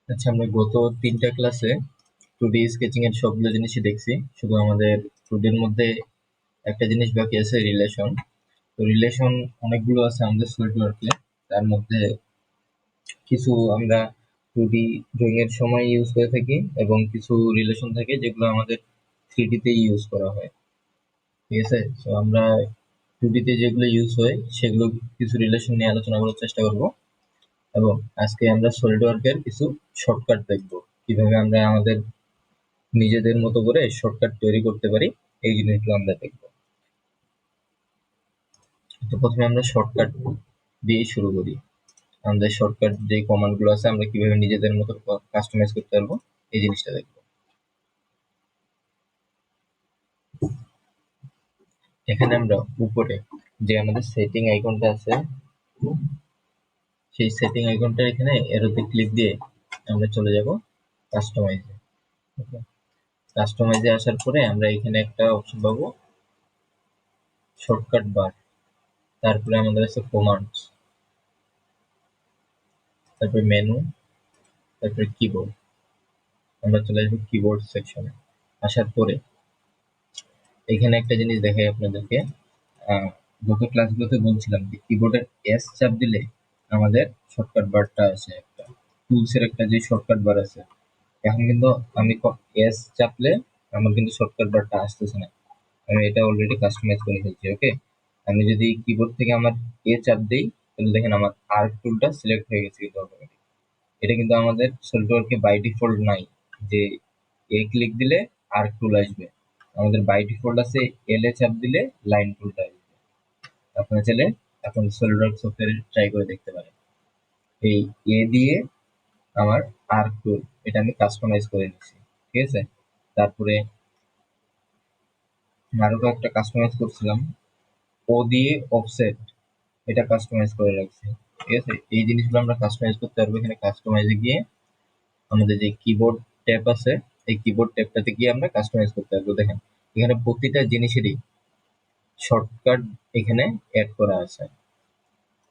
আচ্ছা, আমরা গত ৩টা ক্লাসে 2D স্কেচিং এর সবগুলো জিনিসই দেখছি। শুধু আমাদের 2D এর মধ্যে একটা জিনিস বাকি আছে, রিলেশন। তো রিলেশন অনেকগুলো আছে আমাদের সলিডওয়ার্কে। তার মধ্যে কিছু আমরা 2D ড্রয়িং এর সময় ইউজ করে থাকি এবং কিছু রিলেশন থাকে যেগুলো আমাদের 3D তে ইউজ করা হয়। ঠিক আছে? তো আমরা 2D তে যেগুলো ইউজ হয় সেগুলো কিছু রিলেশন নিয়ে আলোচনা করার চেষ্টা করব। এবং আজকে আমরা সলিডওয়ার্কের কিছু শর্টকাট দেখব, কিভাবে আমরা আমাদের নিজেদের মতো করে শর্টকাট তৈরি করতে পারি, এই জিনিসগুলো আমরা দেখব। তো প্রথমে আমরা শর্টকাট দিয়ে শুরু করি। আমাদের শর্টকাট যে কমান্ড গুলো আছে আমরা কিভাবে নিজেদের মতো কাস্টমাইজ করতে পারবো, এই জিনিসটা দেখবো। এখানে আমরা উপরে যে আমাদের সেটিং আইকনটা আছে, সেই সেটিং আইকনটা এখানে এরোতে ক্লিক দিয়ে আমরা চলে যাব কাস্টমাইজে। কাস্টমাইজে আসার পরে আমরা এখানে একটা অপশন পাবো, শর্টকাট বার। তারপরে আমাদের আছে কমান্ডস, তারপরে মেনু, তারপরে কিবোর্ড। আমরা চলে আসবো কিবোর্ড সেকশনে। আসার পরে এখানে একটা জিনিস দেখাই আপনাদেরকে। গত ক্লাসগুলোতে বলছিলাম যে কিবোর্ডের এস চাপ দিলে আমাদের শর্টকাট বারটা আছে, একটা টুলসের একটা যে শর্টকাট বার আছে। এখন কিন্তু আমি এস চাপলে আমার কিন্তু শর্টকাট বারটা আসতেছে না, আমি এটা অলরেডি কাস্টমাইজ করে ফেলছি। ওকে, আমি যদি কিবোর্ড থেকে আমার এ চাপ দিই তাহলে দেখেন আমার আর্ক টুলটা সিলেক্ট হয়ে গেছে কিন্তু automatic। এটা কিন্তু আমাদের সলিডওয়ার্কে বাই ডিফল্ট নাই যে এ ক্লিক দিলে আর্ক টুল আসবে। আমাদের বাই ডিফল্ট আছে এল এ চাপ দিলে লাইন টুলটা আসবে। আপনারা চাইলে এখন সলিডওয়ার্ক সফটওয়্যারে ট্রাই করে দেখতে পারেন। এই এ দিয়ে আমার আর্ক টুল, এটা আমি কাস্টমাইজ করে নিচ্ছি। ঠিক আছে, তারপরে আরো একটা কাস্টমাইজ করছিলাম, ও দিয়ে অফসেট, এটা কাস্টমাইজ করে রাখছি। ঠিক আছে, এই জিনিসগুলো আমরা কাস্টমাইজ করতে পারবো। এখানে কাস্টমাইজে গিয়ে আমাদের যে কিবোর্ড ট্যাব আছে, এই কিবোর্ড ট্যাবটাতে গিয়ে আমরা কাস্টমাইজ করতে পারবো। দেখেন এখানে প্রতিটা জিনিসেরই শর্টকাট এখানে অ্যাড করা আছে।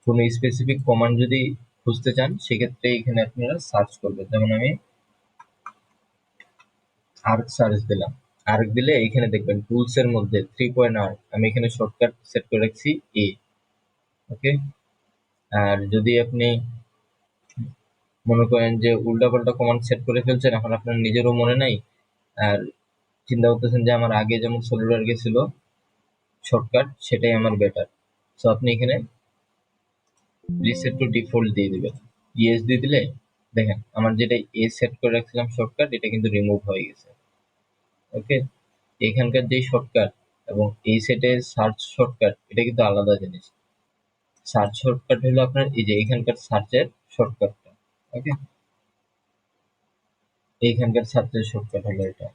কোনো স্পেসিফিক কমান্ড যদি খুঁজতে চান সেক্ষেত্রে এখানে আপনারা সার্চ করবেন। যেমন আমি আর্ক সার্চ দিলাম, আর্ক দিলে এখানে দেখবেন টুলস এর মধ্যে 3.R আমি এখানে শর্টকাট সেট করে রাখছি এ। ওকে, আর যদি আপনি মনে করেন যে উল্টাপাল্টা কমান্ড সেট করে ফেলছেন, এখন আপনার নিজেরও মনে নাই, আর চিন্তা করতেছেন যে আমার আগে যেমন সলিডওয়ার্কে ছিল শর্টকাট সেটাই আমার বেটার, সো আপনি এখানে রিসেট টু ডিফল্ট দিয়ে দিবেন। ইয়েস দিয়ে দিলে দেখেন আমার যেটা এ সেট করে রাখছিলাম শর্টকাট, এটা কিন্তু রিমুভ হয়ে গেছে। ওকে, এখানকার যে শর্টকাট এবং এই সেটের সার্চ শর্টকাট এটা কিন্তু আলাদা জিনিস। সার্চ শর্টকাট হলো আপনার এই যে এখানকার সার্চের শর্টকাটটা। ওকে, এইখানকার সার্চের শর্টকাট হলো এটা।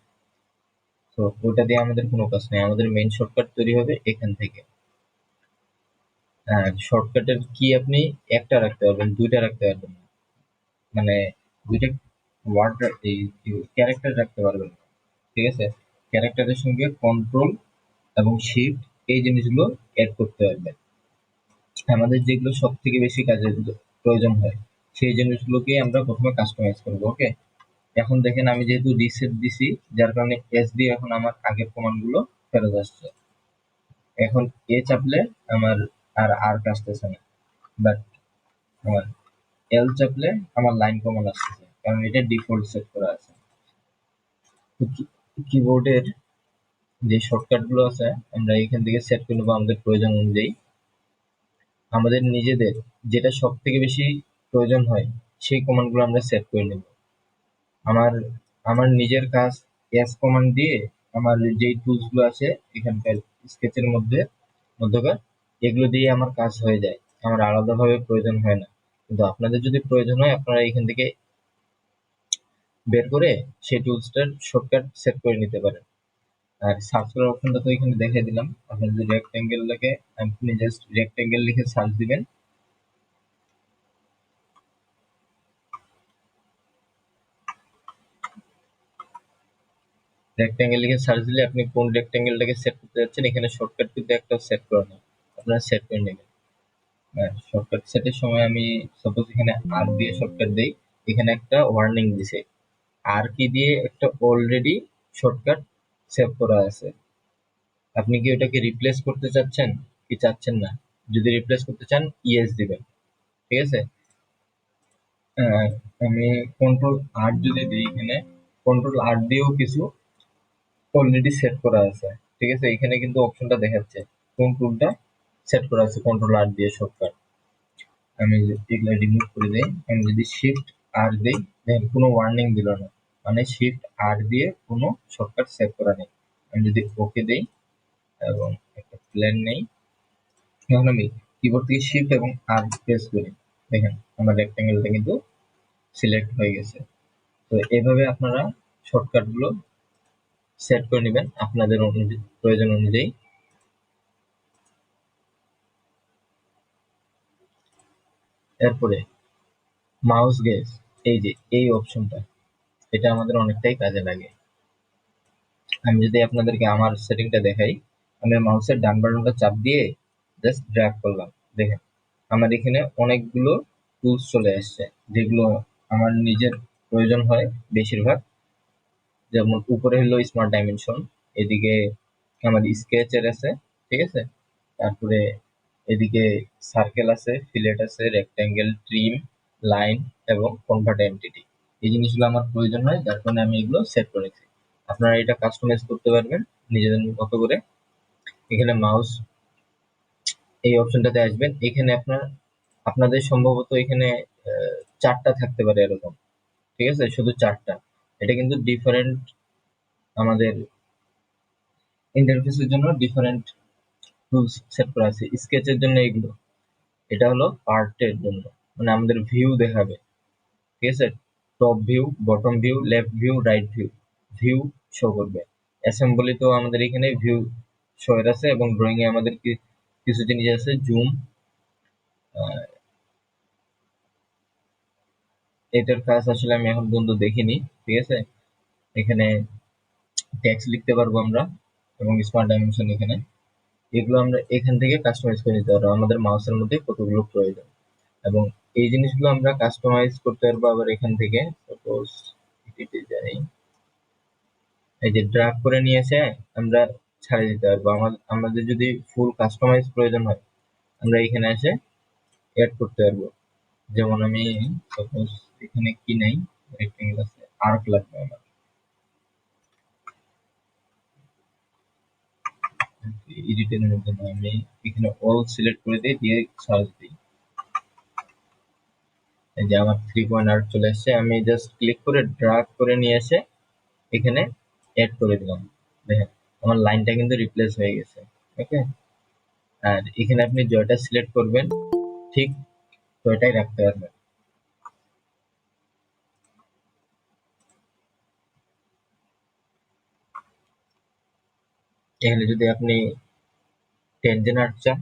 তো ওটা দিয়ে আমাদের কোনো কাজ নেই, আমাদের মেইন শর্টকাট তৈরি হবে এখান থেকে। হ্যাঁ, শর্টকাটের কি আপনি একটা রাখতে পারবেন, দুইটা রাখতে পারবেন না। মানে দুইটা ওয়ার্ড এই ক্যারেক্টার রাখতে পারবেন না। ঠিক আছে, ক্যারেক্টারের সঙ্গে কন্ট্রোল এবং শিফট এই জিনিসগুলো অ্যাড করতে পারবেন। আমাদের যেগুলো সব থেকে বেশি কাজের প্রয়োজন হয় সেই জিনিসগুলোকে আমরা প্রথমে কাস্টমাইজ করবো। ওকে, এখন দেখেন আমি যেহেতু রিসেট দিছি যার কারণে এস দিয়ে এখন আমার আগের কমান্ড গুলো ফেরত আসছে। এখন এ চাপলে আমার আর আর্ক আসতেছে না, বাট আমার এল চাপলে আমার লাইন কমান্ড আসতেছে, কারণ এটা ডিফল্ট সেট করা আছে। কিবোর্ডের যে শর্টকাট গুলো আছে আমরা এখান থেকে সেট করে নেবো আমাদের প্রয়োজন অনুযায়ী। আমাদের নিজেদের যেটা সব থেকে বেশি প্রয়োজন হয় সেই কমান্ড গুলো আমরা সেট করে নেব। আমার আমার নিজের কাজ এস কমান্ড দিয়ে আমার যেই টুলস গুলো আছে এখানকার স্কেচের মধ্যকার, এগুলো দিয়ে আমার কাজ হয়ে যায়, আমার আলাদাভাবে প্রয়োজন হয় না। কিন্তু আপনাদের যদি প্রয়োজন হয় আপনারা এখান থেকে বের করে সেই টুলসটার শর্টকাট সেট করে নিতে পারেন। আর সার্চ করার অপশনটা তো এখানে দেখিয়ে দিলাম। আপনি যদি রেক্টেঙ্গেলটাকে, আপনি জাস্ট রেক্টেঙ্গেল লিখে সার্চ দিবেন। রেক্টেঙ্গেল লিখে সার্চ দিলে আপনি কোন রেক্টেঙ্গেলটাকে সেট করতে যাচ্ছেন এখানে শর্টকাট কিন্তু একটা সেট করা নেই, আপনারা সেট করে নেবেন। শর্টকাট সেটের সময় আমি সাপোজ এখানে আর দিয়ে শর্টকাট দেই, এখানে একটা ওয়ার্নিং দিছে, আর কি দিয়ে একটা অলরেডি শর্টকাট সেভ করা আছে। আপনি কি ওটাকে রিপ্লেস করতে চাচ্ছেন কি চাচ্ছেন না? যদি রিপ্লেস করতে চান ইয়েস দিবেন, ঠিক আছে। আহ, আমি কন্ট্রোল আর যদি দিই, এখানে কন্ট্রোল আর দিয়েও কিছু অলরেডি সেট করা আছে, ঠিক আছে। এখানে কিন্তু অপশনটা দেখাচ্ছে কোন টুলটা সেট করা আছে কন্ট্রোল আর দিয়ে শর্টকাট। আমি এগুলা রিমুভ করে দেই, আমি যদি শিফট আর দেই, দেখেন কোনো ওয়ার্নিং দিল না, মানে শিফট আর দিয়ে কোনো শর্টকাট সেভ করা নেই। আমি যদি ওকে দেই এবং একটা প্ল্যান নেই, এখন আমি কিবোর্ড থেকে শিফট এবং আর প্রেস করি, দেখেন আমার রেক্টেঙ্গেলটা কিন্তু সিলেক্ট হয়ে গেছে। তো এভাবে আপনারা শর্টকাট গুলো সেট করে নেবেন আপনাদের প্রয়োজন অনুযায়ী। এরপরে মাউস গেজ, এই যে এই অপশনটা, এটা আমাদের অনেকটাই কাজে লাগে। আমি যদি আপনাদেরকে আমার সেটিংটা দেখাই, আমি মাউসের ডান বাটনটা চাপ দিয়ে জাস্ট ড্র্যাগ করলাম, দেখেন আমার এখানে অনেকগুলো টুলস চলে আসছে, যেগুলো আমার নিজের প্রয়োজন হয় বেশিরভাগ। যেমন উপরে হলো স্মার্ট ডাইমেনশন, এদিকে আমার স্কেচের আছে, ঠিক আছে। তারপরে এদিকে সার্কেল আছে, ফিলেট আছে, রেক্টেঙ্গেল, ট্রিম, লাইন এবং কনভার্ট এন্টিটি। এই জিনিসগুলো আমার প্রয়োজন হয়, যার কারণে আমি এগুলো সেট করেছি। আপনারা এটা কাস্টমাইজ করতে পারবেন নিজেদের মতো করে। এখানে মাউস এই অপশনটাতে আসবেন, এখানে আপনাদের সম্ভবত এখানে চারটা থাকতে পারে এরকম, ঠিক আছে, শুধু চারটা। এটা কিন্তু ডিফারেন্ট, আমাদের ইন্টারফেসের জন্য ডিফারেন্ট টুলস সেট করা আছে। স্কেচের জন্য এগুলো, এটা হলো পার্টের জন্য, মানে আমাদের ভিউ দেখাবে, ঠিক আছে। Top view, bottom view, left view, right view, view show করবে। অ্যাসেম্বলি তো আমাদের এখানে ভিউ শো এর আছে, এবং ড্রয়িং এ আমাদের কিছু জিনিস আছে, জুম, এটার কাজ আসলে আমি এখন পর্যন্ত দেখিনি, ঠিক আছে। এখানে টেক্সট লিখতে পারবো আমরা, এবং স্মার্ট ডাইমেনশন এখানে, এগুলো আমরা এখান থেকে কাস্টমাইজ করে নিতে পারবো আমাদের মাউসের মধ্যে কতগুলো প্রয়োজন। এবং এই জিনিসগুলো আমরা কাস্টমাইজ করতে পারবো আবার এখান থেকে। সাপোজ এটিতে যাই, এই যে ড্রাগ করে নিয়ে এসে আমরা ছাড়িয়ে দিতে পারবো। আমাদের যদি ফুল কাস্টমাইজ প্রয়োজন হয়, আমরা এখানে এসে অ্যাড করতে পারবো। যেমন আমি সাপোজ এখানে কি নাই, রেক্টেঙ্গেল আছে, আর্ক লাগবে আমার, এডিটের মধ্যে না, আমি এখানে অল সিলেক্ট করে দিই, দিয়ে সার্চ দিই, এই যে আমার 3 পয়েন্ট আর্ক চলে আসছে। আমি জাস্ট ক্লিক করে ড্রাগ করে নিয়ে এসে এখানে অ্যাড করে দিলাম, দেখেন আমার লাইনটা কিন্তু রিপ্লেস হয়ে গেছে। ওকে, আর এখানে আপনি জয়টা সিলেক্ট করবেন, ঠিক জয়টাই রাখতে পারবেন। এখানে যদি আপনি টেনজেন আর্ট চান,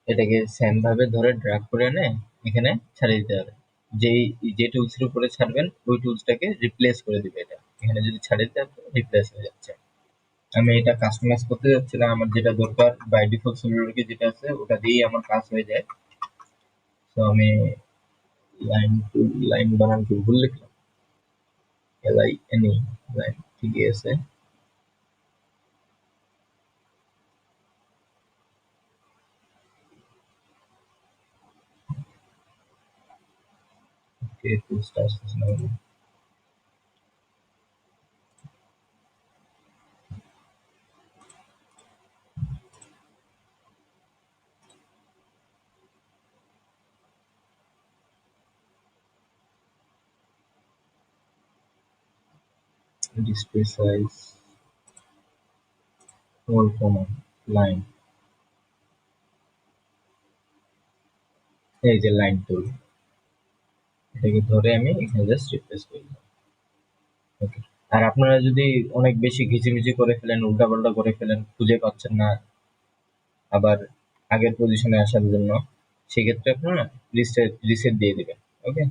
এটাকে সেম ভাবে ধরে ড্র্যাগ করে এনে এখানে ছাড়িয়ে দিতে হবে। যেই যে টুলস এর উপরে ছাড়বেন ওই টুলসটাকে রিপ্লেস করে দিবে এটা, এখানে যদি ছাড়িয়ে দিতে রিপ্লেস হয়ে যাচ্ছে। আমি এটা কাস্টমাইজ করতে যাচ্ছিলাম, আমার যেটা দরকার বাই ডিফল্ট সলিউশন যেটা আছে ওটা দিয়েই আমার কাজ হয়ে যায়। তো আমি লাইন টু লাইন বানান কি ভুল লিখলাম, LINE, লাইন ঠিকই আছে। ওকে, টুলসটা আসতেছে না। ডিসপ্লে সাইজ, স্মল কমা, লাইন, এই যে লাইন টুল, এটাকে ধরে আমি এখানে জাস্ট রিপ্লেস করে দিলাম। ওকে, আর আপনারা যদি অনেক বেশি ঘিচিমিচি করে ফেলেন, উল্টাপাল্টা করে ফেলেন, খুঁজে পাচ্ছেন না আবার আগের পজিশনে আসার জন্য, সেক্ষেত্রে আপনারা রিসেট রিসেট দিয়ে দিবেন। ওকে,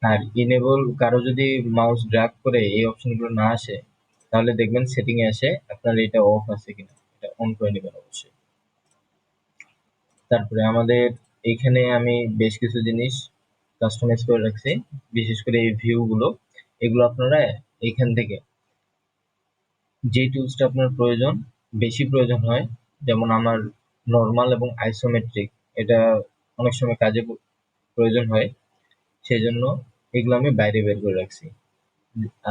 আর ইনেবল কারো যদি মাউস ড্র্যাগ করে এই অপশনগুলো না আসে, তাহলে দেখবেন সেটিং এ আসে আপনার এটা অফ আছে কিনা, এটা অন করে নেবেন অবশ্যই। তারপরে আমাদের এখানে আমি বেশ কিছু জিনিস কাস্টমাইজ করে রাখছি। বিশেষ করে এই ভিউ গুলো, এগুলো আপনারা এখান থেকে যে টুলসটা আপনার প্রয়োজন, বেশি প্রয়োজন হয়, যেমন আমার নর্মাল এবং আইসোমেট্রিক, এটা অনেক সময় কাজে প্রয়োজন হয়, সেই জন্য এগুলো আমি বাইরে বের করে রাখছি।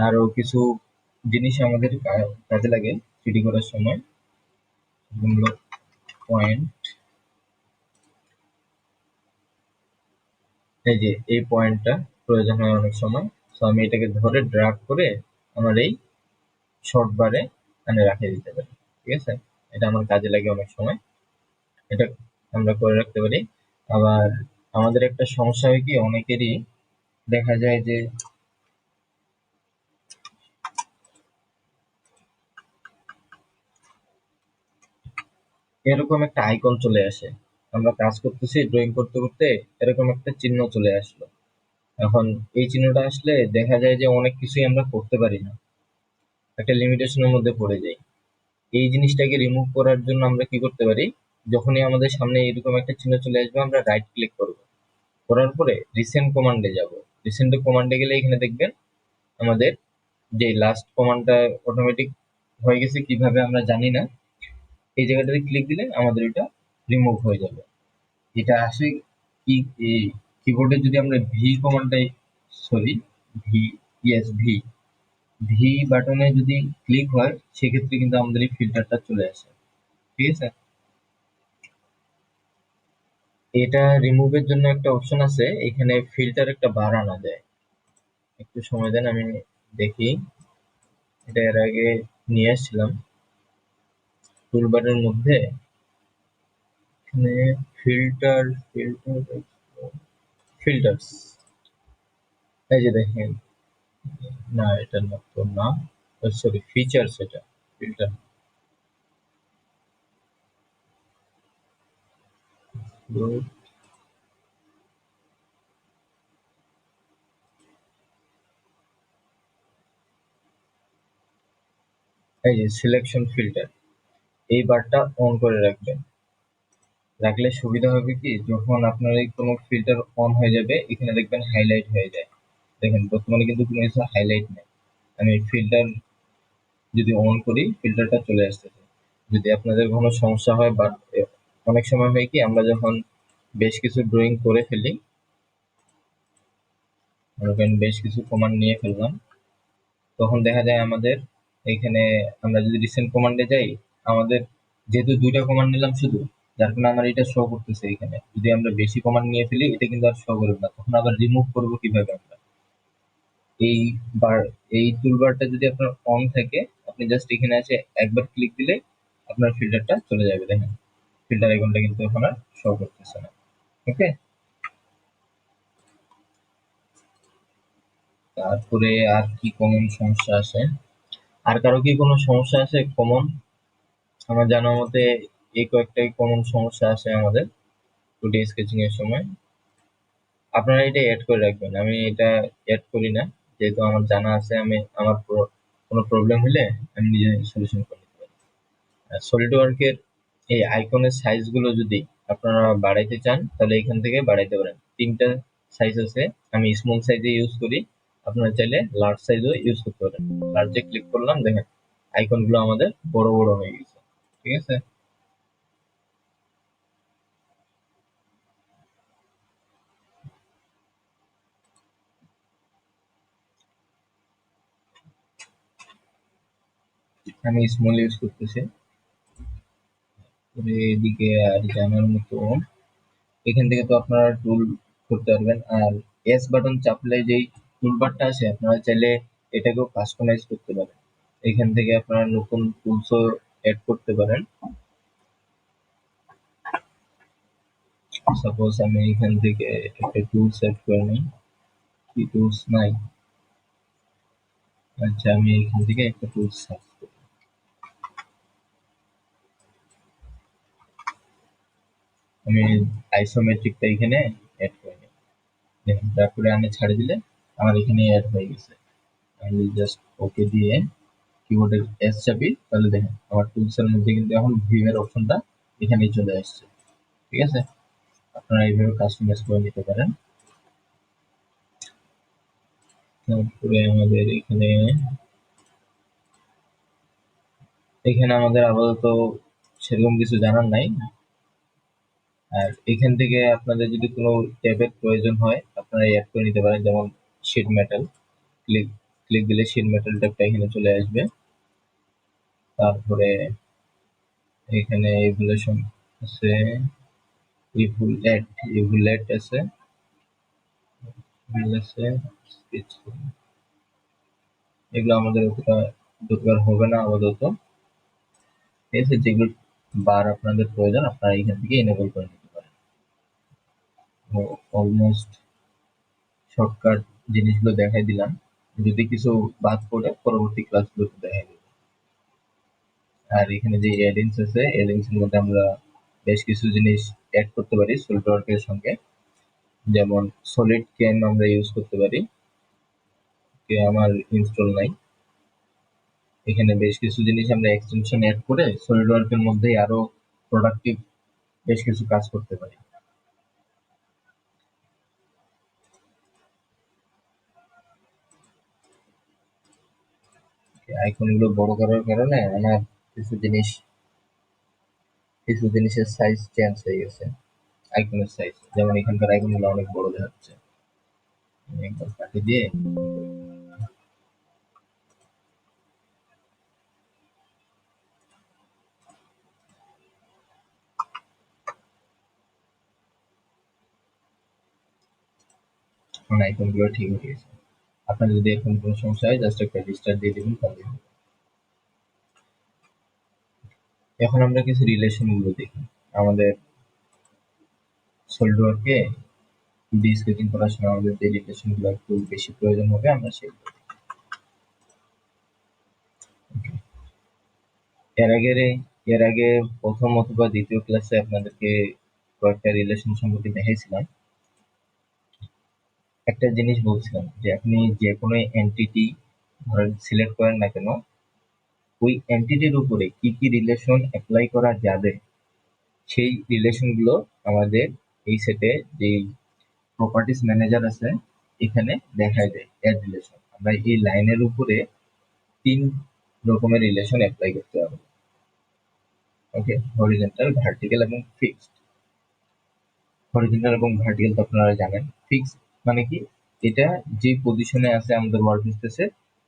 আরো কিছু জিনিস আমাদের কাজে লাগে থ্রিডি করার সময়, যেগুলো পয়েন্ট, এই যে এই পয়েন্টটা প্রয়োজন হয় অনেক সময়। তো আমি এটাকে ধরে ড্রাগ করে আমার এই শর্ট বারে এখানে রাখে দিতে পারি। ঠিক আছে, এটা আমার কাজে লাগে অনেক সময়, এটা আমরা করে রাখতে পারি। আবার আমাদের একটা সমস্যা হয় কি, অনেকেরই দেখা যায় যে এরকম একটা আইকন চলে আসে, আমরা কাজ করতেছি ড্রয়িং করতে করতে এরকম একটা চিহ্ন চলে আসলো। এখন এই চিহ্নটা আসলে দেখা যায় যে অনেক কিছুই আমরা করতে পারি না, একটা লিমিটেশনের মধ্যে পড়ে যাই। এই জিনিসটাকে রিমুভ করার জন্য আমরা কি করতে পারি, যখনই আমাদের সামনে এরকম একটা চিহ্ন চলে আসবে আমরা রাইট ক্লিক করব, করার পরে রিসেন্ট কমান্ডে যাব। রিসেন্ট কমান্ডে গেলে এখানে দেখবেন আমাদের যে লাস্ট কমান্ডটা অটোমেটিক হয়ে গেছে, কিভাবে আমরা জানি না, এই জায়গাটাতে ক্লিক দিলে আমাদের এটা রিমুভ হয়ে যাবে। এটা আসে কি, কিবোর্ডে যদি আমরা ভি কমান্ডটাই, sorry, V, yes V, V বাটনে যদি ক্লিক হয় সেক্ষেত্রে কিন্তু আমাদের এই ফিল্টারটা চলে আসে। ঠিক আছে, এটা রিমুভের জন্য একটা অপশন আছে, এখানে ফিল্টার একটা বার আনা যায়। একটু সময় দেন, আমি দেখি। এটা এর আগে নিয়ে আসছিলাম টুলবারের মধ্যে, এখানে ফিল্টার, ফিল্টার, ফিল্টার্স, এই যে দেখেন, না এটা না তো না, সরি ফিচার্স, এটা ফিল্টার। এই যে সিলেকশন ফিল্টার, এই বারটা অন করে রাখবেন। রাখলে সুবিধা হবে কি, যখন আপনার এই কোনো ফিল্টার অন হয়ে যাবে এখানে দেখবেন হাইলাইট হয়ে যায়। দেখেন বর্তমানে কিন্তু কোনো কিছু হাইলাইট নেই। আমি ফিল্টার যদি অন করি ফিল্টারটা চলে আসতেছে। যদি আপনাদের কোনো সমস্যা হয়, বা অনেক সময় হয় কি, আমরা যখন বেশ কিছু ড্রয়িং করে ফেলি, মনে করেন বেশ কিছু কমান্ড নিয়ে ফেললাম, তখন দেখা যায় আমাদের এখানে, আমরা যদি রিসেন্ট কমান্ডে যাই, আমাদের যেহেতু দুইটা কমান্ড নিলাম শুধু, যার কারণে আমার এটা শো করতেছে এখানে। যদি আমরা বেশি কমান্ড নিয়ে ফেলি এটা কিন্তু আর শো করবে না, তখন আবার রিমুভ করবো কিভাবে আমরা, এই বার, এই টুলবারটা যদি আপনার অন থাকে, আপনি জাস্ট এখানে এসে একবার ক্লিক দিলে আপনার ফিল্টারটা চলে যাবে। দেখেন ফিল্টার আইকনটা কিন্তু এখন আর শো করতেছে না। ওকে, তারপরে আর কি কমন সমস্যা আছে, আর কারো কি কোনো সমস্যা আছে কমন? আমার জানার মতে এই কয়েকটাই কমন সমস্যা আছে আমাদের 2D স্কেচিং এর সময়। আপনারা এটা এড করে রাখবেন, আমি এটা এড করি না, যেহেতু আমার জানা আছে, আমি আমার কোনো প্রবলেম হলে আমি নিজে সলিউশন করে নিতে পারি। সলিড ওয়ার্কের এই আইকনের সাইজ গুলো যদি আপনারা বাড়াইতে চান তাহলে এখান থেকে বাড়াইতে পারেন। তিনটা সাইজ আছে, আমি স্মল সাইজে ইউজ করি, আপনারা চাইলে লার্জ সাইজও ইউজ করতে পারেন। লার্জে ক্লিক করলাম, দেখেন আইকন গুলো আমাদের বড় বড় হয়ে গেছে। ঠিক আছে, আমি স্মল ইউজ করতেছি। তবে এদিকে আর জানার মতো, এখান থেকে তো আপনারা টুল করতে পারবেন। আর এস বাটন চাপলে যেই টুলবারটা আছে আপনারা চাইলে এটাকেও কাস্টমাইজ করতে পারেন, এখান থেকে আপনারা নতুন টুলসও অ্যাড করতে পারেন। সাপোজ আমি এখান থেকে একটা টুলস অ্যাড করে নিই, কি টুলস নাই, আচ্ছা আমি এখান থেকে একটা টুলস সার্চ করি, আমি আইসোমেট্রিকটা এখানে অ্যাড করে নিই। দেখেন তারপরে আমি ছাড়ে দিলে আমার এখানে অ্যাড হয়ে গেছে। আমি জাস্ট ওকে দিয়ে কিবোর্ডের এস চাপি, তাহলে দেখেন আমার টুলস এর মধ্যে কিন্তু এখন ভিউ এর অপশনটা এখানেই চলে আসছে। ঠিক আছে, আপনারা এইভাবে কাস্টমাইজ করে নিতে পারেন। তারপরে আমাদের এখানে এখানে আমাদের আপাতত সেরকম কিছু জানার নাই। আর এখান থেকে আপনাদের যদি কোনো ট্যাবের প্রয়োজন হয় আপনারা অ্যাড করে নিতে পারেন, যেমন শিট মেটাল। ক্লিক ক্লিক দিলে শিট মেটাল ট্যাবটা এখানে চলে আসবে। তারপরে এখানে ইভ্যালুয়েশন আছে, ইভ্যালুয়েট আছে, আছে স্পিচ। এগুলো আমাদের অতটা দরকার হবে না আপাতত। ঠিক আছে, যেগুলো বার আপনাদের প্রয়োজন আপনারা এখান থেকে এনেবল করে নিতে পারেন। অলমোস্ট শর্টকাট জিনিসগুলো দেখাই দিলাম, যদি কিছু বাদ পড়ে পরবর্তী ক্লাসগুলোতে দেখাই দেব। আর এখানে যে এডিংস আছে, এডিংস এর মধ্যে আমরা বেশ কিছু জিনিস অ্যাড করতে পারি সলিডওয়ার্ক এর সঙ্গে, যেমন সলিড ক্যাম আমরা ইউজ করতে পারি। আমার ইনস্টল নাই। এখানে বেশ কিছু জিনিস আমরা এক্সটেনশন অ্যাড করে সলিডওয়ার্ক এর মধ্যে আরো প্রোডাক্টিভ বেশ কিছু কাজ করতে পারি। আইকন গুলো বড় করার কারণে আমার কিছু জিনিসের সাইজ চেঞ্জ হয়ে গেছে। আইকনের সাইজ, যেমন এখানকার আইকন গুলো অনেক বড় দেখাচ্ছে। একবার কাটি দিয়ে এখন আইকন গুলো ঠিক হয়ে গেছে। আপনার যদি এখন কোনো সমস্যা হয় জাস্ট একটা রিস্টার্ট দিয়ে দিবেন, তাহলে হবে। এখন আমরা কিছু রিলেশন গুলো দেখি। আমাদের সলিডওয়ার্কে ডি স্কেচিং করার সময় আমাদের যে রিলেশন গুলো একটু বেশি প্রয়োজন হবে আমরা সেগুলো। এর আগে এর আগে প্রথম অথবা দ্বিতীয় ক্লাসে আপনাদেরকে কয়েকটা রিলেশন সম্পর্কে দেখাইছিলাম। একটা জিনিস বলছিলাম যে আপনি যে কোনো এন্টিটি ধরেন সিলেক্ট করেন না কেন, ওই এন্টিটির উপরে কি কি রিলেশন অ্যাপ্লাই করা যাবে সেই রিলেশন গুলো আমাদের এই সেটে যে প্রপার্টিস ম্যানেজার আছে এখানে দেখায় দেয়। অ্যাড রিলেশন আমরা এই লাইনের উপরে 3 রকমের রিলেশন অ্যাপ্লাই করতে হবে। ওকে, হরিজন্টাল, ভার্টিক্যাল এবং ফিক্সড। হরিজন্টাল এবং ভার্টিক্যাল তো আপনারা জানেন। ফিক্সড মানে কি, এটা যে পজিশনে আছে আমাদের ওয়ার্ক স্পেসে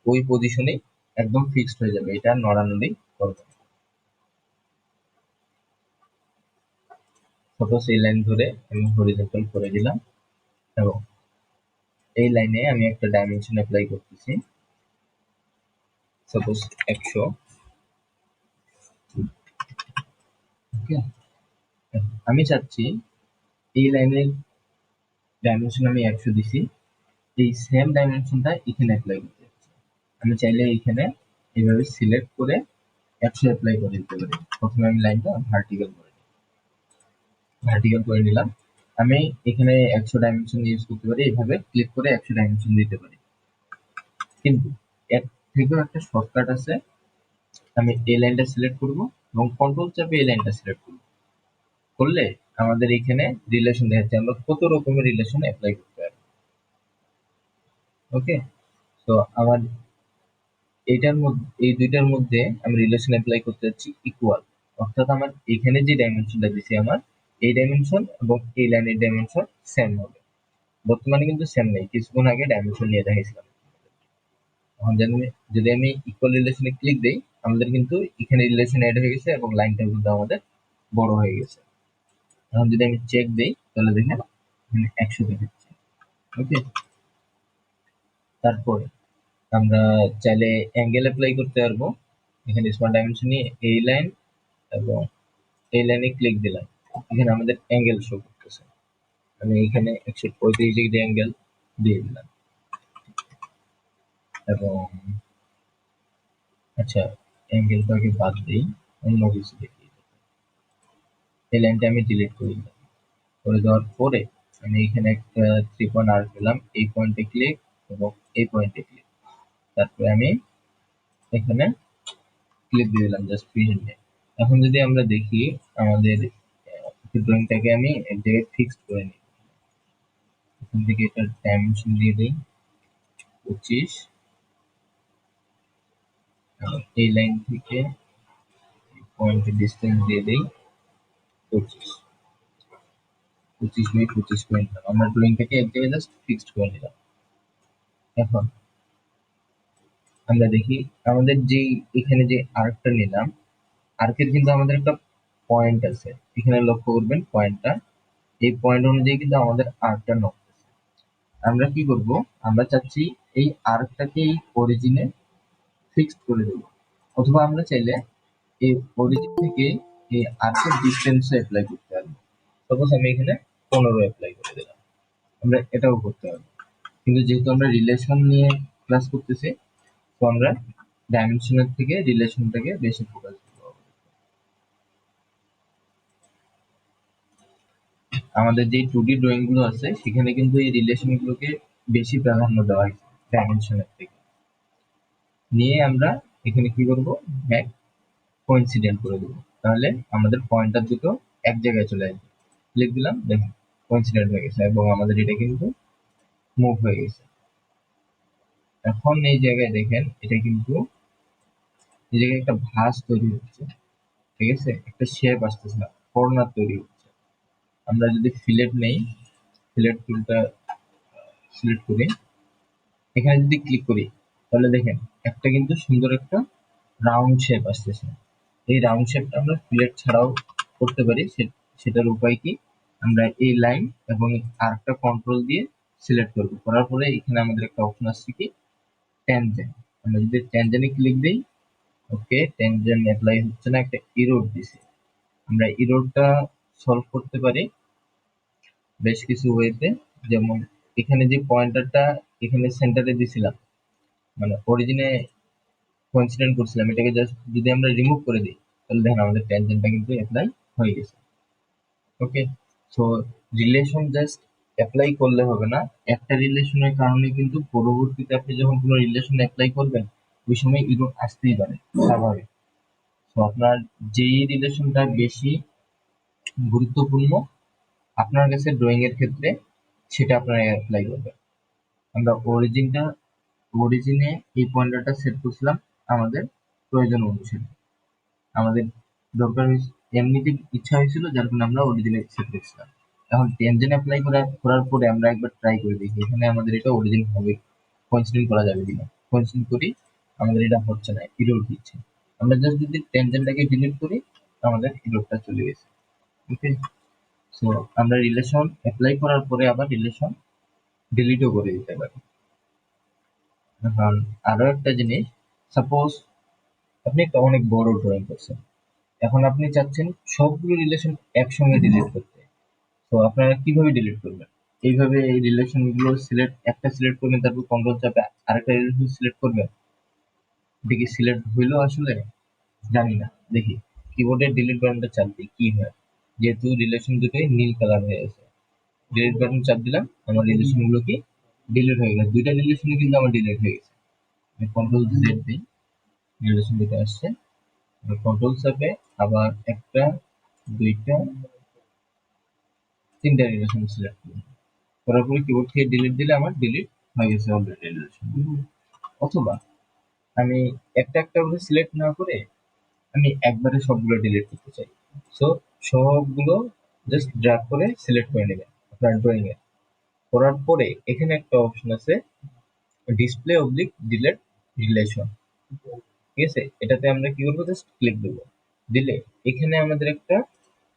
ওই পজিশনে একদম ফিক্সড হয়ে যাবে, এটা নড়ানড়ি করবে না। সাপোজ এই লাইন ধরে আমি হরিজন্টাল করে দিলাম এবং এই লাইনে আমি একটা ডাইমেনশন অ্যাপ্লাই করতেছি, সাপোজ 100। ওকে, আমি চাচ্ছি এই লাইনের ডাইমেনশন আমি 100 দিছি, এই সেম ডাইমেনশনটা এখানে অ্যাপ্লাই করতে চাচ্ছি। আমি চাইলে এখানে এইভাবে সিলেক্ট করে 100 অ্যাপ্লাই করে দিতে পারি। প্রথমে আমি লাইনটা ভার্টিক্যাল করে নিলাম। আমি এখানে 100 ডাইমেনশন ইউজ করতে পারি, এইভাবে ক্লিক করে 100 ডাইমেনশন দিতে পারি। কিন্তু এর থেকেও একটা শর্টকাট আছে। আমি এই লাইনটা সিলেক্ট করব এবং কন্ট্রোল চাপে এই লাইনটা সিলেক্ট করব, করলে আমাদের এখানে রিলেশন দেখাচ্ছে আমরা কত রকমের রিলেশন অ্যাপ্লাই করতে পারি। ওকে, তো আমার এইটার মধ্যে এই দুইটার মধ্যে আমি রিলেশন অ্যাপ্লাই করতে যাচ্ছি ইকুয়াল, অর্থাৎ আমার এখানে যে ডাইমেনশনটা দিছি আমার এই ডাইমেনশন এবং এই লাইনের ডাইমেনশন সেম হবে। বর্তমানে কিন্তু সেম নেই, কিছুক্ষণ আগে ডাইমেনশন নিয়ে দেখাইছিলাম। এখন যদি আমি ইকুয়াল রিলেশনে ক্লিক দেই আমাদের কিন্তু এখানে রিলেশন অ্যাড হয়ে গেছে এবং লাইনটা কিন্তু আমাদের বড় হয়ে গেছে। এখন যদি আমি চেক দেই তাহলে দেখেন এখানে 100 দেখাচ্ছে। ওকে, তারপরে আমরা চাইলে অ্যাঙ্গেল অ্যাপ্লাই করতে পারবো। এখানে স্মার্ট ডাইমেনশন নিয়ে এই লাইন এবং এই লাইনে ক্লিক দিলাম, এখানে আমাদের অ্যাঙ্গেল শো করতেছে। আমি এখানে 135 ডিগ্রি অ্যাঙ্গেল দিয়ে দিলাম এবং আচ্ছা অ্যাঙ্গেলটাকে বাদ দিই, অন্য কিছু দেখি। এই লাইনটা আমি ডিলিট করে দিলাম। করে দেওয়ার পরে আমি এখানে একটা 3 পয়েন্ট আর্ক পেলাম, এই পয়েন্টে ক্লিক এবং এই পয়েন্টে ক্লিক। তারপরে আমি এখানে ক্লিক দিয়ে দিলাম জাস্ট প্রিন্টে। এখন যদি আমরা দেখি আমাদের ড্রয়িংটাকে আমি এক জায়গায় ফিক্সড করে নিই। এখান থেকে এটা ডাইমেনশন দিয়ে দিই 25, এই লাইন থেকে পয়েন্টের ডিস্টেন্স দিয়ে দেই 25, 25/25 করে নিলাম। আমরা ড্রয়িংটাকে এক জায়গায় জাস্ট ফিক্সড করে নিলাম। এখন আমরা দেখি আমাদের যেই এখানে যে আর্কটা নিলাম, আর্কের কিন্তু আমাদের একটা পয়েন্ট আছে, এখানে লক্ষ্য করবেন পয়েন্টটা, এই পয়েন্ট অনুযায়ী কিন্তু আমাদের আর্কটা নড়তেছে। আমরা কি করব, আমরা চাচ্ছি এই আর্কটাকে এই অরিজিনে ফিক্সড করে দেব, অথবা আমরা চাইলে এই অরিজিন থেকে এই আর্কের ডিস্টেন্সে অ্যাপ্লাই করতে পারবো। সাপোজ আমি এখানে 15 অ্যাপ্লাই করে দিলাম, আমরা এটাও করতে পারবো। কিন্তু যেহেতু আমরা রিলেশন নিয়ে ক্লাস করতেছি, তো আমরা ডাইমেনশনের থেকে রিলেশনটাকে বেশি ফোকাস করব। আমাদের যে 2D ড্রয়িং গুলো আছে সেখানে কিন্তু এই রিলেশন গুলোকে বেশি প্রাধান্য দেওয়া হয়েছে ডাইমেনশনের থেকে। নিয়ে আমরা এখানে কি করব, ম্যাক কোইন্সিডেন্ট করে দেবো, তাহলে আমাদের পয়েন্টার দুটো এক জায়গায় চলে আসবে। ক্লিক দিলাম, দেখুন কোইন্সিডেন্ট হয়ে গেছে এবং আমাদের এটা কিন্তু মুভ হয়ে গেছে। এখন এই জায়গায় দেখেন এটা কিন্তু এই জায়গায় একটা ভাঁজ তৈরি হচ্ছে, ঠিক আছে, একটা শেপ আসতেছে না, কর্নার তৈরি হচ্ছে। আমরা যদি ফিলেট নেই, ফিলেট টুলটা সিলেক্ট করি, এখানে যদি ক্লিক করি, তাহলে দেখেন একটা কিন্তু সুন্দর একটা রাউন্ড শেপ আসতেছে। এই রাউন্ড শেপটা আমরা ফিলেট ছাড়াও করতে পারি। সেটার উপায় কি, আমরা এই লাইন এবং আরেকটা কন্ট্রোল দিয়ে সিলেক্ট করব, করার পরে এখানে আমাদের একটা অপশন আসছে কি ট্যানজেন্ট। আমরা যদি ট্যানজেন্টে ক্লিক দিই, ওকে ট্যানজেন্ট অ্যাপ্লাই হচ্ছে না, একটা ইরোড দিছে। আমরা ইরোডটা সলভ করতে পারি বেশ কিছু ওয়েতে, যেমন এখানে যে পয়েন্টারটা এখানে সেন্টারে দিছিলাম, মানে অরিজিনে কোইন্সিডেন্ট করছিলাম, এটাকে জাস্ট যদি আমরা রিমুভ করে দিই, তাহলে দেখেন আমাদের ট্যানজেন্টটা কিন্তু অ্যাপ্লাই হয়ে গেছে। ওকে, সো রিলেশন জাস্ট অ্যাপ্লাই করলে হবে না, একটা রিলেশনের কারণে কিন্তু পরবর্তীতে আপনি যখন কোনো রিলেশন অ্যাপ্লাই করবেন ওই সময় ইরোড আসতেই পারে, স্বাভাবিক। তো আপনার যেই রিলেশনটা বেশি গুরুত্বপূর্ণ আপনার কাছে ড্রয়িং এর ক্ষেত্রে, সেটা আপনারা অ্যাপ্লাই করবেন। আমরা অরিজিনে এই পয়েন্টারটা সেট করছিলাম আমাদের প্রয়োজন অনুসারে, আমাদের দরকার এমনিতে ইচ্ছা হয়েছিল যার কারণে আমরা অরিজিনে সেট করছিলাম। এখন টেনজেন অ্যাপ্লাই করার পরে আমরা একবার ট্রাই করে দেখি এখানে আমাদের এটা অরিজিন হবে, কনসিডেন্ট করা যাবে কিনা। কনসিডেন্ট করি, আমাদের এটা হচ্ছে না, ইরোর দিচ্ছে। আমরা জাস্ট যদি টেনজেন্টটাকে ডিলিট করি, আমাদের ইরোরটা চলে গেছে। ওকে, সো আমরা রিলেশন অ্যাপ্লাই করার পরে আবার রিলেশন ডিলিটও করে দিতে পারি। এখন আরো একটা জিনিস, সাপোজ আপনি একটা অনেক বড় ড্রয়িং করছেন, এখন আপনি চাচ্ছেন সবগুলো রিলেশন একসঙ্গে ডিলিট করতে, তো আপনারা কিভাবে ডিলিট করবেন? এইভাবে এই রিলেশন গুলো একটা সিলেক্ট করবেন, তারপর কন্ট্রোল চাপে আরেকটা রিলেশন সিলেক্ট করবেন। দেখি সিলেক্ট হইলো আসলে, জানি না, দেখি কিবোর্ডের ডিলিট বাটনটা চাপ দিই কি হয়। যেহেতু রিলেশন দুটোই নীল কালার হয়ে আছে, ডিলিট বাটন চাপ দিলাম, আমার রিলেশন গুলো কি ডিলিট হয়ে গেছে, দুইটা রিলেশনই কিন্তু আমার ডিলিট হয়ে গেছে। আমি কন্ট্রোল জেড দিই, রিলেশন দুটো আসছে, কন্ট্রোল চাপে আবার একটা, দুইটা, তিনটা রিলেশন সিলেক্ট করি, করার পরে কিবোর্ড থেকে ডিলিট দিলে আমার ডিলিট হয়ে গেছে অলরেডি রিলেশন। অথবা আমি একটা একটা করে সিলেক্ট না করে আমি একবারে সবগুলো ডিলিট করতে চাই, সো সবগুলো জাস্ট ড্র্যাগ করে সিলেক্ট করে নেবেন আপনার ড্রয়িং এ। করার পরে এখানে একটা অপশন আছে ডিসপ্লে অবলিক ডিলিট রিলেশন, ঠিক আছে, এটাতে আমরা কি করবো, জাস্ট ক্লিক দেবো, দিলে এখানে আমাদের একটা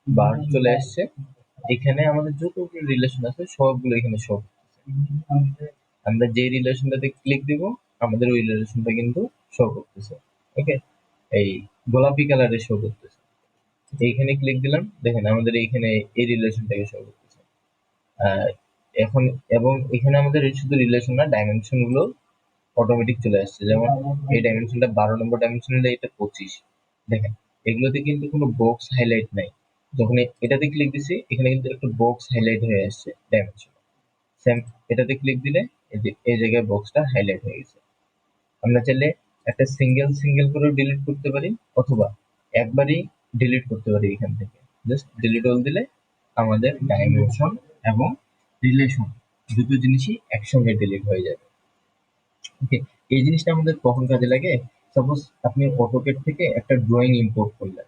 বার চলে আসছে, এখানে আমাদের যতগুলো রিলেশন আছে সবগুলো এখানে শো করতেছে। আমরা যে রিলেশনটাতে ক্লিক দিব আমাদের ওই রিলেশনটা কিন্তু শো করতেছে। ওকে, এই গোলাপি কালারে শো করতেছে, এইখানে ক্লিক দিলাম, দেখেন আমাদের এইখানে এই রিলেশনটাকে শো করতেছে। আহ, এখন এবং এখানে আমাদের শুধু রিলেশন না, ডাইমেনশন গুলো অটোমেটিক চলে আসছে, যেমন এই ডাইমেনশনটা 12 নম্বর ডাইমেনশন, এটা 25। দেখেন এগুলোতে কিন্তু কোনো বক্স হাইলাইট নাই, যখন এটাতে ক্লিক দিছি এখানে কিন্তু একটা বক্স হাইলাইট হয়ে আসছে ডাইমেনশন। সেম এটাতে ক্লিক দিলে এই জায়গায় বক্সটা হাইলাইট হয়ে গেছে। আমরা চাইলে একটা সিঙ্গেল সিঙ্গেল করে ডিলিট করতে পারি, অথবা একবারই ডিলিট করতে পারি এখান থেকে, জাস্ট ডিলিট অল দিলে আমাদের ডাইমেনশন এবং রিলেশন দুটো জিনিসই একসঙ্গে ডিলিট হয়ে যাবে। ওকে, এই জিনিসটা আমাদের কখন কাজে লাগে? সাপোজ আপনি অটোক্যাড থেকে একটা ড্রয়িং ইম্পোর্ট করলেন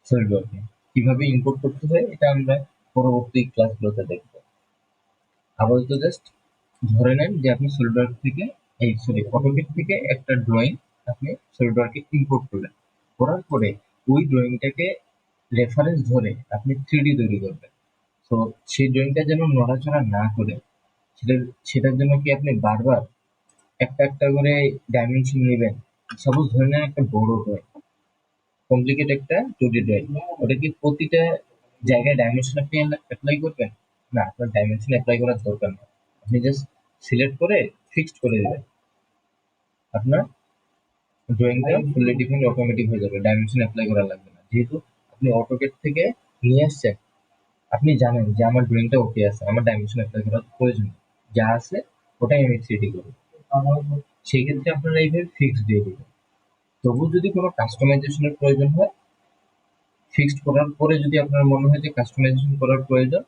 সলিডওয়ার্কে, কিভাবে ইম্পোর্ট করতে হয় এটা আমরা পরবর্তী ক্লাসগুলোতে দেখবো। আপাতত জাস্ট ধরে নেন যে আপনি সলিডওয়ার্ক থেকে, এই সরি, অটোক্যাড থেকে একটা ড্রয়িং আপনি সলিডওয়ার্কে ইম্পোর্ট করলেন। করার পরে ওই ড্রয়িংটাকে রেফারেন্স ধরে আপনি 3D তৈরি করবেন। তো সেই ড্রয়িংটা যেন নড়াচড়া না করে, সেটার সেটার জন্য কি আপনি বারবার একটা একটা করে ডাইমেনশন নেবেন? সাপোজ ধরে নেন একটা বড় ড্রয়িং, কমপ্লিকেট একটা 2D ড্রয়িং, ওটা কি প্রতিটা জায়গায় ডাইমেনশন আপনি অ্যাপ্লাই করবেন? না, আপনার ডাইমেনশন অ্যাপ্লাই করার দরকার নেই। আপনি জাস্ট সিলেক্ট করে ফিক্সড করে দিবেন, আপনার ড্রয়িংটা ফুললি ডিফাইন্ড অটোমেটিক হয়ে যাবে, ডাইমেনশন অ্যাপ্লাই করা লাগবে না। যেহেতু আপনি অটোক্যাড থেকে নিয়ে আসছেন, আপনি জানেন যে আমার ড্রয়িংটা ওকে আছে, আমার ডাইমেনশন অ্যাপ্লাই করার প্রয়োজন নেই। যা আছে ওটাই আমি 3D করব। সেই ক্ষেত্রে আপনারা এইভাবে ফিক্সড দিয়ে দিবেন। তবু যদি কোনো কাস্টমাইজেশনের প্রয়োজন হয়, ফিক্সড করার পরে যদি আপনার মনে হয় যে কাস্টমাইজেশন করার প্রয়োজন,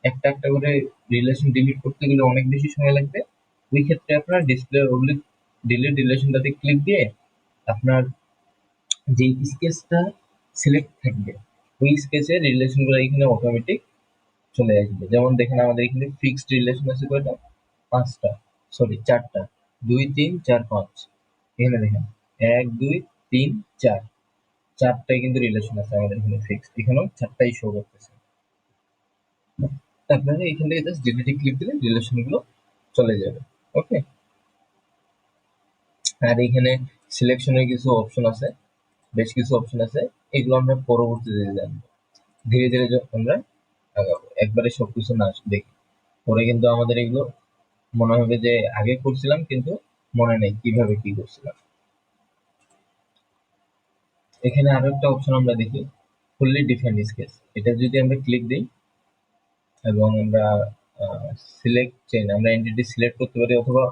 একটা একটা করে রিলেশন ডিলিট করতে গেলে অনেক বেশি সময় লাগবে। ওই ক্ষেত্রে আপনার ডিসপ্লে অবলিক ডিলিট রিলেশনটাতে ক্লিক দিয়ে আপনার যে স্কেচটা সিলেক্ট থাকবে, ওই স্কেচের রিলেশনগুলো এখানে অটোমেটিক চলে আসবে। যেমন দেখেন আমাদের এখানে ফিক্সড রিলেশন আছে কয়টা? 5টা, সরি 4টা। 2 3 4 5। এখানে দেখেন 1 2 3 4, 4টাই কিন্তু রিলেশন আছে আমাদের এখানে ফিক্সড, এখানেও 4টাই শো করতেছে। আপনারা এখান থেকে জাস্ট ডিলিটে ক্লিক দিলে রিলেশন গুলো চলে যাবে। ওকে, আর এখানে সিলেকশনের কিছু অপশন আছে, বেশ কিছু অপশন আছে, এগুলো আমরা পরবর্তীতে জানবো। ধীরে ধীরে আমরা আগাবো, একবারে সবকিছু না দেখি, পরে কিন্তু আমাদের এগুলো মনে হবে যে আগে করছিলাম কিন্তু মনে নেই কিভাবে কি করছিলাম। এখানে আরো একটা অপশন আমরা দেখি, ফুললি ডিফাইন্ড স্কেচ। এটা যদি আমরা ক্লিক দিই এবং আমরা সিলেক্ট চেইন, আমরা এন্টিটি সিলেক্ট করতে পারি, অথবা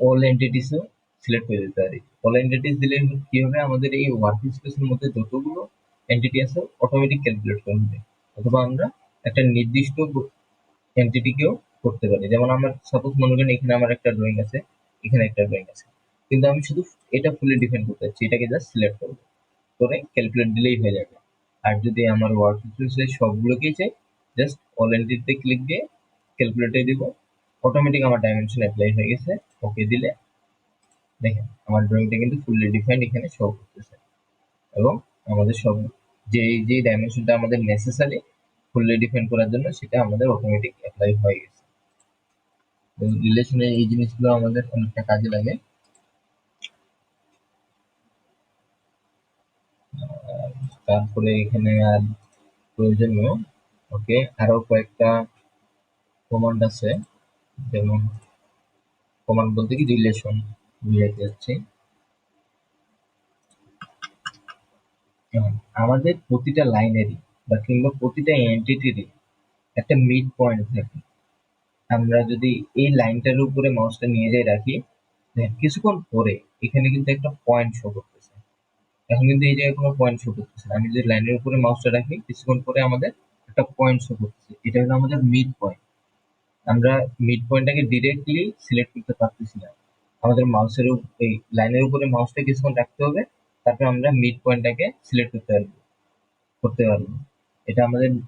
অল এন্টিটিসও সিলেক্ট করে দিতে পারি। অল এন্টিটিস দিলে কি হবে, আমাদের এই ওয়ার্ক স্পেসের মধ্যে যতগুলো এন্টিটি আছে অটোমেটিক ক্যালকুলেট করে নেবে। অথবা আমরা একটা নির্দিষ্ট এন্টিটিকেও করতে পারি। যেমন আমার সাপোজ মনে করেন এখানে আমার একটা ড্রয়িং আছে, এখানে একটা ড্রয়িং আছে, কিন্তু আমি শুধু এটা ফুলি ডিফাইন করতে চাচ্ছি, এটাকে জাস্ট সিলেক্ট করবো, করে ক্যালকুলেট দিলেই হয়ে যাবে। আর যদি আমার ওয়ার্ক স্পেসে সবগুলোকেই চাই, জাস্ট অল এন্টিটিতে ক্লিক দিয়ে ক্যালকুলেটে দিব, অটোমেটিক আমার ডাইমেনশন অ্যাপ্লাই হয়ে গেছে। ওকে দিলে দেখেন আমার ড্রয়িংটা কিন্তু ফুললি ডিফাইন্ড এখানে শো করতেছে, এবং আমাদের সব যে যে ডাইমেনশনটা আমাদের নেসেসারি ফুললি ডিফাইন করার জন্য সেটা আমাদের অটোমেটিক অ্যাপ্লাই হয়ে গেছে। রিলেশনে এই জিনিসগুলো আমাদের অনেকটা কাজে লাগে। তারপরে এখানে আর প্রয়োজনীয়, ওকে, আরো কয়েকটা কমান্ড আছে। যেমন কমান্ড বলতে কি রিলেশন বুঝাতে যাচ্ছে। আমাদের প্রতিটা লাইনেরই বা কিংবা প্রতিটা এন্টিটিরই একটা মিড পয়েন্ট থাকে। আমরা যদি এই লাইনটার উপরে মাউসটা নিয়ে যাই রাখি, দেখেন কিছুক্ষণ পরে এখানে কিন্তু একটা পয়েন্ট শো করতেছে। এখন কিন্তু এই জায়গায় কোনো পয়েন্ট শো করতেছে না। আমি যদি লাইনের উপরে মাউসটা রাখি, কিছুক্ষণ পরে আমাদের একটা পয়েন্ট শো করতেছে, এটা হলো আমাদের মিড পয়েন্ট। আমরা মিড পয়েন্টটাকে ডিরেক্টলি সিলেক্ট করতে পারতেছি না, আমাদের মাউসের এই লাইনের উপরে মাউসটা কিছুক্ষণ রাখতে হবে, তারপর আমরা মিড পয়েন্টটাকে সিলেক্ট করতে পারবো। এটা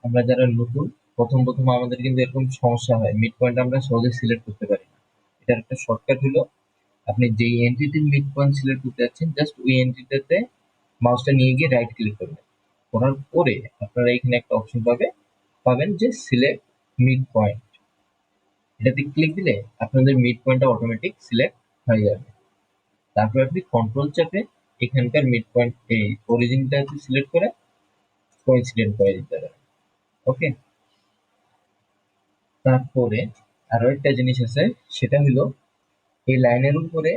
আমরা যারা নতুন, প্রথম প্রথম আমাদের কিন্তু এরকম সমস্যা হয়, মিড পয়েন্ট আমরা সহজে সিলেক্ট করতে পারি না। এটার একটা শর্টকাট হলো, আপনি যেই এন্টিটির মিড পয়েন্ট সিলেক্ট করতে যাচ্ছেন, জাস্ট ওই এন্টিটিতে মাউসটা নিয়ে গিয়ে রাইট ক্লিক করবেন। করার পরে আপনারা এখানে একটা অপশন পাবেন যে সিলেক্ট মিড পয়েন্ট। এটাতে ক্লিক দিলে আপনাদের মিড পয়েন্টটা অটোমেটিক সিলেক্ট হয়ে যাবে। তারপর আপনি কন্ট্রোল চাপে এখানকার মিড পয়েন্ট, এই অরিজিনটা সিলেক্ট করে কোইন্সিডেন্ট করে দিতে পারেন। ওকে, তারপরে আরো একটা জিনিস আছে, সেটা হলো এই লাইনের উপরে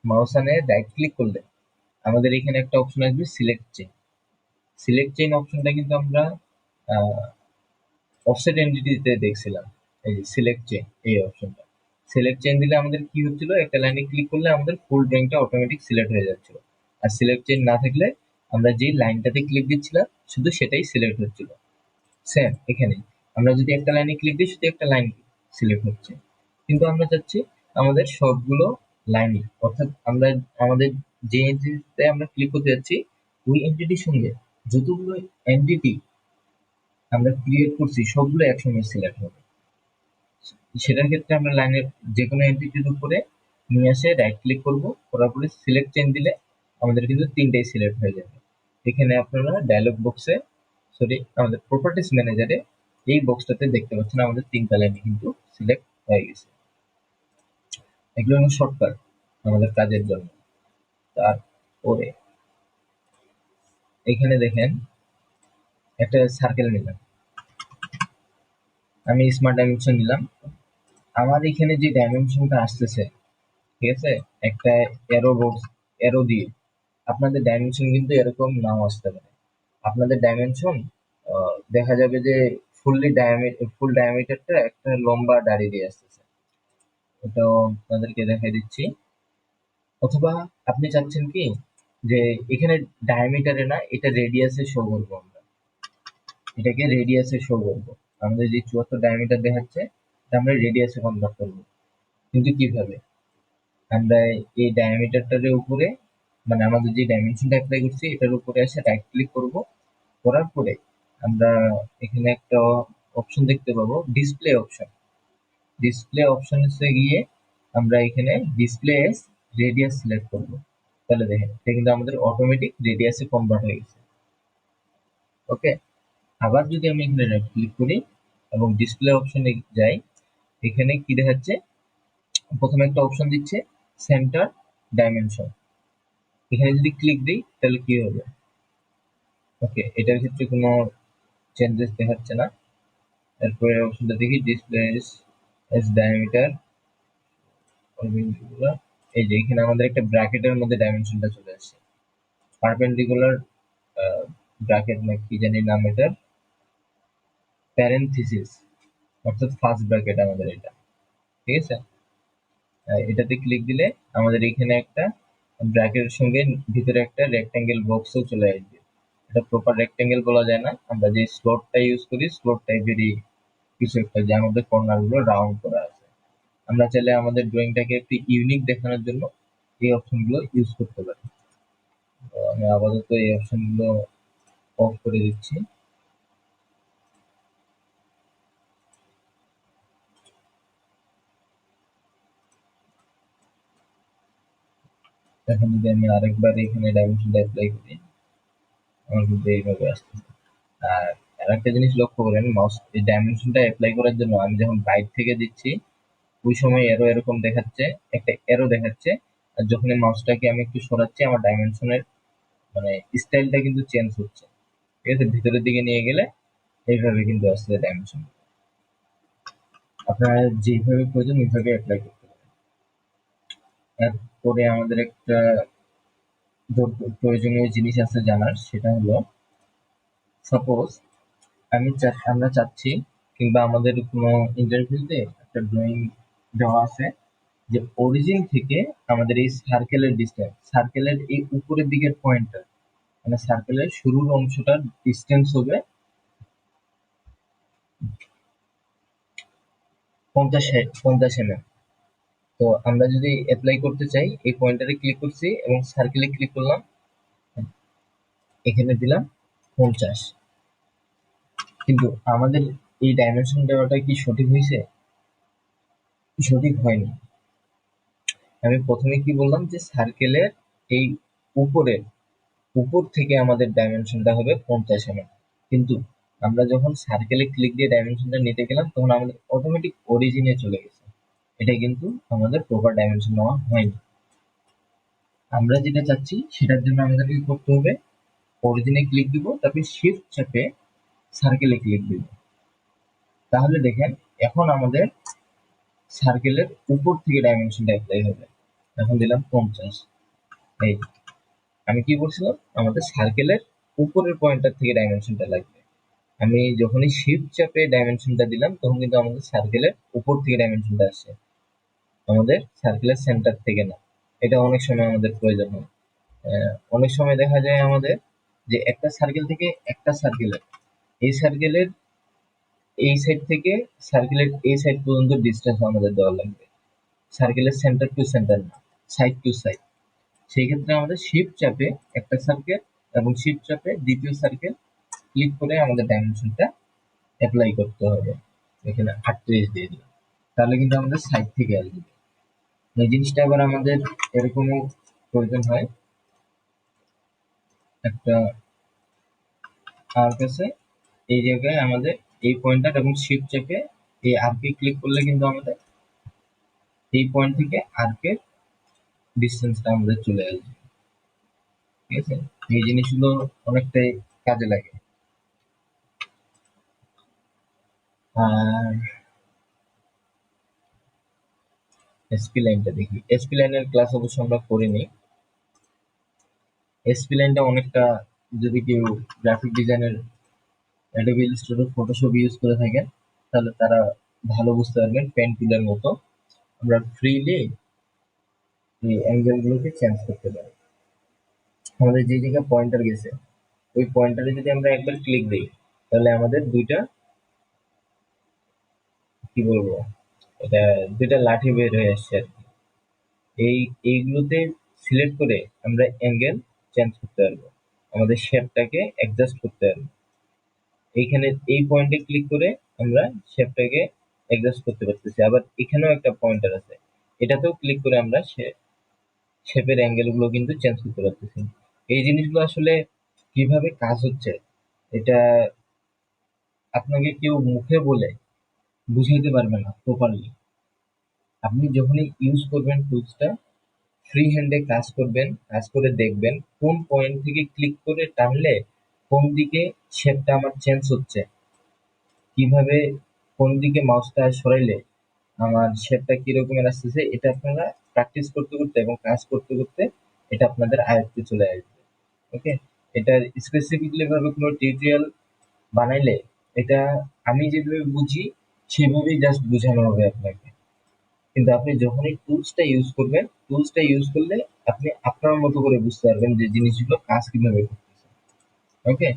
মাউস আনে রাইট ক্লিক করলে আমাদের এখানে একটা অপশন আসবে সিলেক্ট চেইন। সিলেক্ট চেইন অপশনটা কিন্তু আমরা অফসেট এন্টিটিতে দেখছিলাম। এই যে সিলেক্ট চেইন, এই অপশনটা সিলেক্ট চেইন দিলে আমাদের কি হচ্ছিল, একটা লাইনে ক্লিক করলে আমাদের ফুল ড্রয়িংটা অটোমেটিক সিলেক্ট হয়ে যাচ্ছিল। আর সিলেক্ট চেইন না থাকলে আমরা যে লাইনটাতে ক্লিক দিচ্ছিলাম শুধু সেটাই সিলেক্ট হচ্ছিল। সেম এখানে আমরা যদি একটা লাইনে ক্লিক দিই শুধু একটা লাইন সিলেক্ট হচ্ছে, কিন্তু আমরা চাচ্ছি আমাদের সবগুলো লাইনই, অর্থাৎ আমরা আমাদের যে এন্টিটিতে আমরা ক্লিক করতে যাচ্ছি ওই এন্টিটির সঙ্গে যতগুলো এন্টিটি আমরা ক্রিয়েট করছি সবগুলো একসঙ্গে সিলেক্ট হবে। সেটার ক্ষেত্রে আমরা লাইনের যে কোনো এন্টিটির উপরে নিয়ে এসে রাইট ক্লিক করব, করার পরে সিলেক্ট চেঞ্জ দিলে আমাদের কিন্তু তিনটাই সিলেক্ট হয়ে যাবে। এখানে আপনারা ডায়লগ বক্সে, সরি আমাদের প্রপার্টিস ম্যানেজারে এই বক্সটাতে দেখতে পাচ্ছেন আমাদের তিনটা লাইন কিন্তু সিলেক্ট হয়ে গেছে। এগুলো হলো শর্টকাট আমাদের কাজের জন্য। তারপরে এখানে দেখেন একটা সার্কেল নিলাম, আমি স্মার্ট ডাইমেনশন নিলাম। আমার এখানে যে ডাইমেনশনটা আসতেছে, ঠিক আছে, একটা এরো বক্স, এরো দিয়ে আপনাদের ডাইমেনশন কিন্তু এরকম নাও আসতে পারে। আপনাদের ডাইমেনশন দেখা যাবে যে ফুল ডায়ামিটারটা একটা লম্বা দাড়ি দিয়ে আসতেছে, ওটাও আপনাদেরকে দেখাই দিচ্ছি। অথবা আপনি চাচ্ছেন কি যে এখানে ডায়ামিটারে না, এটা রেডিয়াসে শো করবো, আমরা এটাকে রেডিয়াসে শো করবো। আমাদের যে 74 ডায়ামিটার দেখাচ্ছে এটা আমরা রেডিয়াসে কনভার্ট করবো। কিন্তু কিভাবে? আমরা এই ডায়ামিটারটার উপরে, মানে আমাদের যে ডাইমেনশনটা অ্যাপ্লাই করছি এটার উপরে এসে রাইট ক্লিক করব, করার পরে আমরা এখানে একটা অপশন দেখতে পাবো, ডিসপ্লে অপশন। ডিসপ্লে অপশনসে গিয়ে আমরা এখানে ডিসপ্লে এস রেডিয়াস সিলেক্ট করব। তাহলে দেখেন এটা কিন্তু আমাদের অটোমেটিক রেডিয়াসে কনভার্ট হয়ে গেছে। ওকে, আবার যদি আমি এখানে রাইট ক্লিক করি এবং ডিসপ্লে অপশনে যাই, এখানে কি দেখাচ্ছে, প্রথমে একটা অপশন দিচ্ছে সেন্টার ডাইমেনশন। এখানে যদি ক্লিক দিই তাহলে কি হবে? ওকে, এটার ক্ষেত্রে কোনো চেঞ্জেস দেখাচ্ছে না। এরপরে অপশনটা দেখি, ডিসপ্লে এস ডায়ামিটার, এই যে এখানে আমাদের একটা ব্র্যাকেটের মধ্যে ডাইমেনশনটা চলে আসছে, পারপেন্ডিকুলার ব্র্যাকেট না কি জানি নাম এটার, প্যারেনথিসিস, অর্থাৎ ফার্স্ট ব্র্যাকেট আমাদের এটা, ঠিক আছে। এটাতে ক্লিক দিলে আমাদের এখানে একটা ব্র্যাকেটের সঙ্গে ভিতরে একটা রেক্ট্যাঙ্গেল বক্সও চলে আসবে। এটা প্রপার রেক্ট্যাঙ্গেল বলা যায় না, আমরা যে স্লটটা ইউজ করি স্লট টাইপেরই কিছু একটা, যে আমাদের কর্নার গুলো রাউন্ড করা আছে। আমরা চাইলে আমাদের ড্রয়িংটাকে একটু ইউনিক দেখানোর জন্য এই অপশন গুলো ইউজ করতে পারি। তো আমি আপাতত এই অপশন গুলো অফ করে দিচ্ছি। এখন যদি আমি আরেকবার এখানে ডাইমেনশনটা অ্যাপ্লাই করি, আমার কিন্তু এইভাবে আসতেছে। আর আরেকটা জিনিস লক্ষ্য করেন, মাউস এই ডাইমেনশনটা অ্যাপ্লাই করার জন্য আমি যখন বাইর থেকে দিচ্ছি ওই সময় এরো এরকম দেখাচ্ছে, একটা এরো দেখাচ্ছে। আর যখন মাউসটাকে আমি একটু সরাচ্ছি আমার ডাইমেনশনের মানে স্টাইলটা কিন্তু চেঞ্জ হচ্ছে, ঠিক আছে। ভিতরের দিকে নিয়ে গেলে এইভাবে কিন্তু আসছে ডাইমেনশন। আপনারা যেভাবে প্রয়োজন ওইভাবে অ্যাপ্লাই করতে পারেন। এরপরে আমাদের একটা প্রয়োজনীয় জিনিস আছে জানার, সেটা হলো সাপোজ আমরা চাচ্ছি, কিংবা আমাদের কোনো ইন্টারভিউতে একটা ড্রয়িং দেওয়া আছে যে অরিজিন থেকে আমাদের এই সার্কেলের ডিস্টেন্স, সার্কেলের এই উপরের দিকের পয়েন্টটা, মানে সার্কেলের শুরুর অংশটার ডিস্টেন্স হবে 50 mm। তো আমরা যদি অ্যাপ্লাই করতে চাই এই পয়েন্টারে ক্লিক করছি এবং সার্কেলে ক্লিক করলাম, এখানে দিলাম 50। কিন্তু আমাদের এই ডাইমেনশন দেওয়াটা কি সঠিক হয়েছে? সঠিক হয়নি। আমি প্রথমে কি বললাম যে সার্কেলের এই উপরের উপর থেকে আমাদের ডাইমেনশনটা হবে 50 mm, কিন্তু আমরা যখন সার্কেলে ক্লিক দিয়ে ডাইমেনশনটা নিতে গেলাম তখন আমাদের অটোমেটিক অরিজিনে চলে গেছে। এটা কিন্তু আমাদের প্রপার ডাইমেনশন নেওয়া হয়নি। আমরা যেটা চাচ্ছি সেটার জন্য আমাদেরকে কি করতে হবে, অরিজিনে ক্লিক দিব, তারপরে শিফট চেপে সার্কেলে ক্লিক দিব। তাহলে দেখেন এখন আমাদের সার্কেলের উপর থেকে ডাইমেনশনটা অ্যাপ্লাই হবে। এখন দিলাম 50। এই আমি কি বলছিলাম, আমাদের সার্কেলের উপরের পয়েন্টার থেকে ডাইমেনশনটা লাগবে। আমি যখনই শিফট চাপে ডাইমেনশনটা দিলাম তখন কিন্তু আমাদের সার্কেলের উপর থেকে ডাইমেনশনটা আসছে, আমাদের সার্কেলের সেন্টার থেকে না। এটা অনেক সময় আমাদের প্রয়োজন হয়। অনেক সময় দেখা যায় আমাদের যে একটা সার্কেল থেকে একটা সার্কেলের, এই সার্কেলের এই সাইড থেকে সার্কেলের এই সাইড পর্যন্ত ডিস্টেন্স আমাদের দেওয়া লাগবে। সার্কেলের সেন্টার টু সেন্টার না, সাইড টু সাইড। সেই ক্ষেত্রে আমাদের শিফট চাপে একটা সার্কেল এবং শিফট চাপে দ্বিতীয় সার্কেল ক্লিক করে আমাদের ডাইমেনশনটা অ্যাপ্লাই করতে হবে। এখানে 38 দিয়ে দিই, তাহলে কিন্তু আমাদের সাইড থেকে আসবে। এই জিনিসটা আবার আমাদের এরকমও প্রয়োজন হয়, একটা আর্ক আছে এই জায়গায় আমাদের, এই পয়েন্টার এবং শিফট চেপে এই আর্কে ক্লিক করলে কিন্তু আমাদের এই পয়েন্ট থেকে আর্কের ডিস্টেন্সটা আমাদের চলে আসবে। ঠিক আছে, এই জিনিসগুলো অনেকটাই কাজে লাগে। আর এসপি লাইনটা দেখি, এসপি লাইনের ক্লাস অবশ্য আমরা করিনি। এসপি লাইনটা অনেকটা, যদি কেউ গ্রাফিক ডিজাইনের অ্যাডোবি ইলাস্ট্রেটর ফটোশপ ইউজ করে থাকেন তাহলে তারা ভালো বুঝতে পারবেন। পেন টুলের মতো আমরা ফ্রিলি এই অ্যাঙ্গেল গুলোকে চেঞ্জ করতে পারি। আমাদের যে জায়গায় পয়েন্টার গেছে ওই পয়েন্টারে যদি আমরা একবার ক্লিক দিই তাহলে আমাদের দুইটা, কি বলবো, এটা দুইটা লাঠি বের হয়ে আসছে আর কি। এইগুলোতে সিলেক্ট করে আমরা অ্যাঙ্গেল চেঞ্জ করতে পারবো, আমাদের শেপটাকে অ্যাডজাস্ট করতে পারবো। এইখানে এই পয়েন্টে ক্লিক করে আমরা শেপটাকে অ্যাডজাস্ট করতে পারতেছি। আবার এখানেও একটা পয়েন্টার আছে, এটাতেও ক্লিক করে আমরা শেপের অ্যাঙ্গেল গুলো কিন্তু চেঞ্জ করতে পারতেছি। এই জিনিসগুলো আসলে কিভাবে কাজ হচ্ছে এটা আপনাকে কেউ মুখে বলে বুঝাইতে পারবে না প্রপারলি। আপনি যখনই ইউজ করবেন টুলসটা, ফ্রি হ্যান্ডে কাজ করবেন, কাজ করে দেখবেন কোন পয়েন্ট থেকে ক্লিক করে টানলে কোন দিকে শেপটা আমার চেঞ্জ হচ্ছে, কিভাবে কোন দিকে মাউসটা সরাইলে আমার শেপটা কিরকমের আসতেছে। এটা আপনারা প্র্যাকটিস করতে করতে এবং কাজ করতে করতে এটা আপনাদের আয়ত্তে চলে আসবে। ওকে, এটার স্পেসিফিকলি ভাবে কোনো টিউটোরিয়াল বানাইলে এটা আমি যেভাবে বুঝি সেভাবেই জাস্ট বোঝানো হবে আপনাকে। কিন্তু আপনি যখনই টুলসটা ইউজ করবেন, টুলসটা ইউজ করলে আপনি আপনার মতো করে বুঝতে পারবেন যে জিনিসগুলো কাজ কিভাবে করতেছে। ওকে,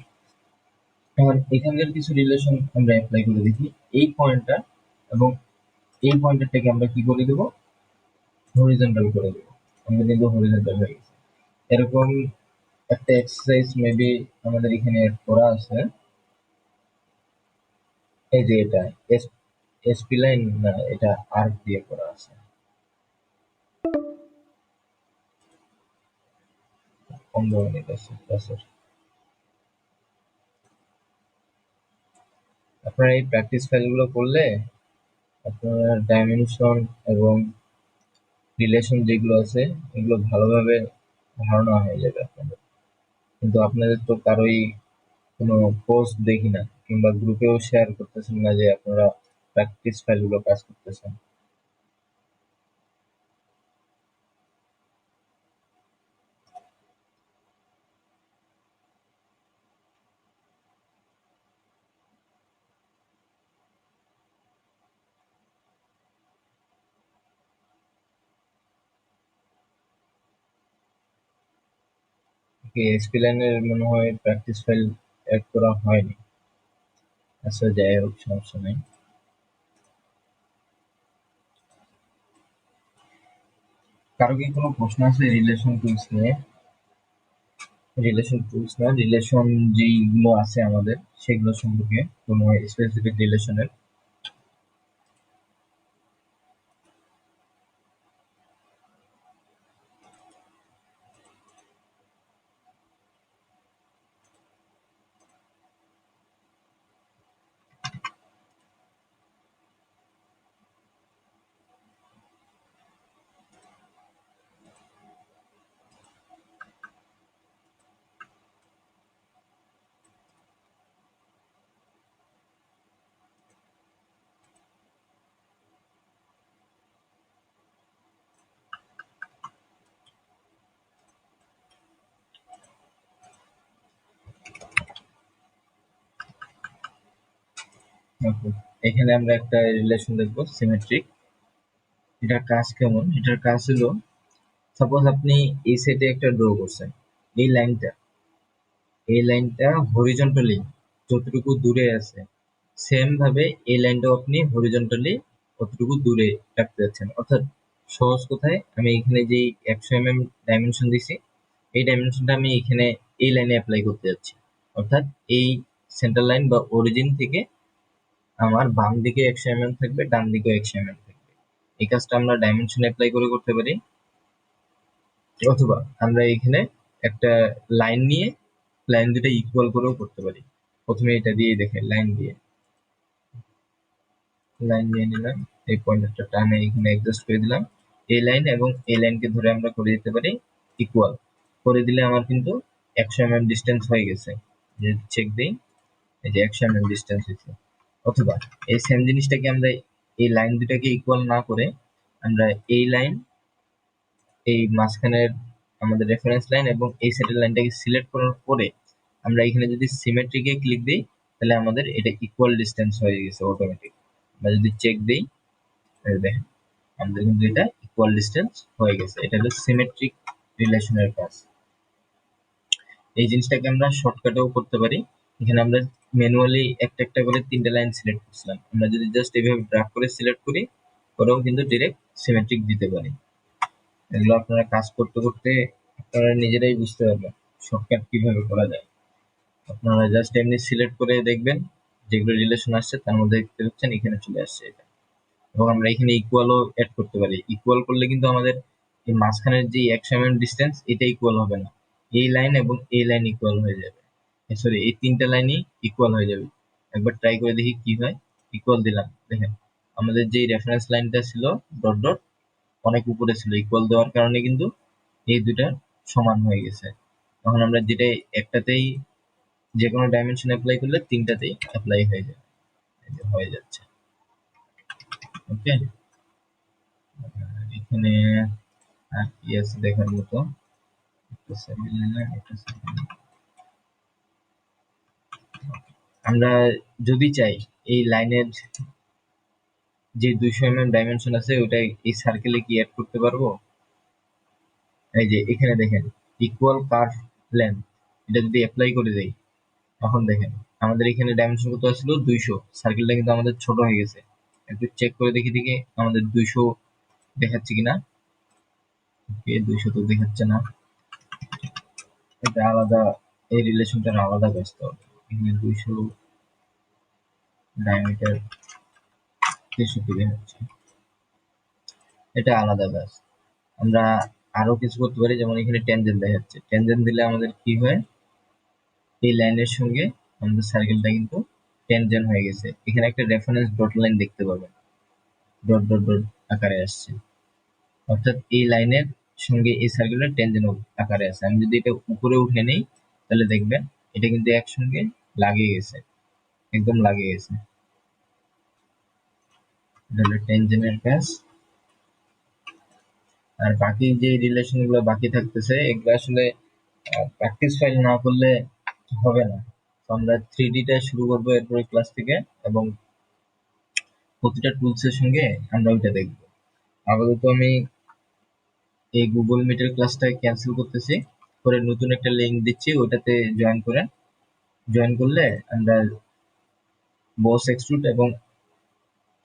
এখন এখানকার কিছু রিলেশন আমরা অ্যাপ্লাই করে দেখি। এই পয়েন্টটা এবং এই পয়েন্টারটাকে আমরা কি করে দেবো, হরিজন্টাল করে দেবো। আমরা কিন্তু হরিজন্টাল হয়ে গেছে। এরকম একটা এক্সারসাইজ মেবি আমাদের এখানে add করা আছে। এই যে এটা এসপি লাইন না, এটা আর্ক দিয়ে করা আছে। 15 মিনিট আছে ক্লাসের। আপনারা এই প্র্যাকটিস ফাইলগুলো করলে আপনার ডাইমেনশন এবং রিলেশন যেগুলো আছে এগুলো ভালোভাবে ধারণা হয়ে যাবে আপনাদের। কিন্তু আপনাদের তো কারোই কোনো পোস্ট দেখি না, কিংবা গ্রুপেও শেয়ার করতেছেন না যে আপনারা প্র্যাকটিস ফাইলগুলো কাজ করতেছেন। এসপি লাইনের মনে হয় প্র্যাকটিস ফাইল অ্যাড করা হয়নি। আচ্ছা, যাই হোক, সমস্যা নেই। কারো কি কোনো প্রশ্ন আছে রিলেশন টুলস নিয়ে? রিলেশন টুলস না, রিলেশন যেইগুলো আছে আমাদের সেগুলো সম্পর্কে কোনো স্পেসিফিক রিলেশনের। ওকে, এখানে আমরা একটা রিলেশন দেখবো, সিমেট্রিক। এটার কাজ কেমন? এটার কাজ হলো, সাপোজ আপনি এই সাইডে একটা ড্র করছেন, এই লাইনটা, এই লাইনটা হরিজন্টালি যতটুকু দূরে আছে সেম ভাবে এই লাইনটাও আপনি হরিজন্টালি কতটুকু দূরে রাখতে যাচ্ছেন। অর্থাৎ সহজ কোথায়, আমি এখানে যে 100 mm ডাইমেনশন দিছি, এই ডাইমেনশনটা আমি এখানে এই লাইনে অ্যাপ্লাই করতে যাচ্ছি। অর্থাৎ এই সেন্টার লাইন বা অরিজিন থেকে আমার বাম দিকে 100 mm থাকবে, ডান দিকেও 100 mm থাকবে। এই কাজটা আমরা ডাইমেনশন অ্যাপ্লাই করে করতে পারি, অথবা আমরা এখানে একটা লাইন নিয়ে লাইন দুটা ইকুয়াল করেও করতে পারি। প্রথমে এটা দিয়ে দেখে লাইন দিয়ে নিলাম, এই পয়েন্টারটা টানে এখানে অ্যাডজাস্ট করে দিলাম। এই লাইন এবং এই লাইনকে ধরে আমরা করে দিতে পারি ইকুয়াল। করে দিলে আমার কিন্তু 100 mm ডিস্টেন্স হয়ে গেছে। যদি চেক দিই, এই যে 100 mm ডিস্টেন্স হয়েছে। অথবা এই সেম জিনিসটাকে আমরা এই লাইন দুটাকে ইকুয়াল না করে আমরা এই লাইন, এই মাঝখানের আমাদের রেফারেন্স লাইন এবং এই সেটের লাইনটাকে সিলেক্ট করার পরে আমরা এখানে যদি সিমেট্রিকে ক্লিক দিই, তাহলে আমাদের এটা ইকুয়াল ডিস্টেন্স হয়ে গেছে অটোমেটিক। আমরা যদি চেক দিই, দেখেন আমাদের কিন্তু এটা ইকুয়াল ডিস্টেন্স হয়ে গেছে। এটা হলো সিমেট্রিক রিলেশনের কাজ। এই জিনিসটাকে আমরা শর্টকাটেও করতে পারি। এখানে আমরা ম্যানুয়ালি একটা একটা করে 3টে লাইন সিলেক্ট করছিলাম, আমরা যদি জাস্ট এইভাবে ড্রাগ করে সিলেক্ট করি, করেও কিন্তু ডিরেক্ট সিমেট্রিক দিতে পারি। এগুলো আপনারা কাজ করতে করতে আপনারা নিজেরাই বুঝতে পারবেন শর্টকাট কিভাবে করা যায়। আপনারা জাস্ট এমনি সিলেক্ট করে দেখবেন, যেগুলো রিলেশন আসছে তার মধ্যে দেখতে পাচ্ছেন এখানে চলে আসছে এটা। এবং আমরা এখানে ইকুয়ালও অ্যাড করতে পারি। ইকুয়াল করলে কিন্তু আমাদের এই মাঝখানের যে 100 mm ডিস্টেন্স, এটা ইকুয়াল হবে না, এই লাইন এবং এই লাইন ইকুয়াল হয়ে যাবে। সরি, এই 3টে লাইনই ইকুয়াল হয়ে যাবে। একবার ট্রাই করে দেখি কি হয়। ইকুয়াল দিলাম, দেখেন আমাদের যে রেফারেন্স লাইনটা ছিল ডট ডট অনেক উপরে ছিল, ইকুয়াল দেওয়ার কারণে কিন্তু এই দুটা সমান হয়ে গেছে। তখন আমরা যেটা একটাতেই যে কোনো ডাইমেনশন অ্যাপ্লাই করলে 3টাতেই অ্যাপ্লাই হয়ে যায়, হয়ে যাচ্ছে। ওকে, এখানে আর কি আছে দেখার মতো? আমরা যদি চাই এই লাইনের যে 200 mm ডাইমেনশন আছে ওটা এই সার্কেলে কি অ্যাড করতে পারবো? এই যে এখানে দেখেন ইকুয়াল কার্ভ লেন্থ, এটা যদি অ্যাপ্লাই করে দেই, এখন দেখেন আমাদের এখানে ডাইমেনশন কত ছিল 200, সার্কেলটা কিন্তু আমাদের ছোট হয়ে গেছে। একটু চেক করে দেখি দেখি আমাদের 200 দেখাচ্ছে কিনা। ওকে, 200 তো দেখাচ্ছে না, এটা আলাদা, এই রিলেশনটা আলাদা ব্যস্ত হবে। এখানে 200 ডায়ামিটার 63 দেখাচ্ছে, এটা আলাদা ব্যাস। আমরা আরো কিছু করতে পারি, যেমন এখানে ট্যানজেন্ট দেখাচ্ছে, ট্যানজেন্ট দিলে আমাদের কি হয়, এই লাইনের সঙ্গে আমাদের সার্কেলটা কিন্তু ট্যানজেন্ট হয়ে গেছে। এখানে একটা রেফারেন্স ডট লাইন দেখতে পাবেন, ডট ডট ডট আকারে আসছে, অর্থাৎ এই লাইনের সঙ্গে এই সার্কেলটা ট্যানজেন্ট আকারে আছে। আমি যদি এটা উপরে উঠে নেই, তাহলে দেখবেন এটা কিন্তু একসঙ্গে লাগিয়ে গেছে, একদম লাগিয়ে গেছে। এটা হলো ট্যানজেন্টের কাজ। আর বাকি যে রিলেশন গুলো বাকি থাকতেছে, এগুলো আসলে প্র্যাকটিস ফাইল না করলে হবে না। তো আমরা 3D-টা শুরু করবো এরপরে ক্লাস থেকে, এবং প্রতিটা টুলস এর সঙ্গে আমরা ওইটা দেখবো। আপাতত আমি এই গুগল মিটের ক্লাসটা ক্যান্সেল করতেছি, করে নতুন একটা লিংক দিচ্ছি, ওটাতে জয়েন করেন। জয়েন করলে আমরা বস এক্সট্রুড এবং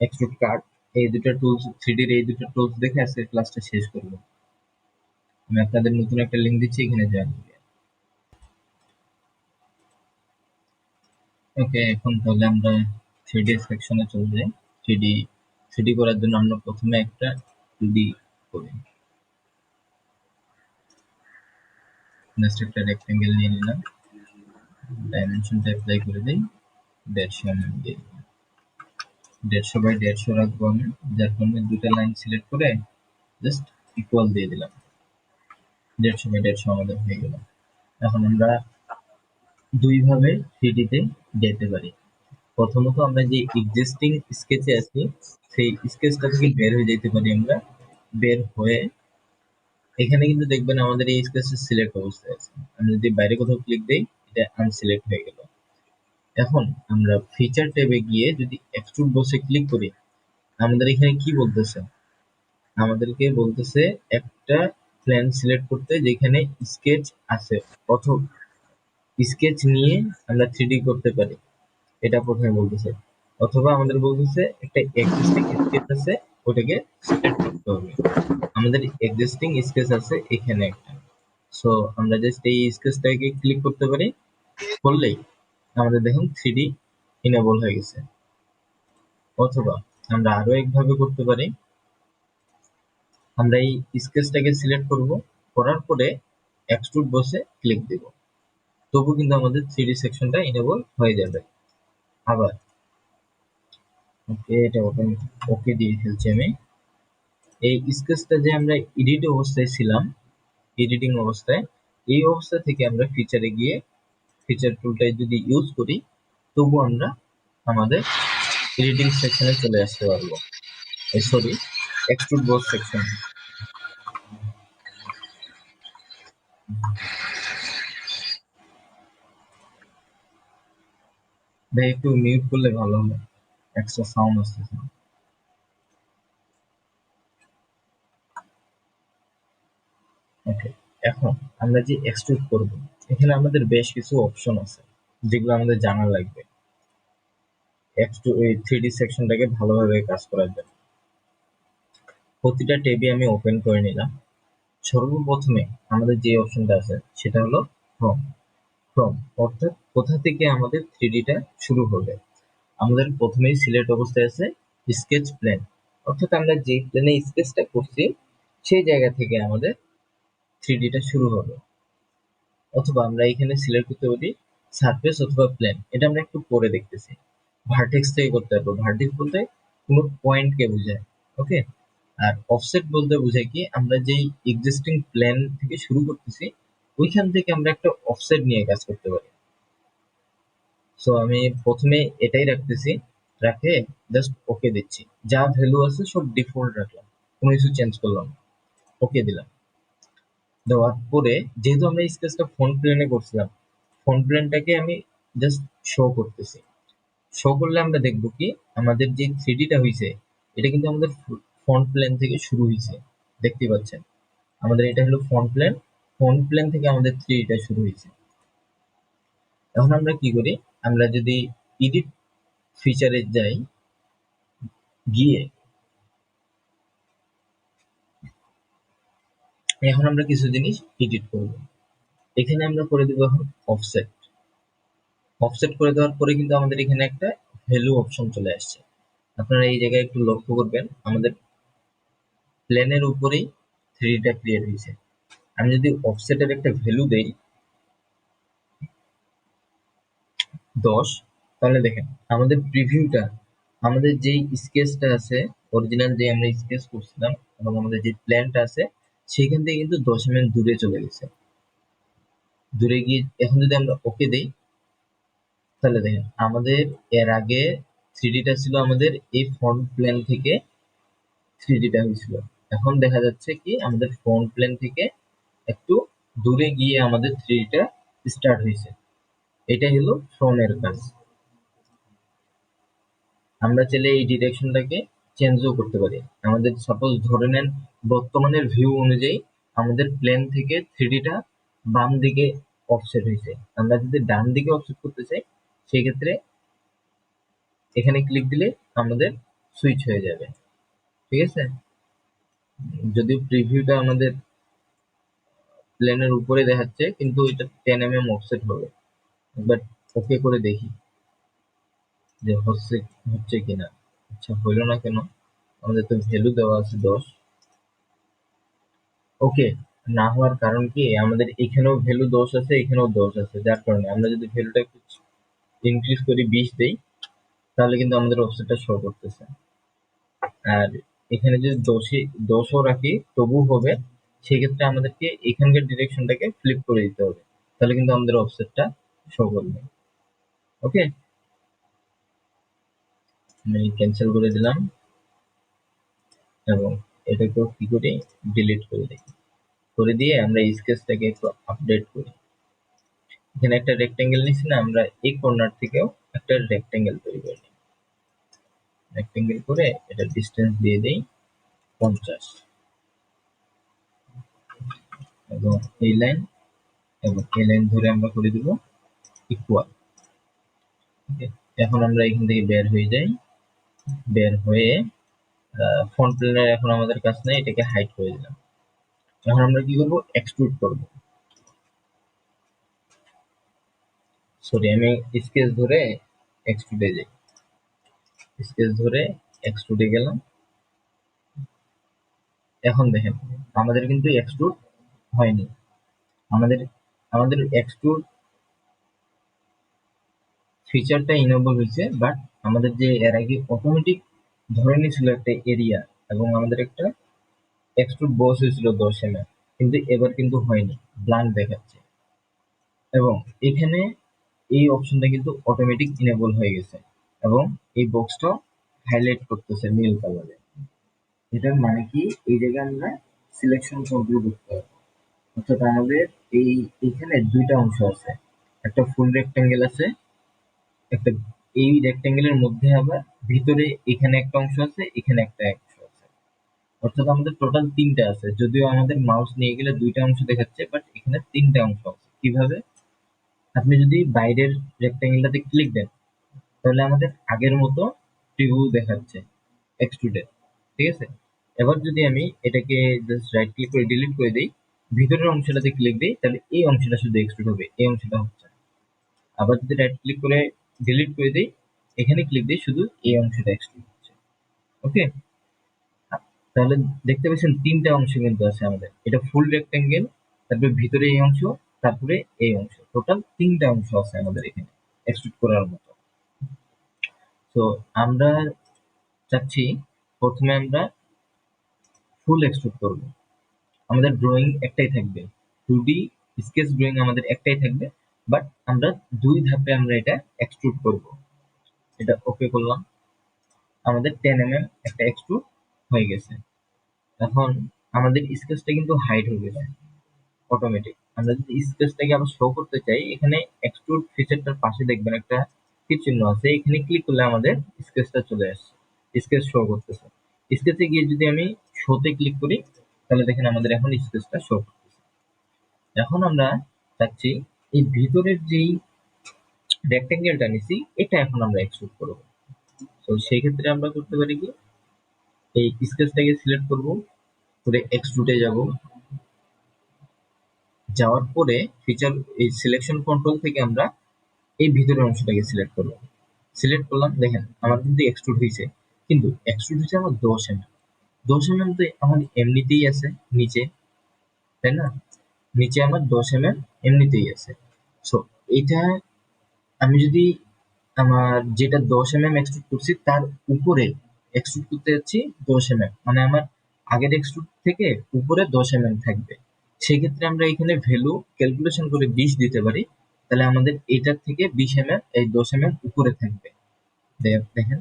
এক্সট্রুড কাট এই দুটো টুলস, 3D-র এই দুটো টুলস দেখে আজকে ক্লাসটা শেষ করবো। আমি আপনাদের নতুন একটা লিংক দিচ্ছি, এখানে জয়েন করবেন। ওকে, এখন তাহলে আমরা 3D সেকশনে চলে যাই। 3D করার জন্য আমরা প্রথমে একটা 2D করি। জাস্ট একটা রেক্টেঙ্গেল নিয়ে নিলাম, ডাইমেনশনটা অ্যাপ্লাই করে দিই, 150 mm দিয়ে 150 বাই 150 রাখবো আমি, যার কারণে দুটা লাইন সিলেক্ট করে জাস্ট ইকুয়াল দিয়ে দিলাম, 150 বাই 150 আমাদের হয়ে গেল। এখন আমরা দুই ভাবে 3D-তে যেতে পারি। প্রথমত আমরা যে এক্সিস্টিং স্কেচে আছি সেই স্কেচটা থেকে বের হয়ে যেতে পারি। আমরা বের হয়ে এখানে কিন্তু দেখবেন আমাদের এই স্কেচটা সিলেক্ট অবস্থায় আছে, আমি যদি বাইরে কোথাও ক্লিক দিই, এটা আনসিলেক্ট হয়ে গেল। এখন আমরা ফিচার ট্যাবে গিয়ে যদি এক্সট্রুড বসে ক্লিক করি, আমাদের এখানে কি বলতেছে, আমাদেরকে বলতেছে একটা প্ল্যান সিলেক্ট করতে যেখানে স্কেচ আছে, অথবা স্কেচ নিয়ে আমরা 3D করতে পারি, এটা প্রথমে বলতেছে। অথবা আমাদের বলতেছে একটা এক্সিস্টিং স্কেচ আছে, ওটাকে সিলেক্ট করতে হবে। আমাদের এক্সিস্টিং স্কেচ আছে এখানে একটা, সো আমরা জাস্ট এই স্কেচটাকে ক্লিক করতে পারি, করলেই আমাদের দেখুন 3D ইনেবল হয়ে গেছে। অথবা আমরা আরো একভাবে করতে পারি, আমরা এই স্কেচটাকে সিলেক্ট করব, করার পরে এক্সট্রুড বসে ক্লিক দেব, তবু কিন্তু আমাদের 3D সেকশনটা ইনেবল হয়ে যাবে। আবার ওকে, এটা ওপেন, ওকে দিয়ে ফেলছি আমি। এই স্কেচটা যে আমরা এডিট অবস্থায় ছিলাম, এডিটিং অবস্থায়, এই অবস্থা থেকে আমরা ফিচারে গিয়ে ফিচার টুলটাই যদি ইউজ করি, তবু আমরা আমাদের এডিটিং সেকশনে চলে আসতে পারবো, সরি এক্সট্রুড বস সেকশন। ভাই একটু মিউট করলে ভালো হবে, এক্সট্রা সাউন্ড আসতেছে। ওকে, এখন আমরা যে এক্সট্রুড করব, এখানে আমাদের বেশ কিছু অপশন আছে যেগুলো আমাদের জানা লাগবে এই 3D সেকশনটাকে ভালোভাবে কাজ করার জন্য। প্রতিটা ট্যাবে আমি ওপেন করে নিলাম। সর্বপ্রথমে আমাদের যে অপশনটা আছে সেটা হলো ফ্রম। ফ্রম অর্থাৎ কোথা থেকে আমাদের 3D টা শুরু হবে। আমাদের প্রথমেই সিলেক্ট অবস্থায় আছে স্কেচ প্লেন, অর্থাৎ আমরা যে প্লেনে স্কেচটা করছি সেই জায়গা থেকে আমাদের 3D টা শুরু হবে। অথবা আমরা এখানে সিলেক্ট করতে পারি সারফেস অথবা প্লেন, এটা আমরা একটু পরে দেখতেছি। ভার্টেক্স থেকে করতে পারবো, ভার্টেক্স বলতে কোনো পয়েন্টকে বোঝায়। ওকে, আর অফসেট বলতে বোঝায় কি, আমরা যেই এক্সিস্টিং প্ল্যান থেকে শুরু করতেছি ওইখান থেকে আমরা একটা অফসেট নিয়ে কাজ করতে পারি। সো আমি প্রথমে এটাই রাখতেছি, রাখে জাস্ট ওকে দিচ্ছি, যা ভ্যালু আছে সব ডিফল্ট রাখলাম, কোনো কিছু চেঞ্জ করলাম না, ওকে দিলাম। দেওয়ার পরে যেহেতু আমরা স্কেচটা ফ্রন্ট প্লেনে করছিলাম, ফ্রন্ট প্লেনটাকে আমি জাস্ট শো করতেছি। শো করলে আমরা দেখবো কি, আমাদের যে 3D টা হয়েছে এটা কিন্তু আমাদের ফ্রন্ট প্লেন থেকে শুরু হয়েছে, দেখতে পাচ্ছেন। আমাদের এটা হলো ফ্রন্ট প্লেন, ফ্রন্ট প্লেন থেকে আমাদের 3D টা শুরু হয়েছে। এখন আমরা কি করি, আমরা যদি এডিট ফিচারে যাই, গিয়ে এখন আমরা কিছু জিনিস এডিট করব। এখানে আমরা করে দেবো এখন অফসেট। অফসেট করে দেওয়ার পরে কিন্তু আমাদের এখানে একটা ভ্যালু অপশন চলে আসছে। আপনারা এই জায়গায় একটু লক্ষ্য করবেন, আমাদের প্লেনের উপরেই 3D টা ক্রিয়েট হয়েছে। আমি যদি অফসেটের একটা ভ্যালু দেই 10, তাহলে দেখেন আমাদের প্রিভিউটা, আমাদের যেই স্কেচটা আছে, অরিজিনাল যে আমরা স্কেচ করছিলাম এবং আমাদের যে প্ল্যানটা আছে সেখান থেকে কিন্তু 10 mm দূরে চলে গেছে। দূরে গিয়ে এখন যদি আমরা ওকে দেই, তাহলে দেখেন আমাদের এর আগে 3D টা ছিল আমাদের এই ফ্রন্ট প্লেন থেকে 3D টা হয়েছিল। এখন দেখা যাচ্ছে কি আমাদের ফ্রন্ট প্লেন থেকে একটু দূরে গিয়ে আমাদের 3D টা স্টার্ট হয়েছে। এটাই হলো ফ্রম এর কাজ। আমরা চাইলে এই ডিরেকশনটাকে চেঞ্জও করতে পারি। আমাদের সাপোজ ধরে নেন বর্তমানের ভিউ অনুযায়ী আমাদের প্লেন থেকে 3D টা বাম দিকে অফসেট হয়েছে, আমরা যদি ডান দিকে অফসেট করতে চাই সেক্ষেত্রে এখানে ক্লিক দিলে আমাদের সুইচ হয়ে যাবে। ঠিক আছে, যদিও প্রিভিউটা আমাদের প্লেনের উপরে দেখাচ্ছে কিন্তু এটা 10 mm অফসেট হবে। বাট ওকে করে দেখি যে হচ্ছে কিনা। আচ্ছা, হইলো না কেন, আমাদের তো ভ্যালু দেওয়া আছে 10। ওকে, না হওয়ার কারণ কি, আমাদের এখানেও ভ্যালু 10 আছে, এখানেও 10 আছে, যার কারণে আমরা যদি ভ্যালুটা একটু ইনক্রিজ করি 20 দেই, তাহলে কিন্তু আমাদের অফসেটটা শো করতেছে। আর এখানে যদি 10ও রাখি তবু হবে, সেক্ষেত্রে আমাদেরকে এখানকার ডিরেকশনটাকে ফ্লিপ করে দিতে হবে, তাহলে কিন্তু আমাদের অফসেটটা শো করবে। ওকে, আমি ক্যান্সেল করে দিলাম এবং এটাকেও কি করি, ডিলিট করে দিই। করে দিয়ে আমরা স্কেচটাকে একটু আপডেট করি। এখানে একটা রেক্টেঙ্গেল নিচ্ছি না, আমরা এই কর্নার থেকেও একটা রেক্টেঙ্গেল তৈরি করে নিই। রেক্টেঙ্গেল করে এটা ডিস্টেন্স দিয়ে দিই 50 এবং এই লাইন এবং এই লাইন ধরে আমরা করে দিব ইকুয়াল। এখন আমরা এখান থেকে বের হয়ে যাই, বের হয়ে ফ্রন্ট প্লেনের এখন আমাদের কাজ নেই, এটাকে হাইড করে দিলাম। এখন আমরা কি করব, এক্সট্রুড করব। সরি, আমি স্কেচ ধরে এক্সট্রুডে যাই, স্কেচ ধরে এক্সট্রুডে গেলাম। এখন দেখেন আমাদের কিন্তু এক্সট্রুড হয়নি, আমাদের আমাদের এক্সট্রুড ফিচারটা ইনেবল হয়েছে, বাট আমাদের যে এর আগে অটোমেটিক ধরে নিয়েছিল একটা এরিয়া এবং আমাদের একটা এক্সট্রুড বস হয়েছিল 10 mm, কিন্তু এবার কিন্তু হয়নি, ব্ল্যাঙ্ক দেখাচ্ছে। এবং এখানে এই অপশনটা কিন্তু অটোমেটিক ইনেবল হয়ে গেছে এবং এই বক্সটা হাইলাইট করতেছে নীল কালারে। এটার মানে কি, এই জায়গায় আমরা সিলেকশন কন্ট্রোল করতে হবে। অর্থাৎ আমাদের এই এখানে দুইটা অংশ আছে, একটা ফুল রেক্টেঙ্গেল আছে, একটা এই রেক্টেঙ্গেলের মধ্যে আবার ভিতরে এখানে একটা অংশ আছে, এখানে একটা অংশ আছে। অর্থাৎ আমাদের টোটাল তিনটা আছে, যদিও আমাদের মাউস নিয়ে গেলে দুইটা অংশ দেখাচ্ছে, বাট এখানে তিনটা অংশ আছে। কিভাবে, আপনি যদি বাইরের রেক্টেঙ্গেলটাতে ক্লিক দেন তাহলে আমাদের আগের মতো ত্রিভুজ দেখাচ্ছে এক্সট্রুডে, ঠিক আছে। এবার যদি আমি এটাকে জাস্ট রাইট ক্লিক করে ডিলিট করে দিই, ভিতরের অংশটাতে ক্লিক দিই, তাহলে এই অংশটা শুধু এক্সট্রুড হবে, এই অংশটা হচ্ছে না। আবার যদি রাইট ক্লিক করে ডিলিট করে দিই, এখানে ক্লিক দিই, শুধু এই অংশটা এক্সট্রুড হচ্ছে। ওকে, তাহলে দেখতে পাচ্ছেন তিনটা অংশ কিন্তু আছে আমাদের, এটা ফুল রেক্টেঙ্গেল, তারপরে ভিতরে এই অংশ, তারপরে এই অংশ, টোটাল তিনটা অংশ আছে আমাদের এখানে এক্সট্রুড করার মতো। তো আমরা চাচ্ছি প্রথমে আমরা ফুল এক্সট্রুড করব। আমাদের ড্রয়িং একটাই থাকবে, 2D স্কেচ ড্রয়িং আমাদের একটাই থাকবে, বাট আমরা দুই ধাপে আমরা এটা এক্সট্রুড করব। এটা ওকে করলাম, আমাদের 10 mm একটা এক্সট্রুড হয়ে গেছে। এখন আমাদের স্কেচটা কিন্তু হাইড হয়ে গেছে অটোমেটিক। আমরা যদি স্কেচটাকে আবার শো করতে চাই, এখানে এক্সট্রুড ফিচারটার পাশে দেখবেন একটা তীর চিহ্ন আছে, এখানে ক্লিক করলে আমাদের স্কেচটা চলে আসছে, স্কেচ শো করতেছে। স্কেচে গিয়ে যদি আমি শোতে ক্লিক করি, তাহলে দেখেন আমাদের এখন স্কেচটা শো করতেছে। এখন আমরা চাচ্ছি এই ভিতরের যেই রেক্টেঙ্গেলটা নিছি, এটা এখন আমরা এক্সট্রুড করবো। তো সেই ক্ষেত্রে আমরা করতে পারি কি, এই স্কেচটাকে সিলেক্ট করব, করে এক্সট্রুডে যাব, যাওয়ার পরে ফিচার এই সিলেকশন কন্ট্রোল থেকে আমরা এই ভিতরের অংশটাকে সিলেক্ট করব। সিলেক্ট করলাম, দেখেন আমার কিন্তু এক্সট্রুড হয়েছে, কিন্তু এক্সট্রুড হয়েছে আমার 10 mm। 10 mm তো আমার এমনিতেই আছে নিচে, তাই না? নিচে আমার 10 mm এমনিতেই আছে। সো এটা আমি যদি আমার যেটা 10 mm এক্সট্রুড করছি তার উপরে এক্সট্রুড করতে যাচ্ছি 10 mm, মানে আমার আগের এক্সট্রুড থেকে উপরে 10 mm থাকবে। সেক্ষেত্রে আমরা এখানে ভ্যালু ক্যালকুলেশন করে 20 দিতে পারি, তাহলে আমাদের এটার থেকে 20 mm এই 10 mm উপরে থাকবে। দেখেন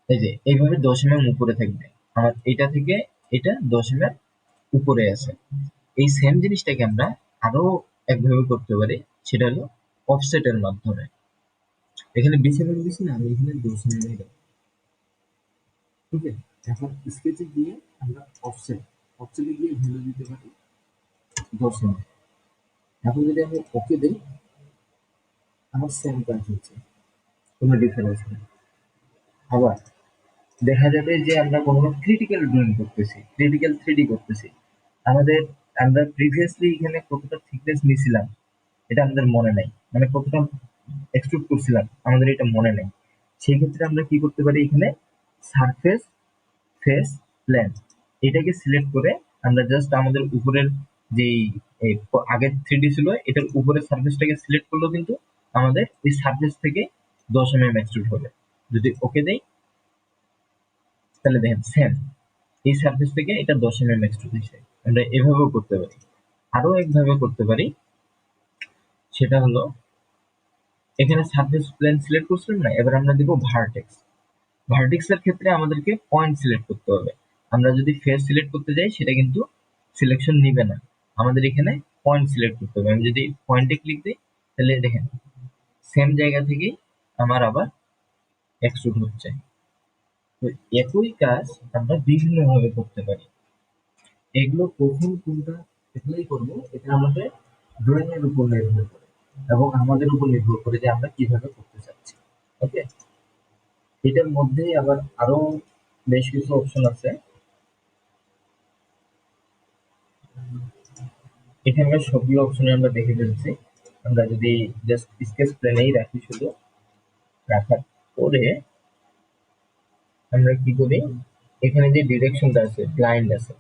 এই যে এইভাবে 10 mm উপরে থাকবে, আমার এটা থেকে এটা 10 mm উপরে আছে। এই সেম জিনিসটাকে আমরা আরো একভাবে করতে পারি, সেটা হলো অফসেটের মাধ্যমে। এখানে 20 mm দিছি না, আমি এখানে 10 mm দেবো, ঠিক আছে। এখন স্কেচে গিয়ে আমরা অফসেটে গিয়ে ভ্যালু দিতে পারি 10 mm। এখন যদি আমি ওকে দিই, আমার সেম কাজ হচ্ছে, কোনো ডিফারেন্স নেই। আবার দেখা যাবে যে আমরা কোনো ক্রিটিক্যাল ড্রয়িং করতেছি, ক্রিটিক্যাল 3D করতেছি, আমাদের আমরা প্রিভিয়াসলি এখানে কতটা থিকনেস নিছিলাম এটা আমাদের মনে নাই, মানে কতটা এক্সট্রুড করছিলাম আমাদের এটা মনে নেই। সেই ক্ষেত্রে আমরা কি করতে পারি, এখানে সারফেস ফেস প্ল্যান এটাকে সিলেক্ট করে আমরা জাস্ট আমাদের উপরের যেই আগের 3D ছিল এটার উপরের সারফেসটাকে সিলেক্ট করলেও কিন্তু আমাদের ওই সারফেস থেকে 10 mm এক্সট্রুড হবে। যদি ওকে দেই, তাহলে দেখেন সেম এই সারফেস থেকে এটা 10 mm এক্সট্রুড হয়েছে। আমরা এভাবেও করতে পারি। আরো একভাবে করতে পারি, সেটা হলো এখানে সারফেস প্লেন সিলেক্ট করছিলাম না, এবার আমরা দিব ভার্টেক্স। ভার্টেক্স এর ক্ষেত্রে আমাদেরকে পয়েন্ট সিলেক্ট করতে হবে। আমরা যদি ফেস সিলেক্ট করতে যাই সেটা কিন্তু সিলেকশন নিবে না, আমাদের এখানে পয়েন্ট সিলেক্ট করতে হবে। আমি যদি পয়েন্টে ক্লিক দিই, তাহলে দেখেন সেম জায়গা থেকেই আমার আবার এক্সট্রুড হচ্ছে। তো একই কাজ আমরা বিভিন্ন ভাবে করতে পারি। এগুলো কখন কোনটা এপ্লাই করবো, এটা আমাদের ড্রয়িং এর উপর নির্ভর করে এবং আমাদের উপর নির্ভর করে যে আমরা কিভাবে করতে চাচ্ছি। ওকে, এটার মধ্যেই আবার আরো বেশ কিছু অপশন আছে। এখানকার সবগুলো অপশনে আমরা দেখে ফেলছি। আমরা যদি জাস্ট স্কেচ প্লেনেই রাখি, শুধু রাখার পরে আমরা কি করি, এখানে যে ডিরেকশনটা আছে, ব্লাইন্ড আছে,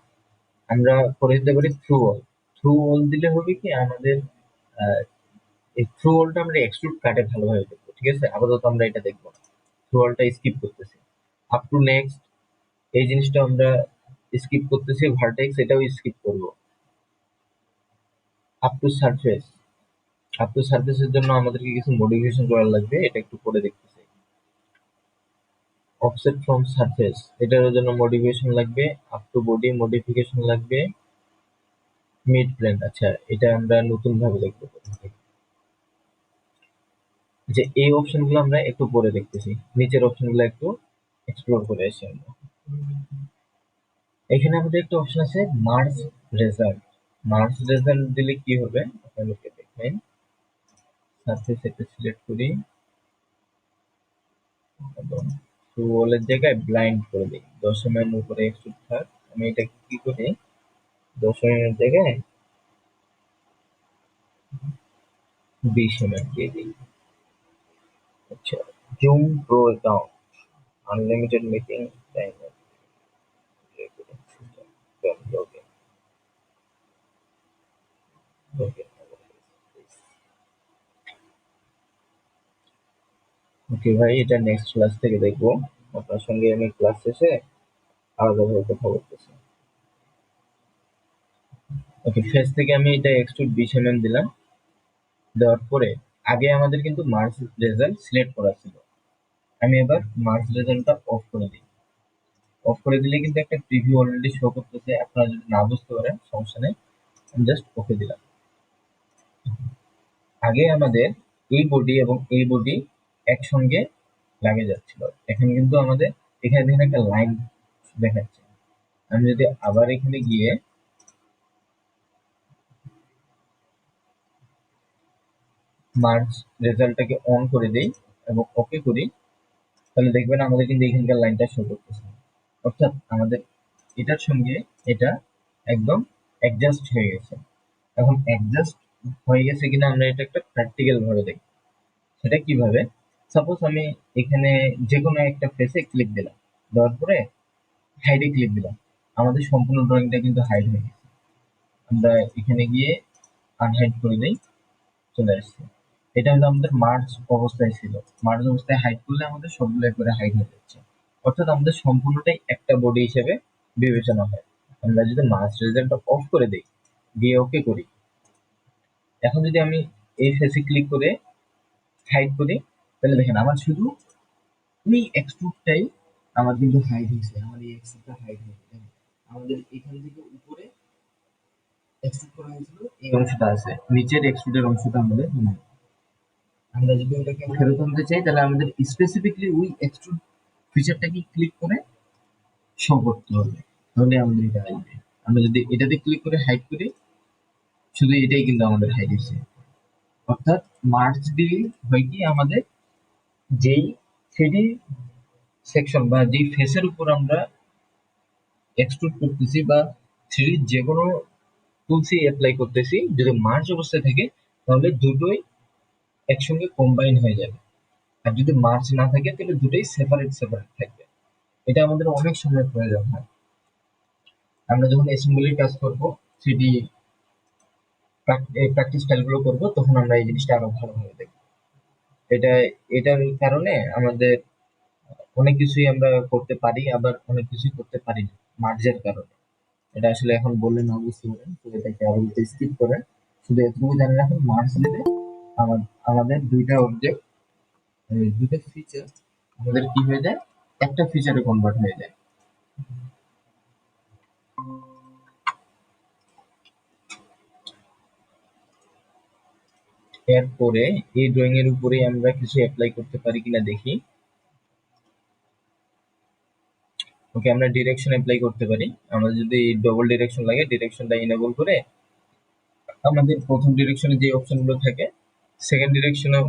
আমরা করে দিতে পারি থ্রু অল। থ্রু অল দিলে হবে কি আমাদের, আহ, এই থ্রু অলটা আমরা এক্সট্রুড কাটে ভালোভাবে দেখবো, ঠিক আছে? আপাতত আমরা এটা দেখবো না, থ্রু অলটা স্কিপ করতেছি। আপ টু নেক্সট এই জিনিসটা আমরা স্কিপ করতেছি, ভার্টেক্স এটাও স্কিপ করবো। Up to surface, up to সারফেসের জন্য আমাদেরকে কিছু মডিফিকেশন করা লাগবে, এটা একটু পরে দেখতেছি। অফসেট ফ্রম সারফেস, এটার জন্য মডিফিকেশন লাগবে। আপ টু বডি মডিফিকেশন লাগবে। মিড প্লেন, আচ্ছা এটা আমরা নতুন ভাবে দেখবো। যে এই অপশন গুলো আমরা একটু পরে দেখতেছি, নিচের অপশন গুলো একটু এক্সপ্লোর করে আসি আমরা। এখানে আমাদের একটা অপশন আছে মার্জ রেজাল্ট। মার্জ রেজাল্ট দিলে কি হবে আপনাদেরকে দেখেন। সারফেস একটা সিলেক্ট করি এবং ওয়ালের জায়গায় ব্লাইন্ড করে দিই, 10 mm উপরে এক্সট্রুড থাক। আমি এটা কি করি, 10 mm জায়গায় 20 mm দিয়ে দিই। আচ্ছা, zoom pro account, unlimited meeting time. Okay ভাই, এটা নেক্সট ক্লাস থেকে দেখবো। আপনার সঙ্গে আমি ক্লাস শেষে আলাদাভাবে কথা বলতেছি। ওকে, ফেস থেকে আমি এটা এক্সট্রুড 20 mm দিলাম। দেওয়ার পরে আগে আমাদের কিন্তু মার্জ রেজাল্ট সিলেক্ট করা ছিল, আমি এবার মার্জ রেজাল্টটা অফ করে দিই। অফ করে দিলে কিন্তু একটা প্রিভিউ অলরেডি শো করতেছে, আপনারা যদি না বুঝতে পারেন সমস্যা নেই, আমি জাস্ট ওকে দিলাম। আগে আমাদের এই বডি এবং এই বডি একসঙ্গে লাগে যাচ্ছিল, এখন কিন্তু আমাদের এখানে দেখেন একটা লাইন দেখাচ্ছে। আমি যদি আবার এখানে গিয়ে মার্জ রেজাল্টটাকে অন করে দেই এবং ওকে করি, তাহলে দেখবেন আমাদের কিন্তু এখানকার লাইনটা শো করতেছে। অর্থাৎ আমাদের এটার সঙ্গে এটা একদম অ্যাডজাস্ট হয়ে গেছে। এখন অ্যাডজাস্ট হয়ে গেছে কিনা আমরা এটা একটা প্র্যাকটিক্যাল ভাবে দেখি। সেটা কিভাবে, সাপোজ আমি এখানে যে কোনো একটা ফেসে ক্লিক দিলাম, দেওয়ার পরে হাইডে ক্লিক দিলাম, আমাদের সম্পূর্ণ ড্রয়িংটা কিন্তু হাইড হয়ে গেছে। আমরা এখানে গিয়ে আনহাইড করে দিই, চলে আসছে। এটা হলো আমাদের মার্জ অবস্থায় ছিল। মার্জ অবস্থায় হাইড করলে আমাদের সবগুলো একবারে হাইড হয়ে যাচ্ছে, অর্থাৎ আমাদের সম্পূর্ণটাই একটা বডি হিসেবে বিবেচনা হয়। আমরা যদি মার্জ রেজাল্টটা অফ করে দিই, দিয়ে ওকে করি, এখন যদি আমি এই ফেসে ক্লিক করে হাইড করি, তাহলে দেখেন আমার শুধু এই এক্সট্রুডটাই আমার কিন্তু হাইড হয়েছে, আমার এই এক্সট্রুডটা হাইড হয়েছে। দেখেন, আমাদের এখান থেকে উপরে এক্সট্রুড করা হয়েছিল এই অংশটা আছে, নিচের এক্সট্রুডের অংশটা আমাদের নাই। আমরা যদি ওটাকে ফেরত আনতে চাই, তাহলে আমাদের স্পেসিফিকলি ওই এক্সট্রুড ফিচারটাকে ক্লিক করে শো করতে হবে, তাহলে আমাদের এটা আসবে। আমরা যদি এটাতে ক্লিক করে হাইড করি, শুধু এটাই কিন্তু আমাদের হাইড হয়েছে। অর্থাৎ মার্চ দিয়ে হয় কি আমাদের যেই থ্রিডি সেকশন বা যেই ফেসের উপর আমরা এক্সট্রুড করতেছি বা থ্রি যে কোনো টুলসই অ্যাপ্লাই করতেছি, যদি মার্চ অবস্থায় থাকে তাহলে দুটোই একসঙ্গে কম্বাইন হয়ে যাবে। আর যদি মার্চ না থাকে তাহলে দুটোই সেপারেট সেপারেট থাকবে। এটা আমাদের অনেক সময় প্রয়োজন হয়। আমরা যখন অ্যাসেম্বলির কাজ করব, থ্রিডি প্র্যাকটিস স্টাইলগুলো করব, তখন আমরা এই জিনিসটা আরো ভালোভাবে দেখব। এটা এটার কারণে আমাদের অনেক কিছুই আমরা করতে পারি, আবার অনেক কিছুই করতে পারি না মার্জের কারণে। এটা আসলে এখন বললে না বুঝতে পারেন, তো এটাকে আরো স্কিপ করেন। শুধু এতটুকু জানেন, এখন মার্জ দিলে আমাদের দুইটা অবজেক্ট, দুইটা ফিচার আমাদের কি হয়ে যায়, একটা ফিচারে কনভার্ট হয়ে যায়। এরপরে এই ড্রয়িং এর উপরে আমরা কিছু অ্যাপ্লাই করতে পারি কিনা দেখি। ওকে, আমরা ডিরেকশন অ্যাপ্লাই করতে পারি। আমাদের যদি ডবল ডিরেকশন লাগে, ডিরেকশনটা ইনেবল করে আমাদের প্রথম ডিরেকশনে যে অপশনগুলো থাকে, সেকেন্ড ডিরেকশনেও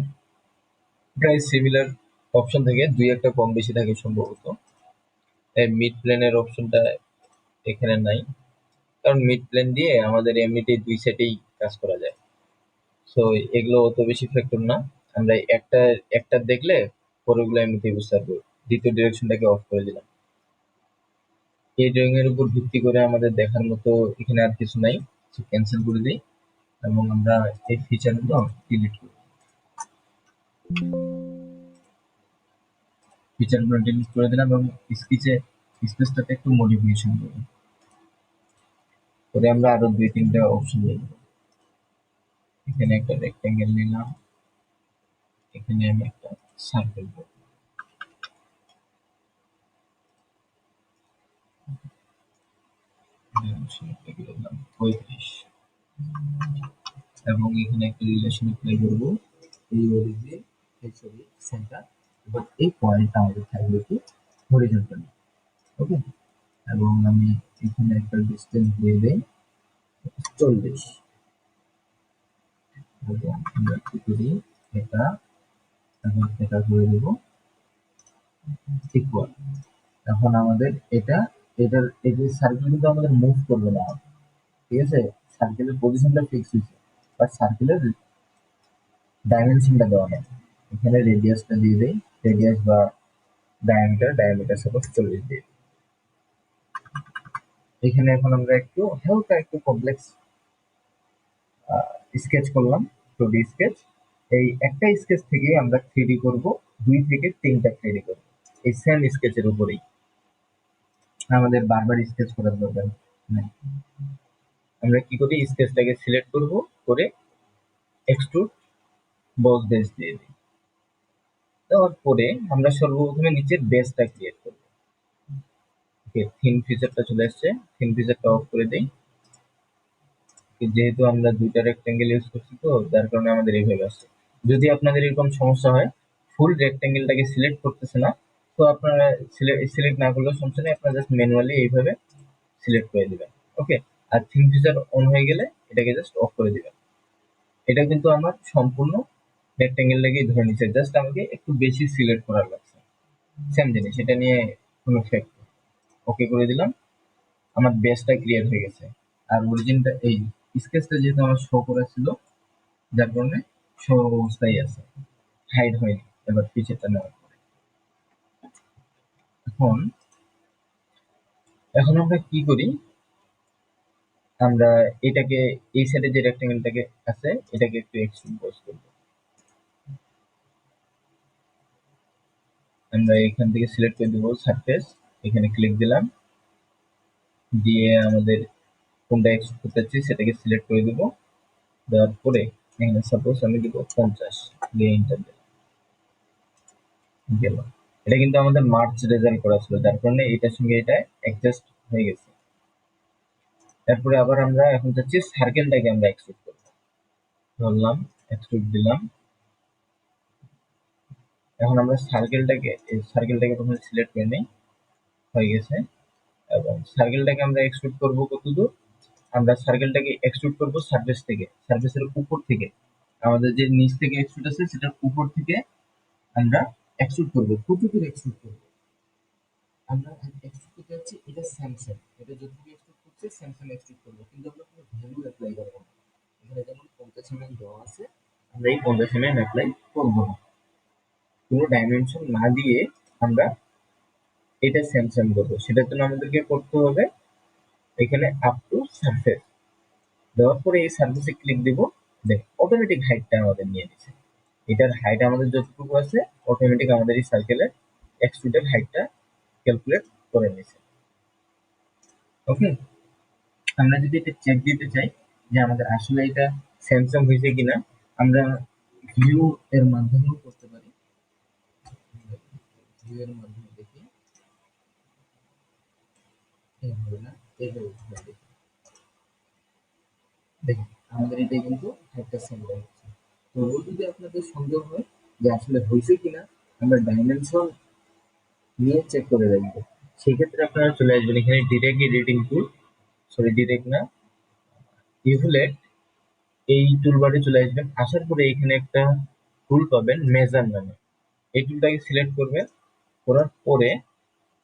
প্রায় সিমিলার অপশন থাকে, দুই একটা কম বেশি থাকে সম্ভবত। মিড প্লেনের অপশনটা এখানে নাই, কারণ মিড প্লেন দিয়ে আমাদের এমনিতেই দুই সেটেই কাজ করা যায়। সো এগুলো অত বেশি ফ্যাক্টর না, আমরা একটা একটা দেখলে পরেরগুলো এমনিতেই বুঝতে পারবো। দ্বিতীয় ডিরেকশনটাকে অফ করে দিলাম। এই ড্রয়িং এর উপর ভিত্তি করে আমাদের দেখার মতো এখানে আর কিছু নাই, ক্যান্সেল করে দিই এবং আমরা এই ফিচারগুলো ডিলিট করি। ফিচারগুলো ডিলিট করে দিলাম এবং স্কেচে স্পেসটাতে একটু মডিফিকেশন করব, করে আমরা আরো দুই তিনটা অপশন নিব। এখানে একটা রেক্টেঙ্গেল নিলাম, এখানে আমি একটা সার্কেল করব, দিলাম 35 এবং এখানে একটা রিলেশন অ্যাপ্লাই করব। এই অরিজিন এই সরি সেন্টার এবং এই পয়েন্টটা আমাদের থাকবে কি হরিজন্টালি। ওকে, এবং আমি এখানে একটা ডিসটেন্স দিয়ে দেই 40 এবং আমরা কি করি এটা এবং এটা করে দেব ইকুয়াল। এখন আমাদের এটা এটার এই যে সার্কেল কিন্তু আমাদের মুভ করবে না, ঠিক আছে, সার্কেলের পজিশনটা ফিক্স হয়েছে, বাট সার্কেলের ডাইমেনশনটা দেওয়া নেই। এখানে রেডিয়াসটা দিয়ে দেই, রেডিয়াস বা ডায়ামিটার সাপোজ 40 দিয়ে দিই। এখানে এখন আমরা একটু হালকা একটু কমপ্লেক্স স্কেচ করলাম, 2D স্কেচ। এই একটা স্কেচ থেকে আমরা 3D করব, 2 থেকে 3টা 3D করব এই সেম স্কেচের উপরেই, আমাদের বারবার স্কেচ করার দরকার নেই। আমরা কি করি, স্কেচটাকে সিলেক্ট করব, করে এক্সট্রুড বস বেস দিয়ে দিই। দেওয়ার পরে আমরা সর্বপ্রথমে নিচের বেসটা ক্রিয়েট করব। ওকে, থিন ফিচারটা চলে আসছে, থিন ফিচারটা অফ করে দেই। যেহেতু আমরা দুইটা রেক্টেঙ্গেল ইউজ করছি তো যার কারণে আমাদের এইভাবে আসছে। যদি আপনাদের এরকম সমস্যা হয়, ফুল রেক্টেঙ্গেলটাকে সিলেক্ট করতেছে না, তো আপনারা সিলেক্ট না করলেও সমস্যা নেই, আপনারা জাস্ট ম্যানুয়ালি এইভাবে সিলেক্ট করে দিবেন। ওকে, আর থিম ফিচার অন হয়ে গেলে এটাকে জাস্ট অফ করে দিবেন। এটা কিন্তু আমার সম্পূর্ণ রেক্টেঙ্গেলটাকেই ধরে নিচ্ছে, জাস্ট আমাকে একটু বেশি সিলেক্ট করার লাগছে। সেম জিনিস, এটা নিয়ে কোনো ফেক্ট। ওকে করে দিলাম, আমার বেসটা ক্লিয়ার হয়ে গেছে। আর অরিজিনটা এই স্কেচটা যেহেতু আমার শো করা ছিল, যার কারণে শো অবস্থায় আছে, হাইড হয়নি। এবার ফিচারটা নেওয়ার পরে এখন এখন আমরা কি করি, আমরা এটাকে এই সাইডে যে রেক্টেঙ্গেলটাকে আছে এটাকে একটু এক্সট্রুড বস করব। আমরা এখান থেকে সিলেক্ট করে দেবো সারফেস, এখানে ক্লিক দিলাম, দিয়ে আমাদের কোনটা এক্সট্রুড করতে চাচ্ছি সেটাকে সিলেক্ট করে দেবো। দেওয়ার পরে এখানে সাপোজ আমি দিব 50, দিয়ে এন্টার গেল। এটা কিন্তু আমাদের মার্চ রেজাল্ট করা ছিল, যার কারণে এটার সঙ্গে এটা অ্যাডজাস্ট হয়ে গেছে। তারপরে আবার আমরা এখন চাচ্ছি সার্কেলটাকে আমরা এক্সট্রুড করব, ধরলাম এক্সট্রুড দিলাম। এখন আমরা সার্কেলটাকে প্রথমে সিলেক্ট করে নিই, হয়ে গেছে। এবং সার্কেলটাকে আমরা এক্সট্রুড করব কতদূর, আমরা সার্কেলটাকে এক্সট্রুড করব সারফেস থেকে, সারফেসের উপর থেকে। আমাদের যে নিচ থেকে এক্সট্রুড আছে সেটার উপর থেকে আমরা এক্সট্রুড করব। কতদূর এক্সট্রুড করব, আমরা এক্সট্রুড করতে যাচ্ছি এটা স্যামসাং, এটা যতটুকু এক্সট্রুড করছে স্যামসাং এক্সট্রুড করবো, কিন্তু আমরা কোনো ভ্যালু অ্যাপ্লাই করবো না। এখানে যেমন 50 mm দেওয়া আছে, আমরা এই 50 mm অ্যাপ্লাই করবো না, কোনো ডাইমেনশন না দিয়ে আমরা এটা স্যামসাং করবো। সেটার জন্য আমাদেরকে করতে হবে এখানে আপ টু সারফেস, দেওয়ার পরে এই সারফেসে ক্লিক দিব, দেখ অটোমেটিক হাইটটা আমাদের নিয়ে নিচ্ছে। এটার হাইট আমাদের যতটুকু আছে অটোমেটিক আমাদের এই সার্কেলের এক্সট্রুডের হাইটটা ক্যালকুলেট করে নিছে। ওকে, আমরা যদি এটা চেক দিতে চাই যে আমাদের আসলে এটা স্যামসাং হয়েছে কিনা, আমরা ভিউ এর মাধ্যমেও করতে পারি। ভিউ এর মাধ্যমে দেখি হবে না, এইভাবে দেখি, দেখুন আমাদের এটা কিন্তু একটা সেম হচ্ছে। তো যদি আপনাদের সন্দেহ হয় যে আসলে হয়েছে কিনা, আমরা ডাইমেনশন নিয়ে চেক করে দেখবো। সেক্ষেত্রে আপনারা চলে আসবেন এখানে ডিরেক্ট এডিটিং টুল, সরি ডিরেক্ট না, ইভুলেট, এই টুলবারে চলে আসবেন। আসার পরে এখানে একটা টুল পাবেন মেজার নামে, এই টুলটাকে সিলেক্ট করবেন, করার পরে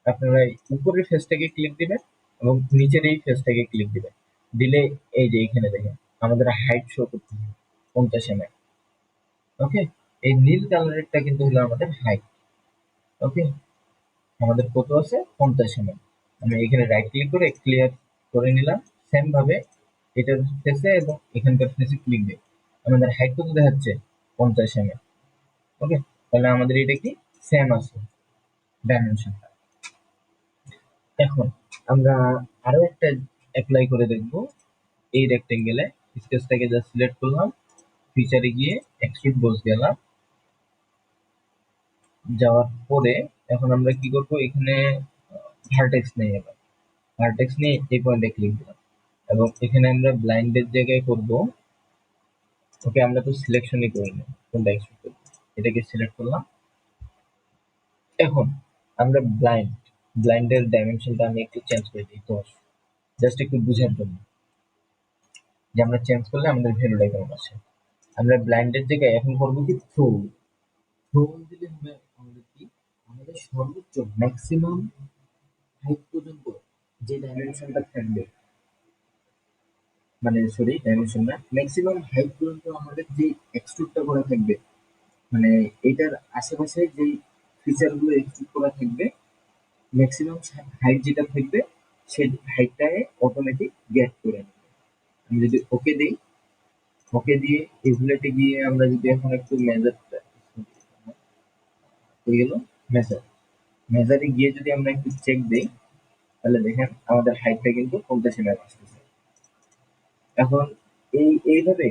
আপনারা এই উপরের ফেজটাকে ক্লিক দিবেন এবং নিচের এই ফেজটাকে ক্লিক দিবেন। দিলে এই যে এখানে দেখেন আমাদের হাইট শো করতেছে 50 mm। ওকে, এই নীল কালারেরটা কিন্তু হলো আমাদের হাইট। ওকে, আমাদের কত আছে 50 mm। আমি এখানে রাইট ক্লিক করে ক্লিয়ার করে নিলাম। সেম ভাবে এটার ফেসে এবং এখানকার ফেসে ক্লিক দিই, আমাদের হাইট কত দেখাচ্ছে 50 mm। ওকে, তাহলে আমাদের এটা কি সেম আছে ডাইমেনশন। এখন আমরা আরো একটা অ্যাপ্লাই করে দেখব। এই রেক্টেঙ্গেলে স্কেচটাকে জাস্ট সিলেক্ট করলাম, ফিচারে গিয়ে এক্সট্রুড বস গেলাম, যাওয়ার পরে এখন আমরা কি করব, এখানে ভার্টেক্স নেই, এবার ভার্টেক্স নিয়ে এই পয়েন্টে ক্লিক দিলাম এবং এখানে আমরা ব্লাইন্ডের জায়গায় করব। ওকে, আমরা তো সিলেকশনই করিনি কোনটা এক্সট্রুড করব, এটাকে সিলেক্ট করলাম। এখন আমরা ব্লাইন্ডের ডাইমেনশনটা আমি একটু চেঞ্জ করে দিই, তো জাস্ট একটু বুঝার জন্য যে আমরা চেঞ্জ করলে আমাদের ভ্যালুটা কেমন আসে। আমরা ব্লাইন্ডের জায়গায় এখন করবো কি থ্রো। থ্রো দিলে হবে আমাদের কি, আমাদের সর্বোচ্চ ম্যাক্সিমাম হাইট পর্যন্ত যে ডাইমেনশনটা থাকবে, মানে সরি ডাইমেনশন না, ম্যাক্সিমাম হাইট পর্যন্ত আমাদের যে এক্সট্রুডটা করা থাকবে, মানে এটার আশেপাশে যে ফিচার গুলো এক্সট্রুড করা থাকবে, ম্যাক্সিমাম হাইট যেটা থাকবে সেই হাইটটাকে অটোমেটিক গেট করে নেবে। আমি যদি ওকে দিই, ওকে দিয়ে এগুলোতে গিয়ে আমরা যদি এখন একটু মেজার হয়ে গেল, মেজার মেজারে গিয়ে যদি আমরা একটু চেক দিই, তাহলে দেখেন আমাদের হাইটটা কিন্তু 50 mm আসতেছে। এখন এইভাবে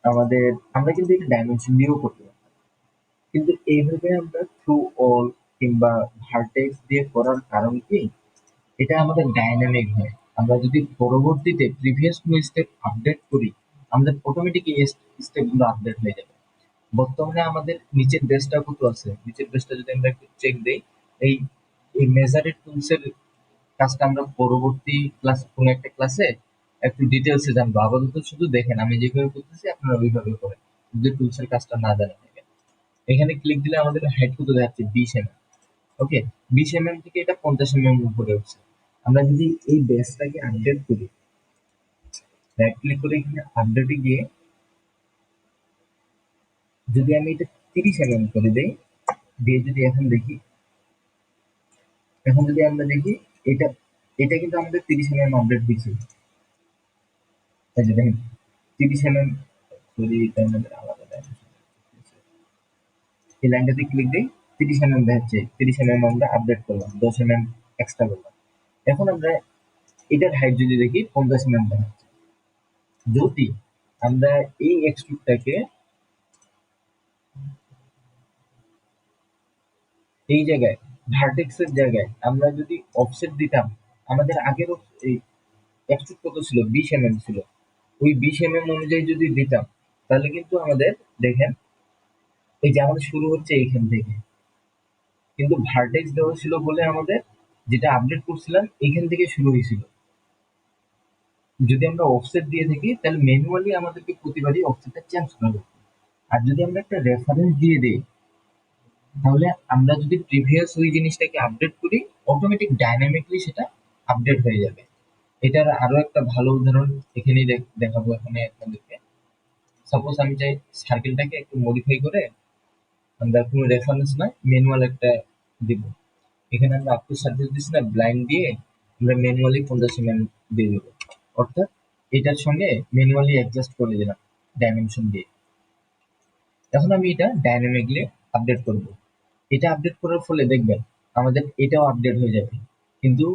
আমাদের, আমরা কিন্তু এটা ডাইমেনশন দিয়েও করতে পারি, কিন্তু এইভাবে আমরা থ্রু অল কিংবা ভার্টেক্স দিয়ে করার কারণ কি, এটা আমাদের ডাইনামিক হয়। আমরা যদি পরবর্তীতে প্রিভিয়াস কোনো স্টেপ আপডেট করি, আমাদের অটোমেটিক এই স্টেপ গুলো আপডেট হয়ে যাবে। বর্তমানে আমাদের নিচের বেসটা কত আছে, নিচের বেসটা যদি আমরা একটু চেক দেই, এই এই মেজারের টুলস এর কাজটা আমরা পরবর্তী ক্লাস, কোনো একটা ক্লাসে একটু ডিটেলসে জানবো। আপাতত শুধু দেখেন আমি যেভাবে করতেছি আপনারা ওইভাবে করেন, যদি টুলস এর কাজটা না জানেন। এখানে ক্লিক দিলে আমাদের হাইট কত দেখাচ্ছে 20 mm। ওকে, 20 mm থেকে এটা 50 mm উপরে উঠছে। আমরা যদি এই বেসটাকে আপডেট করি, রাইট ক্লিক করে এখানে আপডেটে গিয়ে যদি আমি এটা 30 mm করে দেই, দিয়ে যদি এখন দেখি, এখন যদি আমরা দেখি এটা, এটা কিন্তু আমাদের 30 mm আপডেট দিচ্ছে। এই যে দেখেন 30 mm, যদি এটা আমাদের আলাদা dimension, এই লাইনটাতে ক্লিক দিই, 30 mm দেখাচ্ছে, 30 mm আমরা আপডেট করলাম, 10 mm এক্সট্রা করলাম। এখন আমরা এটার হাইট যদি দেখি 50 mm দেখাচ্ছে। যদি আমরা এই এক্সট্রুডটাকে এই জায়গায় ভার্টেক্স এর জায়গায় আমরা যদি অফসেট দিতাম, আমাদের আগের এই এক্সট্রুড কত ছিল 20 mm ছিল, ওই 20 mm অনুযায়ী যদি দিতাম, তাহলে কিন্তু আমাদের দেখেন এই যে আমাদের শুরু হচ্ছে এইখান থেকে, কিন্তু ভার্টেক্স দেওয়া ছিল বলে আমাদের যেটা আপডেট করছিলাম এইখান থেকে শুরু হয়েছিল। যদি আমরা অফসেট দিয়ে থাকি তাহলে ম্যানুয়ালি আমাদেরকে প্রতিবারই অফসেটটা চেঞ্জ করা হবে। আর যদি আমরা একটা রেফারেন্স দিয়ে দিই, তাহলে আমরা যদি প্রিভিয়াস ওই জিনিসটাকে আপডেট করি, অটোমেটিক ডাইনামিকলি সেটা আপডেট হয়ে যাবে। এটার আরো একটা ভালো উদাহরণ এখানেই দেখাবো এখানে আপনাদেরকে। সাপোজ আমি চাই সার্কেলটাকে একটু মডিফাই করে আমরা কোনো রেফারেন্স না ম্যানুয়াল একটা দিব। এখানে আমরা আপ টু সার্ফেস দিচ্ছি না, ব্লাইন্ড দিয়ে আমরা ম্যানুয়ালি 50 mm দিয়ে দেবো, অর্থাৎ এটার সঙ্গে ম্যানুয়ালি অ্যাডজাস্ট করে দিলাম ডাইমেনশন দিয়ে। এখন আমি এটা ডাইনামিকলি আপডেট করব। এটা আপডেট করার ফলে দেখবেন আমাদের এটাও আপডেট হয়ে যাবে, কিন্তু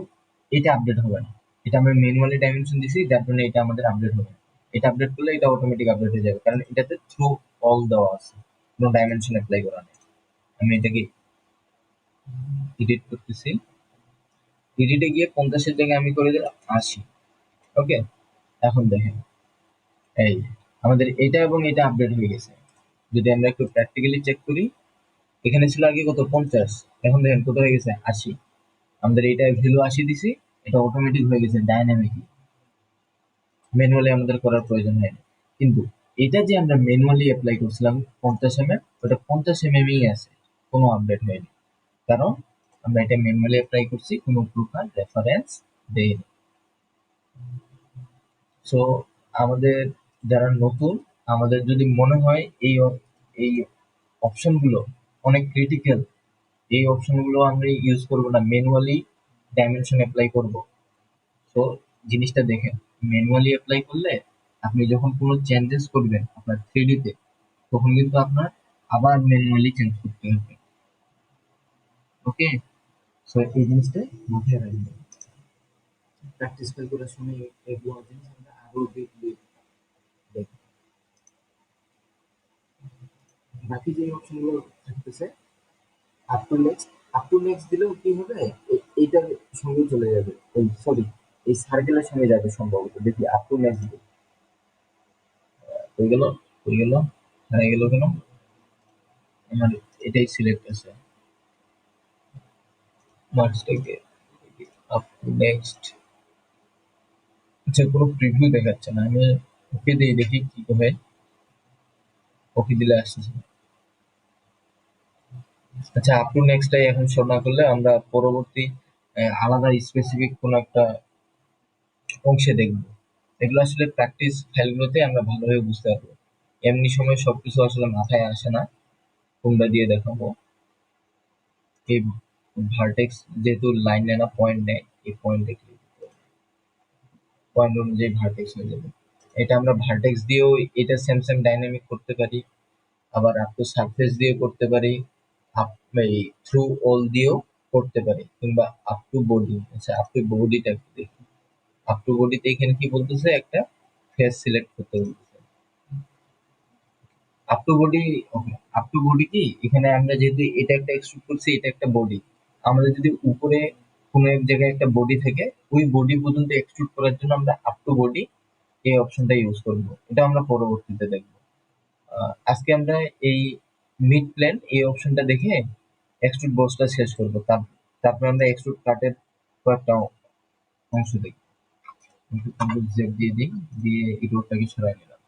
এটা আপডেট হবে না। এটা আমরা ম্যানুয়ালি ডাইমেনশন দিছি, যার জন্য এটা আমাদের আপডেট হবে না। এটা আপডেট করলে এটা অটোমেটিক আপডেট হয়ে যাবে, কারণ এটাতে থ্রু অল দেওয়া আছে, কোনো ডাইমেনশন অ্যাপ্লাই করা নেই। আমি এটাকে এডিট করতেছি, এডিটে গিয়ে 50-এর জায়গায় আমি করে দিলাম 80। ওকে, এখন দেখেন এই আমাদের এটা এবং এটা আপডেট হয়ে গেছে। যদি আমরা একটু প্র্যাকটিক্যালি চেক করি, এখানে ছিল আগে কত 50, এখন দেখেন কত হয়ে গেছে 80। আমাদের এটা ভ্যালু 80 দিছি, এটা অটোমেটিক হয়ে গেছে ডাইনামিকলি, ম্যানুয়ালি আমাদের করার প্রয়োজন হয়নি। কিন্তু এটা যে আমরা ম্যানুয়ালি অ্যাপ্লাই করছিলাম 50 mm, ওটা 50 mm ই আছে, কোনো আপডেট হয়নি। কারণ আমরা এটা ম্যানুয়ালি অ্যাপ্লাই করছি, কোনো প্রকার রেফারেন্স দেই। সো আমাদের যারা নতুন, আমাদের যদি মনে হয় এই অপশনগুলো অনেক ক্রিটিক্যাল, এই অপশনগুলো আমরা ইউজ করব না, ম্যানুয়ালি ডাইমেনশন অ্যাপ্লাই করব। তো জিনিসটা দেখেন, ম্যানুয়ালি অ্যাপ্লাই করলে আপনি যখন কোনো চেঞ্জেস করবেন আপনার 3D তে, তখন কিন্তু আপনার আবার ম্যানুয়ালি চেঞ্জ করতে হবে। ওকে, সো এই জিনিসটা মাথায় রাখবেন। প্র্যাকটিস করার সময় এগুলো জিনিস আমরা আরো দেখবো। বাকি যে অপশনগুলো থাকতেছে, up to next, up to next দিলেও কি হবে, এইটার সঙ্গে চলে যাবে, এই সরি, এই সার্কেলের সঙ্গে যাবে সম্ভবত। দেখি আপ টু নেক্সট হয়ে গেল, হয়ে গেল, হয়ে গেল কেন, আমার এটাই সিলেক্ট আছে মার্কসটাকে। আপ টু নেক্সট, আচ্ছা কোনো প্রিভিউ দেখাচ্ছে না, আমি ওকে দিয়ে দেখি কি হয়। ওকে দিলে আসছে। আচ্ছা আপ টু নেক্সটটাই এখন শো না করলে আমরা পরবর্তী আলাদা স্পেসিফিক কোনো একটা অংশে দেখবো। এগুলো আসলে প্র্যাকটিস ফাইলগুলোতে আমরা ভালোভাবে বুঝতে পারবো, এমনি সময় সবকিছু আসলে মাথায় আসে না। তোমরা দিয়ে দেখাবো এই ভার্টেক্স, যেহেতু লাইন নেয় না, পয়েন্ট নেয়, এই পয়েন্টে ক্লিক, পয়েন্ট অনুযায়ী ভার্টেক্স হয়ে যাবে। এটা আমরা ভার্টেক্স দিয়েও এটা সেম সেম ডাইনামিক করতে পারি, আবার আপ টু সারফেস দিয়ে করতে পারি, আপ এই থ্রু অল দিয়েও করতে পারি, কিংবা আপ টু বডি। আচ্ছা আপ টু বডিটা দেখি, আপ টু বডিতে এখানে কি বলতেছে, একটা ফেস সিলেক্ট করতে বলতেছে। Up to body, up to body কি, এখানে আমরা যেহেতু এটা একটা এক্সট্রুড করছি, এটা একটা বডি, আমাদের যদি উপরে কোনো এক জায়গায় একটা বডি থাকে, ওই বডি পর্যন্ত এক্সট্রুড করার জন্য আমরা আপ টু বডি এই অপশনটা ইউজ করব। এটা আমরা পরবর্তীতে দেখবো। আজকে আমরা এই মিড প্লেন এই অপশনটা দেখে এক্সট্রুড বক্সটা শেষ করবো, তারপর আমরা এক্সট্রুড কাটের কয়েকটা অংশ দেখবো। কন্ট্রোল জেড দিয়ে দিই, দিয়ে এই রোডটাকে সরাই নিলাম।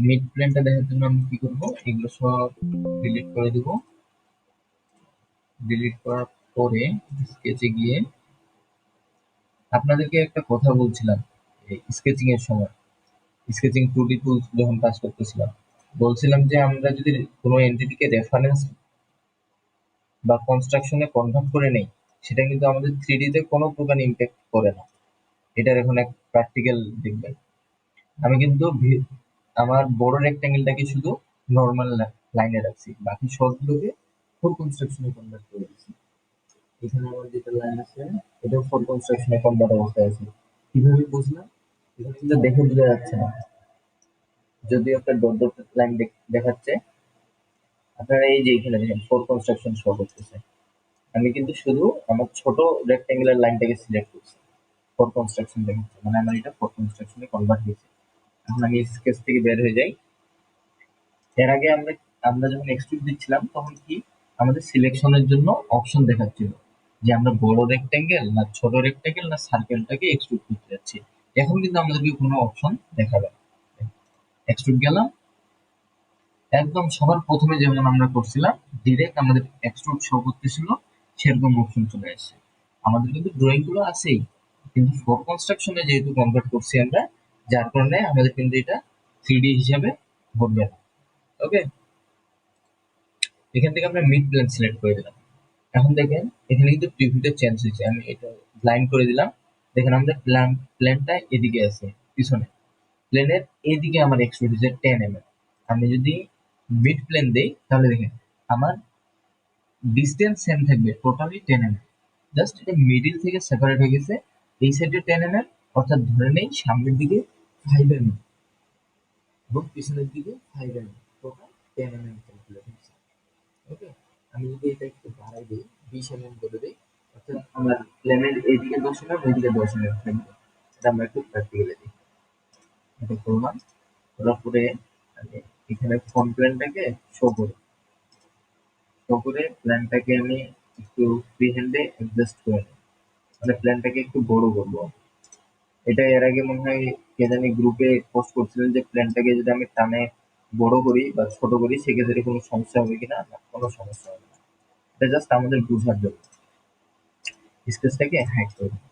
মিড প্লেনটা দেখার জন্য আমি কি করবো, এগুলো সব ডিলিট করে দিব। ডিলিট করার পরে স্কেচে গিয়ে আপনাদেরকে একটা কথা বলছিলাম স্কেচিং এর সময়, স্কেচিং 2D টুলস যখন কাজ করতেছিলাম, বলছিলাম যে আমরা যদি কোনো এন্টিটিকে রেফারেন্স বা কনস্ট্রাকশনে কনভার্ট করে নেই, সেটা কিন্তু আমাদের 3D তে কোনো প্রকার ইম্প্যাক্ট করে না। এটার এখন এক প্র্যাকটিক্যাল দেখবেন। আমি কিন্তু আমার বড় রেক্ট্যাঙ্গেলটাকে শুধু নর্মাল লাইনে রাখছি, বাকি সবগুলোকে ফোর কনস্ট্রাকশনে কনভার্ট করে দিচ্ছি। এখানে আমার যেটা লাইন আছে, এটাও ফোর কনস্ট্রাকশনে কনভার্ট অবস্থায় আছে। কিভাবে বুঝলাম, এখানে কিন্তু দেখে বোঝা যাচ্ছে না, যদিও একটা ডট ডট লাইন দেখাচ্ছে। আপনারা এই যে এখানে দেখেন ফোর কনস্ট্রাকশন শো করতেছে, আমি কিন্তু শুধু আমার ছোট রেক্ট্যাঙ্গুলার লাইনটাকে সিলেক্ট করছি, ফোর কনস্ট্রাকশন দেখাচ্ছে, মানে আমার এটা ফোর কনস্ট্রাকশনে কনভার্ট হয়েছে। এখন আমি স্কেচ থেকে বের হয়ে যাই। এর আগে আমরা আমরা যখন এক্সট্রুড দিচ্ছিলাম, তখন কি আমাদের সিলেকশনের জন্য অপশন দেখাচ্ছিল যে আমরা বড় রেক্ট্যাঙ্গেল না ছোট রেক্ট্যাঙ্গেল না সার্কেলটাকে এক্সট্রুড করতে যাচ্ছি। এখন কিন্তু আমাদেরকে কোনো অপশন দেখাবে না। এক্সট্রুড গেলাম, একদম সবার প্রথমে যেমন আমরা করছিলাম, ডিরেক্ট আমাদের এক্সট্রুড শো করতেছিল, সেরকম অপশন চলে আসছে। আমাদের কিন্তু ড্রয়িং গুলো আছেই, কিন্তু ফোর কনস্ট্রাকশনে যেহেতু কনভার্ট করছি আমরা, যার কারণে আমাদের কিন্তু এটা 3D হিসাবে বদলে না। ওকে, এখান থেকে আমরা মিড প্লেন সিলেক্ট করে দিলাম। এখন দেখেন এখানে কিন্তু প্রিভিউটা চেঞ্জ হয়েছে, আমি এটা ব্লাইন্ড করে দিলাম। দেখেন আমাদের প্ল্যানটা এদিকে আছে পিছনে, প্লেনের এদিকে আমার এক্সট্রুড হচ্ছে 10 mm। আমি যদি মিড প্লেন দেই তাহলে দেখেন আমার ডিস্টেন্স সেম থাকবে, টোটালি 10 mm, জাস্ট এটা মিডিল থেকে সেপারেট হয়ে গেছে। এই সাইডে 10 mm, অর্থাৎ ধরে নেই সামনের দিকে 5 mm এবং পিছনের দিকে 5 mm, টোটাল 10 mm ক্যালকুলেট হচ্ছে। ওকে, আমি যদি এটা একটু বাড়াই দিই, 20 mm করে দিই, অর্থাৎ আমার প্ল্যানের এইদিকে 10 mm, ওইদিকে 10 mm থাকবে। এটা আমরা একটু প্র্যাকটিক্যালি দিই। এটা করলাম, করার পরে আমি এখানে ফ্রন্ট প্ল্যানটাকে শো করি, শো করে প্ল্যানটাকে আমি একটু ফ্রি হ্যান্ডে অ্যাডজাস্ট করে নিই, মানে প্ল্যানটাকে একটু বড় করবো। এটা এর আগে মনে হয় কে জানি গ্রুপে পোস্ট করছিলেন যে প্ল্যানটাকে যদি আমি টানে বড় করি বা ছোট করি, সেক্ষেত্রে কোনো সমস্যা হবে কিনা, না কোনো সমস্যা হবে না। এটা জাস্ট আমাদের বোঝার জন্য। স্কেচটাকে হাইড করে দিই।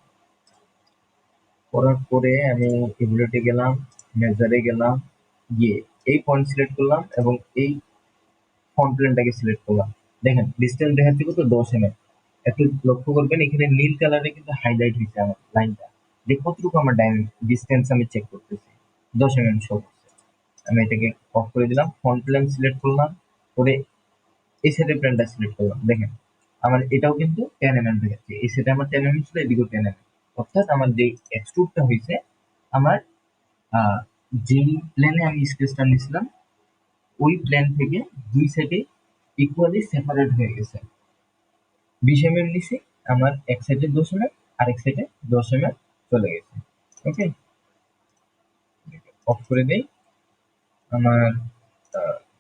করার পরে আমি এগুলোতে গেলাম, মেজারে গেলাম, গিয়ে এই পয়েন্ট সিলেক্ট করলাম এবং এই ফন্ট প্লেনটাকে সিলেক্ট করলাম। দেখেন ডিসটেন্স দেখাচ্ছে কত 10 mm। একটু লক্ষ্য করবেন এখানে নীল কালারে কিন্তু হাইলাইট হয়েছে আমার লাইনটা, যে কতটুকু আমার ডিসটেন্স আমি চেক করতেছি, 10 mm শো করছে। আমি এটাকে অফ করে দিলাম, ফন্ট প্লেন সিলেক্ট করলাম, করে এই সাইডের প্লেনটা সিলেক্ট করলাম। দেখেন আমার এটাও কিন্তু 10 mm দেখাচ্ছে, এই সাইডে আমার 10 mm ছিল, এদিকেও 10 mm। অর্থাৎ আমার যে এক্সট্রুডটা হয়েছে, আমার আহ, যেই প্লেনে আমি স্কেচটা নিয়েছিলাম ওই প্লেন থেকে দুই সাইডে ইকুয়ালি সেপারেট হয়ে গেছে। 20 mm নিছি, আমার এক সাইডে 10 mm, আরেক সাইডে 10 mm চলে গেছে। ওকে, অফ করে দেই। আমার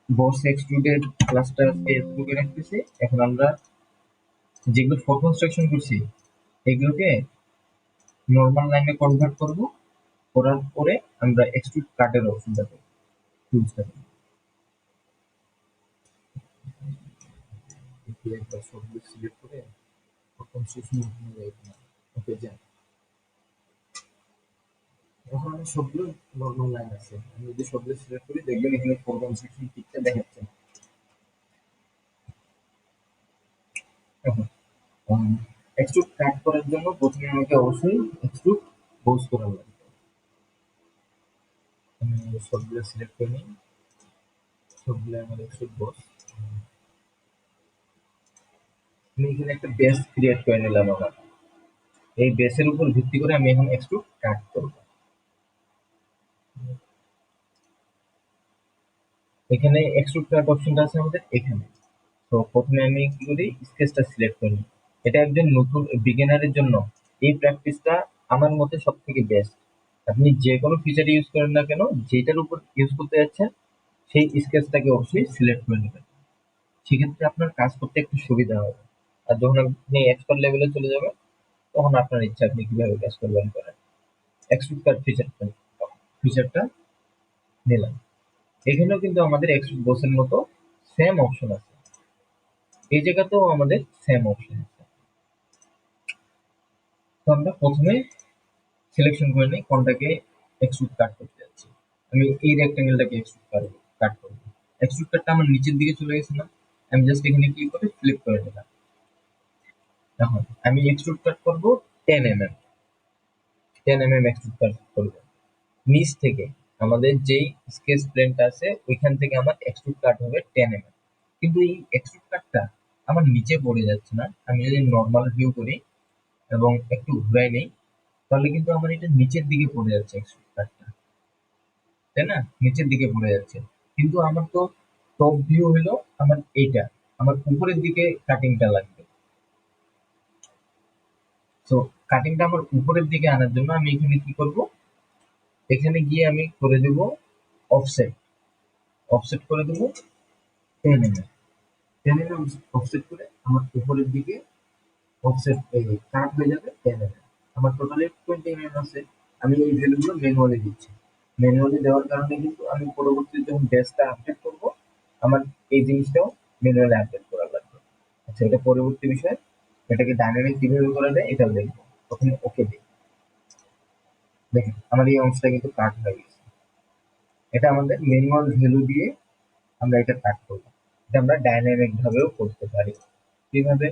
বস এক্সট্রুডের ক্লাসটা ফেসবুকে রাখতেছি। এখন আমরা যেগুলো ফর কনস্ট্রাকশন করছি এগুলোকে নর্মাল লাইনে কনভার্ট করব। করার পরে আমরা এক্সট্রুড কাটের অপশনটা করব, টুলসটা একবার সবগুলো সিলেক্ট করে ফর কনস্ট্রাকশন ওখানে যাই কিনা। ওকে, যাই। এখন আমি সবগুলো নর্মাল লাইন আছে, আমি যদি সবগুলো সিলেক্ট করি দেখবেন এখানে ফর কনস্ট্রাকশন টিকটা দেখাচ্ছে। এখন এক্সট্রুড কাট করার জন্য প্রথমে আমাকে অবশ্যই এক্সট্রুড বোস করা লাগবে। আমি সবগুলো সিলেক্ট করে নিই, সবগুলো আমার এক্সট্রুড বোস। আমি এখানে একটা বেস ক্রিয়েট করে নিলাম আমার। এই বেসের উপর ভিত্তি করে আমি এখন এক্সট্রুড কাট করব। এখানে এক্সট্রুড কাট অপশনটা আছে আমাদের এখানে। তো প্রথমে আমি কি করি, স্কেচটা সিলেক্ট করি। এটা একজন নতুন বিগিনারের জন্য এই প্র্যাকটিসটা আমার মতে সব থেকে বেস্ট। আপনি যে কোনো ফিচার ইউজ করেন না কেন, যেটার উপর ইউজ করতে যাচ্ছেন সেই স্কেচটাকে অবশ্যই সিলেক্ট করে নেবেন। সেক্ষেত্রে আপনার কাজ করতে একটু সুবিধা হবে। আর যখন আপনি এক্সপার্ট লেভেলে চলে যাবেন তখন আপনার ইচ্ছা আপনি কিভাবে কাজ করবেন করেন। এক্সট্রুড কাট ফিচারটা নিলাম। এখানেও কিন্তু আমাদের এক্সট্রুড বসের মতো সেম অপশন আছে, এই জায়গাতেও আমাদের সেম অপশন আছে। তো আমরা প্রথমে সিলেকশন করে নিই কোনটাকে এক্সট্রুড কাট করতে যাচ্ছি। আমি এই রেক্টেঙ্গেলটাকে এক্সট্রুড কাট করব। এক্সট্রুড কাটটা আমার নিচের দিকে চলে গেছে না, আমি জাস্ট এখানে ক্লিক করে ফ্লিপ করে দিলাম। এখন আমি এক্সট্রুড কাট করব 10 mm, 10 mm এক্সট্রুড কাট করব নিচ থেকে। আমাদের যেই স্কেচ প্লেনটা আছে ওইখান থেকে আমার এক্সট্রুড কাট হবে 10 mm। কিন্তু এই এক্সট্রুড কাটটা আমার নিচে পড়ে যাচ্ছে না। আমি যদি নর্মাল ভিউ করি এবং একটু ঘুরাই নেই তাহলে কিন্তু আমার এটা নিচের দিকে পড়ে যাচ্ছে এক্সট্রুড কাটটা, তাই না? নিচের দিকে পড়ে যাচ্ছে। কিন্তু আমার তো টপ ভিউ হলো আমার এইটা, আমার উপরের দিকে কাটিংটা লাগবে। তো কাটিংটা আমার উপরের দিকে আনার জন্য আমি এখানে কি করব, এখানে গিয়ে আমি করে দেব অফসেট। অফসেট করে দেব 10 mm। 10 mm অফসেট করে আমার উপরের দিকে অফসেট কাট হয়ে যাবে 10 mm। আমার টোটালি 20 mm আছে। আমি এই ভ্যালুগুলো ম্যানুয়ালি দিচ্ছি। ম্যানুয়ালি দেওয়ার কারণে কিন্তু আমি পরবর্তীতে যখন ড্যাশটা আপডেট করব আমার এই জিনিসটাও ম্যানুয়ালি আপডেট করা লাগবে। আচ্ছা, এটা পরবর্তী বিষয়। এটাকে ডাইনামিক কিভাবে করা যায় এটাও দেখবো। প্রথমে ওকে দিই। দেখেন আমার এই অংশটা কিন্তু কাট হয়ে গেছে। এটা আমাদের ম্যানুয়াল ভ্যালু দিয়ে আমরা এটা কাট করবো। এটা আমরা ডাইনামিক ভাবেও করতে পারি। কিভাবে?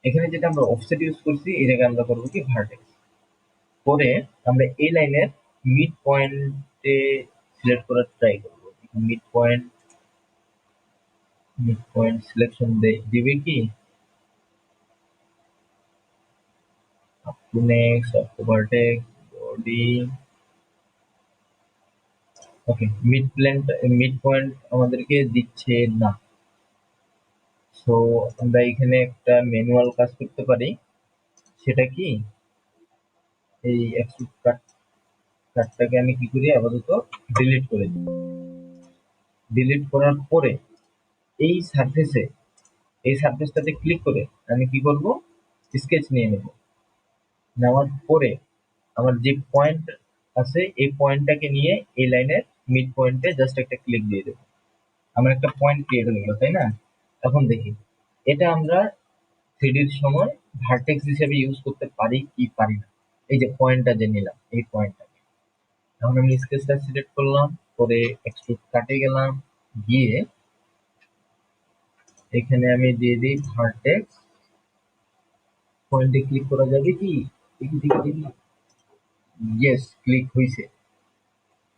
এখানে যেটা আমরা অফসেট ইউজ করছি এই জায়গায় আমরা করবো কি ভার্টেক্স। করে আমরা এই লাইনের মিড পয়েন্টে সিলেক্ট করার ট্রাই করবো। Mid point, mid point selection দিবে কি up to next, up to vertex, body. Okay, mid point আমাদেরকে দিচ্ছে না। সো আমরা এখানে একটা ম্যানুয়াল কাজ করতে পারি। সেটা কি, এই এক্সট্রুড কাটটাকে আমি কি করি আপাতত ডিলিট করে দিই। ডিলিট করার পরে এই সারফেসে, এই সারফেসটাতে ক্লিক করে আমি কি করব, স্কেচ নিয়ে নেব। নেওয়ার পরে আমার যে পয়েন্ট আছে এই পয়েন্টটাকে নিয়ে এই লাইনের মিড পয়েন্টে জাস্ট একটা ক্লিক দিয়ে দেবো। আমার একটা পয়েন্ট ক্রিয়েট হয়ে গেল, তাই না? এখন দেখি এটা আমরা 3D র সময় ভার্টেক্স হিসেবে ইউজ করতে পারি কি পারি না। এই যে পয়েন্টটা যে নিলাম, এই পয়েন্টটা, এখন আমি স্কেচটা সিলেক্ট করলাম, করে এক্সট্রুড কাটে গেলাম, গিয়ে এখানে আমি দিয়ে দিই ভার্টেক্স। পয়েন্টে ক্লিক করা যাবে কি? দেখি দেখি দেখি, ইয়েস, ক্লিক হয়েছে।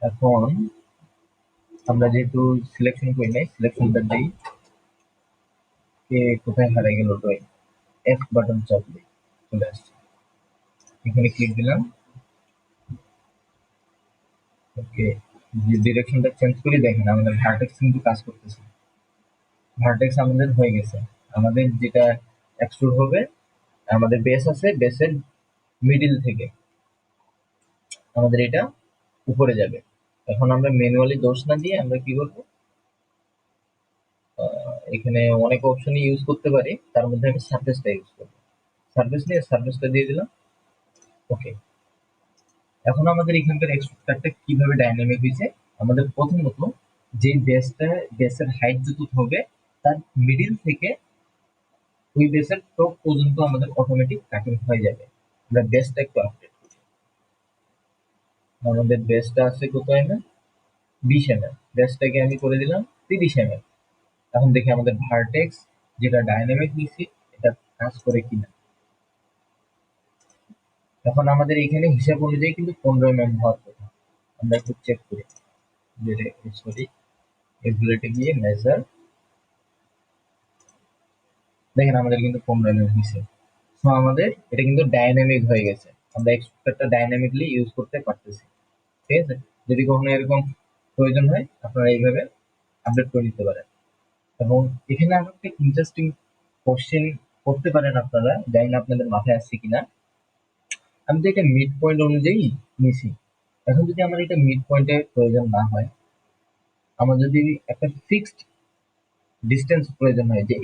এখন আমরা যেহেতু সিলেকশন করি নাই, সিলেকশনটা দিই, কে কোথায় হারিয়ে গেল ড্রয়িং, এফ বাটন চাপ দিই, চলে আসছে। এখানে ক্লিক দিলাম, ওকে। যে ডিরেকশনটা চেঞ্জ করে দেখেন আমাদের ভার্টেক্স কিন্তু কাজ করতেছে। ভার্টেক্স আমাদের হয়ে গেছে। আমাদের যেটা এক্সট্রুড হবে, আমাদের বেস আছে, বেসের মিডিল থেকে আমাদের এটা উপরে যাবে। এখন আমরা ম্যানুয়ালি দোষ না দিয়ে আমরা কি করবো, এখানে অনেক অপশনই ইউজ করতে পারি, তার মধ্যে আমি সারফেসটা ইউজ করবো। সারফেস নিয়ে সারফেসটা দিয়ে দিলাম, ওকে। এখন আমাদের এখানকার এক্সট্রাক্টরটা কিভাবে ডাইনামিক হয়েছে, আমাদের প্রথমত যে বেসের হাইট যত হবে তার মিডিল থেকে ওই বেসের টপ পর্যন্ত আমাদের অটোমেটিক কাটিং হয়ে যাবে। আমরা বেসটা একটু আপডেট করি। আমাদের বেসটা আছে কত এমএম, 20 mm। বেসটাকে আমি করে দিলাম 30 mm। এখন দেখি আমাদের ভার্টেক্স যেটা ডাইনামিক নিছি এটা কাজ করে কিনা। এখন আমাদের এখানে হিসাব অনুযায়ী কিন্তু 15 mm হওয়ার কথা। আমরা একটু চেক করি, সরি, এগুলোতে গিয়ে মেজার, দেখেন আমাদের কিন্তু 15 mm হয়েছে। সো আমাদের এটা কিন্তু ডাইনামিক হয়ে গেছে, আমরা এক্সট্রাক্টরটা ডাইনামিকলি ইউজ করতে পারতেছি। ঠিক আছে? যদি কখনো এরকম প্রয়োজন হয় আপনারা এইভাবে আপডেট করে নিতে পারেন। এবং এখানে আরো একটা ইন্টারেস্টিং কোশ্চেন করতে পারেন আপনারা, জানি না আপনাদের মাথায় আসছে কিনা। আমি তো এটা মিড পয়েন্ট অনুযায়ী নিছি। এখন যদি আমার এটা মিড পয়েন্টের প্রয়োজন না হয়, আমার যদি একটা ফিক্সড ডিস্টেন্স প্রয়োজন হয়, যে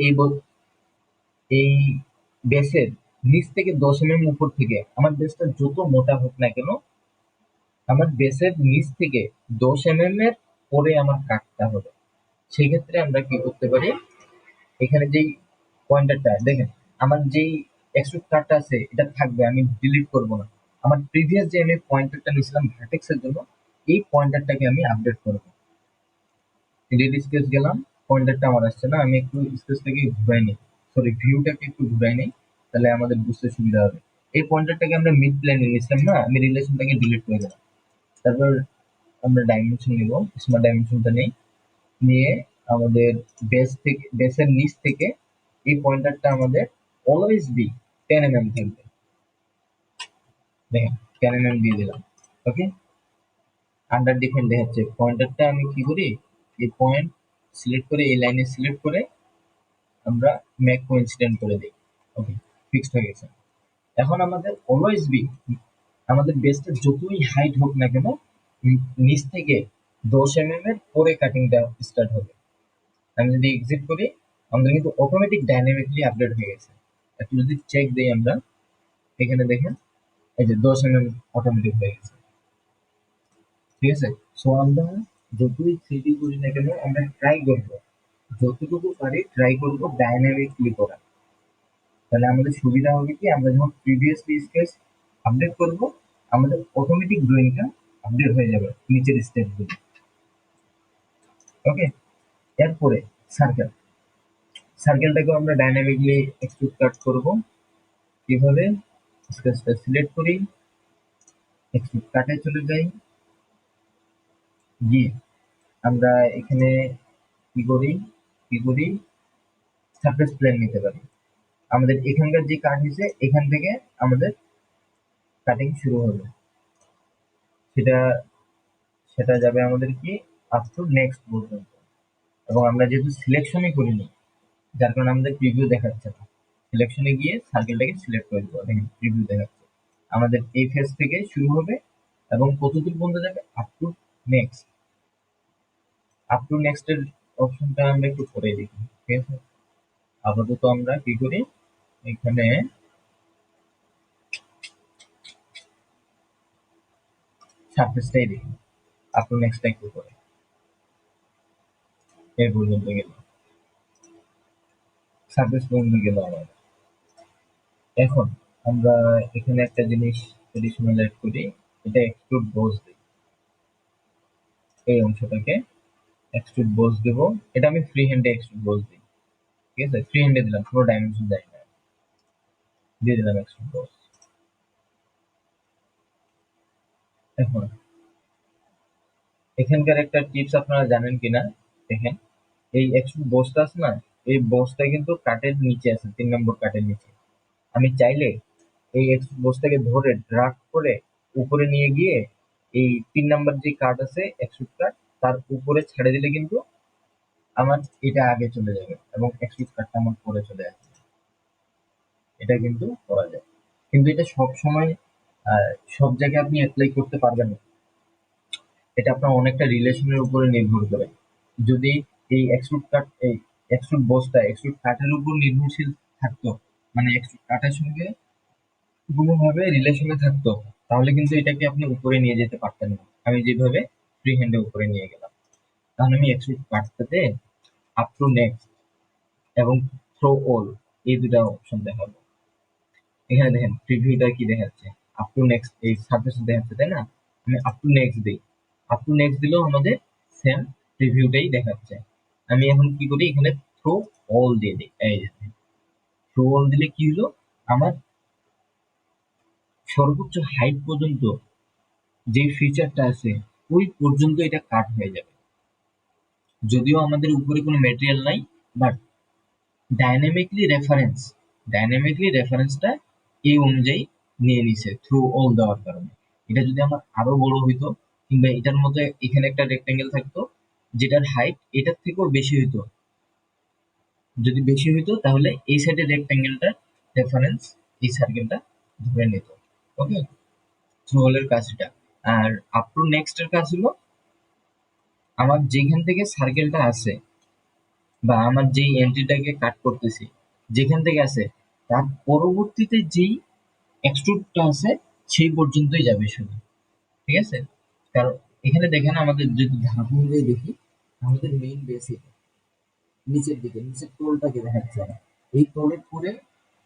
এই বেসের নিচ থেকে 10 mm উপর থেকে আমার বেসটা যত মোটা হোক না কেন, আমার বেসের নিচ থেকে 10 mm এর পরে আমার কাটতে হবে। সেক্ষেত্রে আমরা কি করতে পারি, এখানে যেই পয়েন্টারটা দেখেন, আমার যেই এক্সট্রুড কাটটা আছে এটা থাকবে, আমি ডিলিট করব না। আমার প্রিভিয়াস যে আমি পয়েন্টারটা নিয়েছিলাম ভার্টেক্সের জন্য, এই পয়েন্টারটাকে আমি আপডেট করব। এডিট স্কেচ গেলাম, পয়েন্টারটা আমার আসছে না, আমি একটু স্কেচটাকে ঘুরাই নিই, সরি ভিউটাকে একটু ঘুরাই নিই, তাহলে আমাদের বুঝতে সুবিধা হবে। এই পয়েন্টারটাকে আমরা মিড প্লেনে নিয়েছিলাম না, আমি রিলেশনটাকে ডিলিট করে দিলাম। তারপর আমরা ডাইমেনশন নিব, স্মার্ট ডাইমেনশনটা নেই, নিয়ে আমাদের বেসের নিচ থেকে এই পয়েন্টারটা আমাদের অলওয়েজ বি 10 mm থাকবে। দেখেন 10 mm দিয়ে দিলাম, ওকে। আন্ডার ডিফাইন দেখাচ্ছে পয়েন্টারটা, আমি কি করি, এই পয়েন্ট সিলেক্ট করে এই লাইনে সিলেক্ট করে আমরা মেক কোইন্সিডেন্ট করে দিই, ওকে, ফিক্সড হয়ে গেছে। এখন আমাদের অলওয়েজ বি, আমাদের বেসটা যতই হাইট হোক না কেন, নিচ থেকে 10 mm এর পরে কাটিংটা স্টার্ট হবে। আমি যদি এক্সিট করি, আমাদের কিন্তু অটোমেটিক ডাইনামিকলি আপডেট হয়ে গেছে। একটু যদি চেক দিই আমরা, এখানে দেখেন এই যে 10 mm অটোমেটিক হয়ে গেছে। ঠিক আছে? সো আমরা যতই থ্রিডি করি না কেন, আমরা ট্রাই করবো, যতটুকু পারি ট্রাই করবো ডাইনামিকলি করা। তাহলে আমাদের সুবিধা হবে কি, আমরা যখন প্রিভিয়াসলি স্কেচ আপডেট করব, আমাদের অটোমেটিক ড্রয়িংটা আপডেট হয়ে যাবে নিচের স্টেপগুলো, ওকে। এরপরে সার্কেল, সার্কেলটাকেও আমরা ডাইনামিকলি এক্সট্রুড কাট করব। কিভাবে, স্কেচটা সিলেক্ট করি, এক্সট্রুড কাটে চলে যাই, গিয়ে আমরা এখানে কি করি, কি করি, সারফেস প্লেন নিতে পারি। আমাদের এখানকার যে কাট হিসে এখান থেকে আমাদের কাটিং শুরু হবে, সেটা সেটা যাবে আমাদের কি আপ টু নেক্সট পর্যন্ত। এবং আমরা যেহেতু সিলেকশনই করিনি, যার কারণে আমাদের প্রিভিউ দেখাচ্ছে না। সিলেকশনে গিয়ে সার্কেলটাকে সিলেক্ট করে দেবো, দেখেন প্রিভিউ দেখাচ্ছে। আমাদের এই ফেজ থেকে শুরু হবে এবং কতদূর পর্যন্ত যাবে, up to next. Up to next এর অপশনটা আমরা একটু পরে দেখি, ঠিক আছে। আপাতত আমরা কি করি, এখানে সারফেসটাই দেখি, আপ টু নেক্সটটা একটু পরে। এই পর্যন্ত গেল, সারফেস পর্যন্ত গেল আমাদের। এখন আমরা এখানে একটা জিনিস এডিশনাল অ্যাড করি, এটা এক্সট্রুড বোস দিই, এই অংশটাকে এক্সট্রুড বোস দেবো। এটা আমি ফ্রি হ্যান্ডে এক্সট্রুড বোস দিই, ঠিক আছে, ফ্রি হ্যান্ডে দিলাম, পুরো ডাইমেনশন দেয় না, দিয়ে দিলাম এক্সট্রুড বোস। এখন এখানকার একটা টিপস আপনারা জানেন কিনা দেখেন, এই এক্সট্রুড বোসটা আছে না, এই বোসটা কিন্তু কাটের নিচে আছে, 3 নম্বর কাটের নিচে। আমি চাইলে এই এক্সট্রুড বোসটাকে ধরে ড্রাগ করে উপরে নিয়ে গিয়ে এই 3 নম্বর যে কাট আছে এক্সট্রুড কাট, তার উপরে ছেড়ে দিলে কিন্তু আমার এটা আগে চলে যাবে এবং এক্সট্রুড কাটটা আমার পরে চলে আসবে। এটা কিন্তু করা যায়, কিন্তু এটা সব সময় সব জায়গায় আপনি অ্যাপ্লাই করতে পারবেন না। এটা আপনার অনেকটা রিলেশনের উপরে নির্ভর করে। যদি এই এক্সট্রুড কাট, এই এক্সট্রুড বসটা এক্সট্রুড কাটের উপর নির্ভরশীল থাকতো, মানে এক্সট্রুড কাটের সঙ্গে কোনোভাবে রিলেশনে থাকতো, তাহলে কিন্তু এটাকে আপনি উপরে নিয়ে যেতে পারতেন না। আমি যেভাবে ফ্রি হ্যান্ডে উপরে নিয়ে গেলাম, তাহলে আমি এক্সট্রুড কাটটাতে আপ টু নেক্সট এবং থ্রো অল, এই দুটা অপশন দেখাবো। এখানে দেখেন প্রিভিউটা কি দেখাচ্ছে, আপ টু নেক্সট এই সার্ফেস দেখাচ্ছে, তাই না? আমি আপ টু নেক্সট দিই, আপ টু নেক্সট দিলেও আমাদের সেম প্রিভিউটাই দেখাচ্ছে। আমি এখন কি করি, এখানে থ্রো অল দিয়ে দিই, এই যে থ্রো অল দিলে কি হলো, আমার সর্বোচ্চ হাইট পর্যন্ত যে ফিচারটা আছে ওই পর্যন্ত এটা কাট হয়ে যাবে। যদিও আমাদের উপরে কোনো ম্যাটেরিয়াল নাই, বাট ডাইনামিকলি রেফারেন্স ডাইনামিকলি রেফারেন্সটা এই অনুযায়ী নিয়ে নিছে থ্রু অল দেওয়ার কারণে। এটা যদি আমার আরো বড় হইতো, কিংবা এটার মধ্যে এখানে একটা রেক্টেঙ্গেল থাকতো যেটার হাইট এটার থেকেও বেশি হইতো, যদি বেশি হইতো তাহলে এই সাইডের রেক্টেঙ্গেলটা রেফারেন্স এই সার্কেলটা ধরে নিত। ওকে, থ্রু অলের কাজ এটা। আর আপ টু নেক্সট এর কাজ হলো, আমার যেখান থেকে সার্কেলটা আছে বা আমার যেই এন্ট্রিটাকে কাট করতেছি যেখান থেকে আছে, তার পরবর্তীতে যেই এক্সট্রুডটা আছে সেই পর্যন্তই যাবে শুধু, ঠিক আছে? কারণ এখানে দেখেন আমাদের যদি ধাপ অনুযায়ী দেখি, আমাদের মেইন বেস নিচের দিকে, নিচের টোলটাকে দেখাচ্ছে না। এই টোলের পরে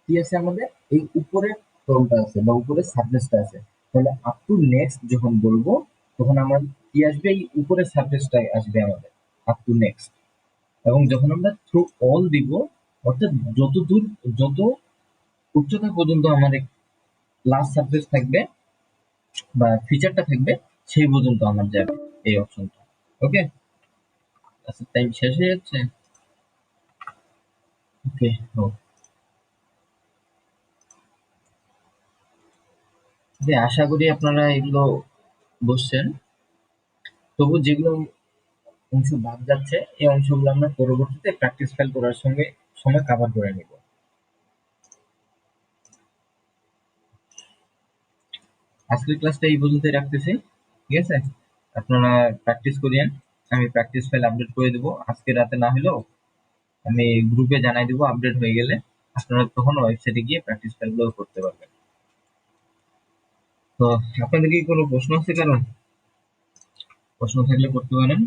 কি আছে আমাদের, এই উপরের টোলটা আছে বা উপরের সারফেসটা আছে। তাহলে আপ টু নেক্সট যখন বলবো, তখন আমার কি আসবে, এই উপরের সারফেসটাই আসবে আমাদের আপ টু নেক্সট। এবং যখন আমরা থ্রু অল দিব, অর্থাৎ যত দূর, যত উচ্চতা পর্যন্ত আমার লাস্ট সারফেস থাকবে বা ফিচারটা থাকবে, সেই পর্যন্ত আমার যাবে এই অপশনটা। ওকে, আচ্ছা টাইম শেষ হয়ে যাচ্ছে। ওকে, আশা করি আপনারা এগুলো বুঝছেন। তবু যেগুলো অংশ বাদ যাচ্ছে, এই অংশগুলো আমরা পরবর্তীতে প্র্যাকটিস ফাইল করার সঙ্গে সময় কভার করে নিব। আজকের ক্লাসটা এই পর্যন্তই রাখতেছি, ঠিক আছে? আপনারা প্র্যাকটিস করিয়েন, আমি প্র্যাকটিস ফাইল আপডেট করে দেবো আজকে রাতে, না হলেও আমি গ্রুপে জানাই দেবো আপডেট হয়ে গেলে। আপনারা তখন ওয়েবসাইটে গিয়ে প্র্যাকটিস ফাইলগুলো করতে পারবেন। তো আপনাদের কি কোনো প্রশ্ন আছে? কারণ প্রশ্ন থাকলে করতে পারেন।